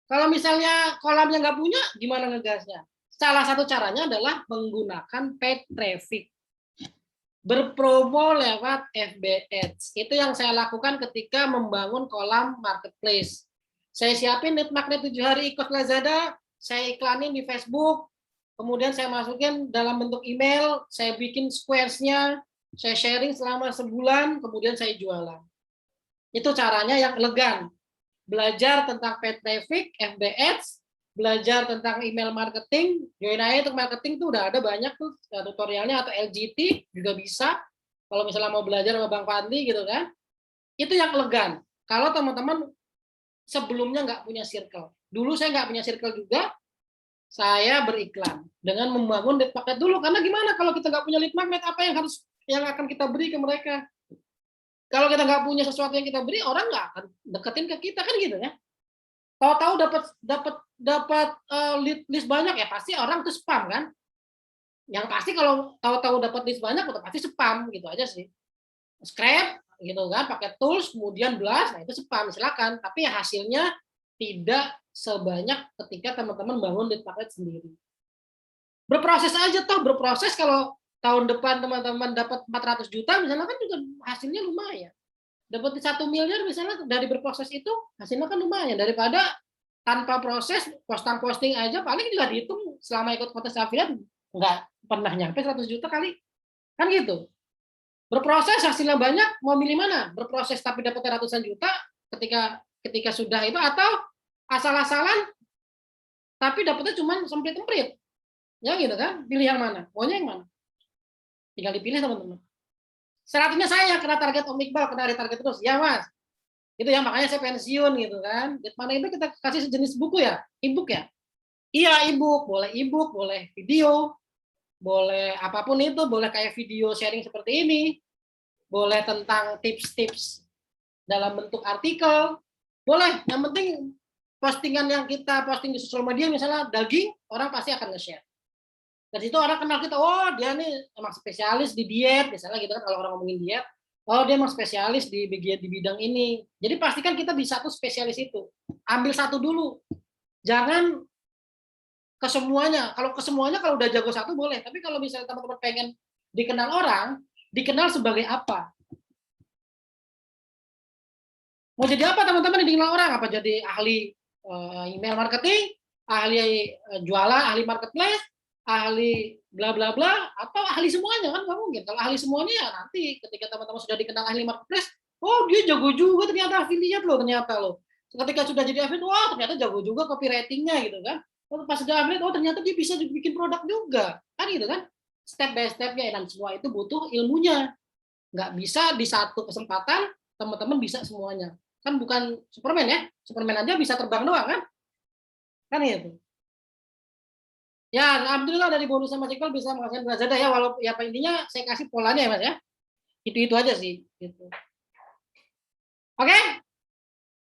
Kalau misalnya kolamnya nggak punya, gimana ngegasnya? Salah satu caranya adalah menggunakan paid traffic. Berpromo lewat FB Ads. Itu yang saya lakukan ketika membangun kolam marketplace. Saya siapin lead magnet 7 hari ikut Lazada, saya iklanin di Facebook, kemudian saya masukin dalam bentuk email, saya bikin squares-nya, saya sharing selama sebulan, kemudian saya jualan. Itu caranya yang elegan. Belajar tentang paid traffic, FB Ads, belajar tentang email marketing, join aja untuk marketing tuh udah ada banyak tuh tutorialnya, atau LGT juga bisa. Kalau misalnya mau belajar sama Bang Fadli gitu kan, itu yang elegan. Kalau teman-teman sebelumnya nggak punya circle, dulu saya nggak punya circle juga, saya beriklan dengan membangun lead magnet dulu. Karena gimana kalau kita nggak punya lead magnet, apa yang akan kita beri ke mereka? Kalau kita nggak punya sesuatu yang kita beri, orang nggak akan deketin ke kita kan gitu ya. Tahu-tahu dapat lead list banyak ya pasti orang tuh spam kan. Yang pasti kalau tahu-tahu dapat list banyak udah pasti spam gitu aja sih. Scrap gitu kan, pakai tools kemudian blast, nah itu spam silakan. Tapi ya hasilnya tidak sebanyak ketika teman-teman bangun lead magnet sendiri. Berproses aja toh, berproses. Kalau tahun depan teman-teman dapat 400 juta misalnya kan juga hasilnya lumayan. Dapat 1 miliar misalnya dari berproses itu hasilnya kan lumayan, daripada tanpa proses posting aja paling juga dihitung selama ikut kontes affiliate nggak pernah nyampe 100 juta kali kan gitu. Berproses hasilnya banyak, mau milih mana? Berproses tapi dapat ratusan juta ketika sudah itu, atau asal-asalan tapi dapatnya cuma semprit-semprit ya gitu kan. Pilih yang mana, maunya yang mana, tinggal dipilih teman-teman. Syaratnya saya kena target Om Iqbal, kena target terus ya Mas. Itu ya makanya saya pensiun gitu kan. Mana itu kita kasih sejenis buku ya, e-book ya. Iya e-book, boleh video, boleh apapun itu, boleh kayak video sharing seperti ini, boleh tentang tips-tips dalam bentuk artikel, boleh. Yang penting postingan yang kita posting di sosial media misalnya daging, orang pasti akan nge-share. Dari situ orang kenal kita, oh dia nih emang spesialis di diet, misalnya gitu kan kalau orang ngomongin diet. Oh dia emang spesialis di bidang ini. Jadi pastikan kita di satu spesialis itu. Ambil satu dulu. Jangan ke semuanya. Kalau ke semuanya kalau udah jago satu boleh. Tapi kalau misalnya teman-teman pengen dikenal orang, dikenal sebagai apa? Mau jadi apa teman-teman dikenal orang? Apa jadi ahli email marketing, ahli jualan, ahli marketplace, ahli bla bla bla, atau ahli semuanya? Kan nggak mungkin. Kalau ahli semuanya ya nanti ketika teman-teman sudah dikenal ahli marketplace, oh dia jago juga ternyata affiliate loh, ternyata loh. Ketika sudah jadi affiliate, wah ternyata jago juga copywriting-nya gitu kan. Pas sudah affiliate, oh ternyata dia bisa bikin produk juga. Kan gitu kan. Step by step-nya, dan semua itu butuh ilmunya. Nggak bisa di satu kesempatan teman-teman bisa semuanya. Kan bukan Superman ya. Superman aja bisa terbang doang kan. Kan itu. Ya, alhamdulillah dari bonus sama Iqbal bisa menghasilkan Lazada ya, walaupun ya intinya saya kasih polanya ya Mas ya. Itu aja sih gitu. Oke?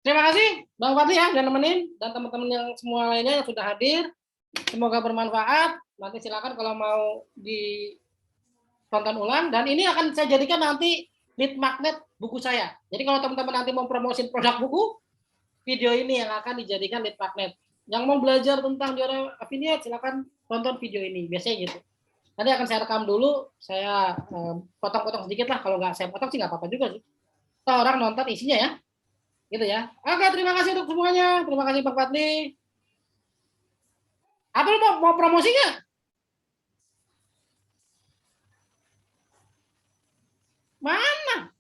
Terima kasih Bang Fadli ya dan nemenin, dan teman-teman yang semua lainnya yang sudah hadir. Semoga bermanfaat. Nanti silakan kalau mau ditonton ulang, dan ini akan saya jadikan nanti lead magnet buku saya. Jadi kalau teman-teman nanti mau promosin produk buku, video ini yang akan dijadikan lead magnet. Yang mau belajar tentang juara affiliate silakan tonton video ini, biasanya gitu. Nanti akan saya rekam dulu, saya potong-potong sedikit lah. Kalau nggak saya potong sih nggak apa-apa juga sih. Toh orang nonton isinya ya, gitu ya. Oke, terima kasih untuk semuanya. Terima kasih Bang Fadli. Abel mau promosi nggak? Mana?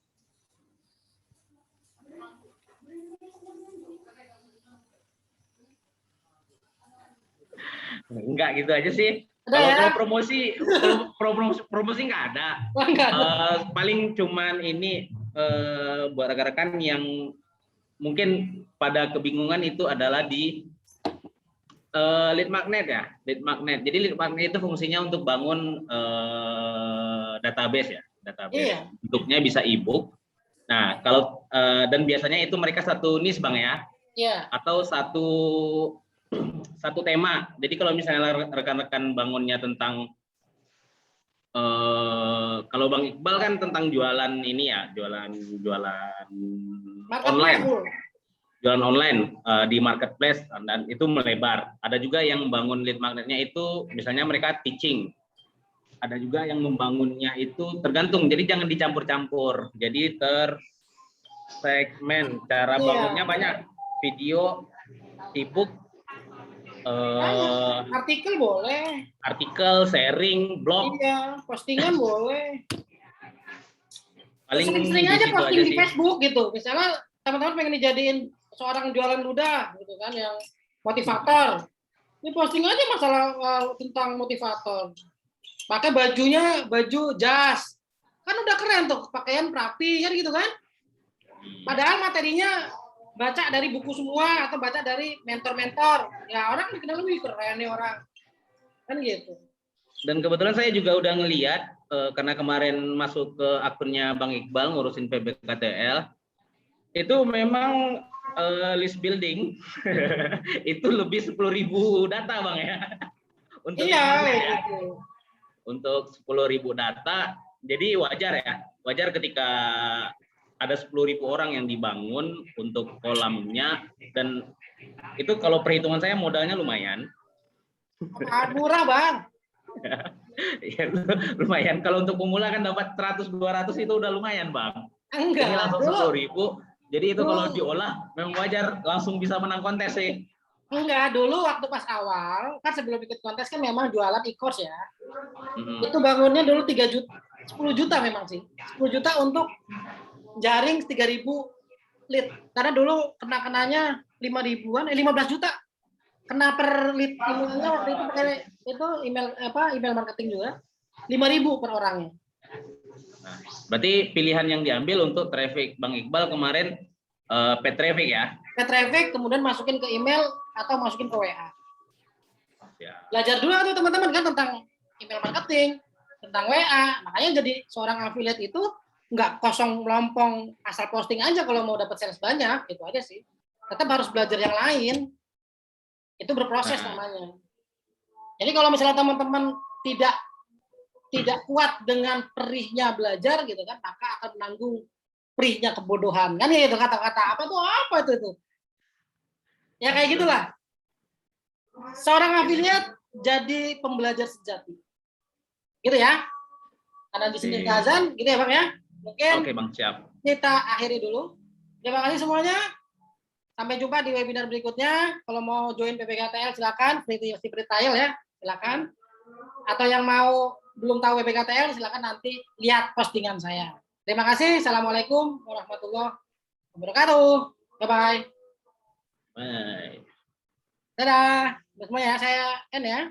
Enggak gitu aja sih. Ada Kalau ya? kalau promosi nggak ada. Wah, enggak ada. Paling cuman ini buat rekan-rekan yang mungkin pada kebingungan itu adalah di lead magnet ya, lead magnet. Jadi lead magnet itu fungsinya untuk bangun database ya, database. Iya, Bentuknya bisa ebook. Nah, kalau dan biasanya itu mereka satu niche Bang ya, iya. atau satu tema. Jadi kalau misalnya rekan-rekan bangunnya tentang kalau Bang Iqbal kan tentang jualan ini ya, jualan Marketplace online, full. jualan online di marketplace dan itu melebar. Ada juga yang bangun lead magnetnya itu misalnya mereka teaching. Ada juga yang membangunnya itu tergantung. Jadi jangan dicampur-campur. Jadi tersegmen. Cara bangunnya Iya. banyak. Video, ebook, Artikel boleh. artikel, sharing, blog. Iya, postingan boleh. Paling Sering-sering di aja situ posting aja di sih. Facebook gitu. Misalnya teman-teman pengen dijadiin seorang jualan ludah gitu kan, yang motivator. Ini posting aja masalah tentang motivator. Pakai bajunya baju jas. Kan udah keren tuh, pakaian rapi kan gitu kan. Padahal materinya baca dari buku semua atau baca dari mentor-mentor. Ya orang dikenal lebih keren nih orang. Kan gitu. Dan kebetulan saya juga udah ngeliat karena kemarin masuk ke akunnya Bang Iqbal ngurusin PBKTL, itu memang list building itu lebih 10.000 data Bang ya untuk Iya, lead magnet ya. gitu. Untuk 10.000 data, jadi wajar ya, wajar ketika ada 10.000 orang yang dibangun untuk kolamnya, dan itu kalau perhitungan saya modalnya lumayan. Murah bang. Ya, lumayan. Kalau untuk pemula kan dapat 100-200 itu udah lumayan Bang. Ini Enggak, langsung dulu 10.000. Jadi itu kalau dulu diolah memang wajar langsung bisa menang kontes sih. enggak dulu waktu pas awal kan sebelum ikut kontes kan memang jualan e-course ya. Itu Mm-hmm. bangunnya dulu 3 juta, 10 juta memang sih. 10 juta untuk jaring 3.000 lead. Karena dulu kena-kenanya 5 ribuan, 15 juta. Kena per lead emailnya waktu itu pakai itu email marketing juga. 5.000 per orangnya. Nah, berarti pilihan yang diambil untuk traffic Bang Iqbal kemarin paid traffic ya? Paid traffic kemudian masukin ke email atau masukin ke WA. Ya. Belajar dulu tuh teman-teman kan tentang email marketing, tentang WA. Makanya jadi seorang affiliate itu nggak kosong melompong asal posting aja kalau mau dapat sales banyak, itu aja sih. Tetap harus belajar yang lain. Itu berproses namanya. Jadi kalau misalnya teman-teman tidak kuat dengan perihnya belajar gitu kan, maka akan menanggung perihnya kebodohan. Kan ya itu kata-kata apa itu? Ya kayak gitulah. Seorang affiliate jadi pembelajar sejati. Gitu ya. Karena di sini azan, gitu ya Bang ya. Mungkin Oke Bang, siap. kita akhiri dulu. Terima kasih semuanya. Sampai jumpa di webinar berikutnya. Kalau mau join PPKTL silakan, free trial ya, silakan. Atau yang mau belum tahu PPKTL silakan nanti lihat postingan saya. Terima kasih. Assalamualaikum warahmatullahi wabarakatuh. Bye bye. Bye. Dadah. Semua ya, saya end ya.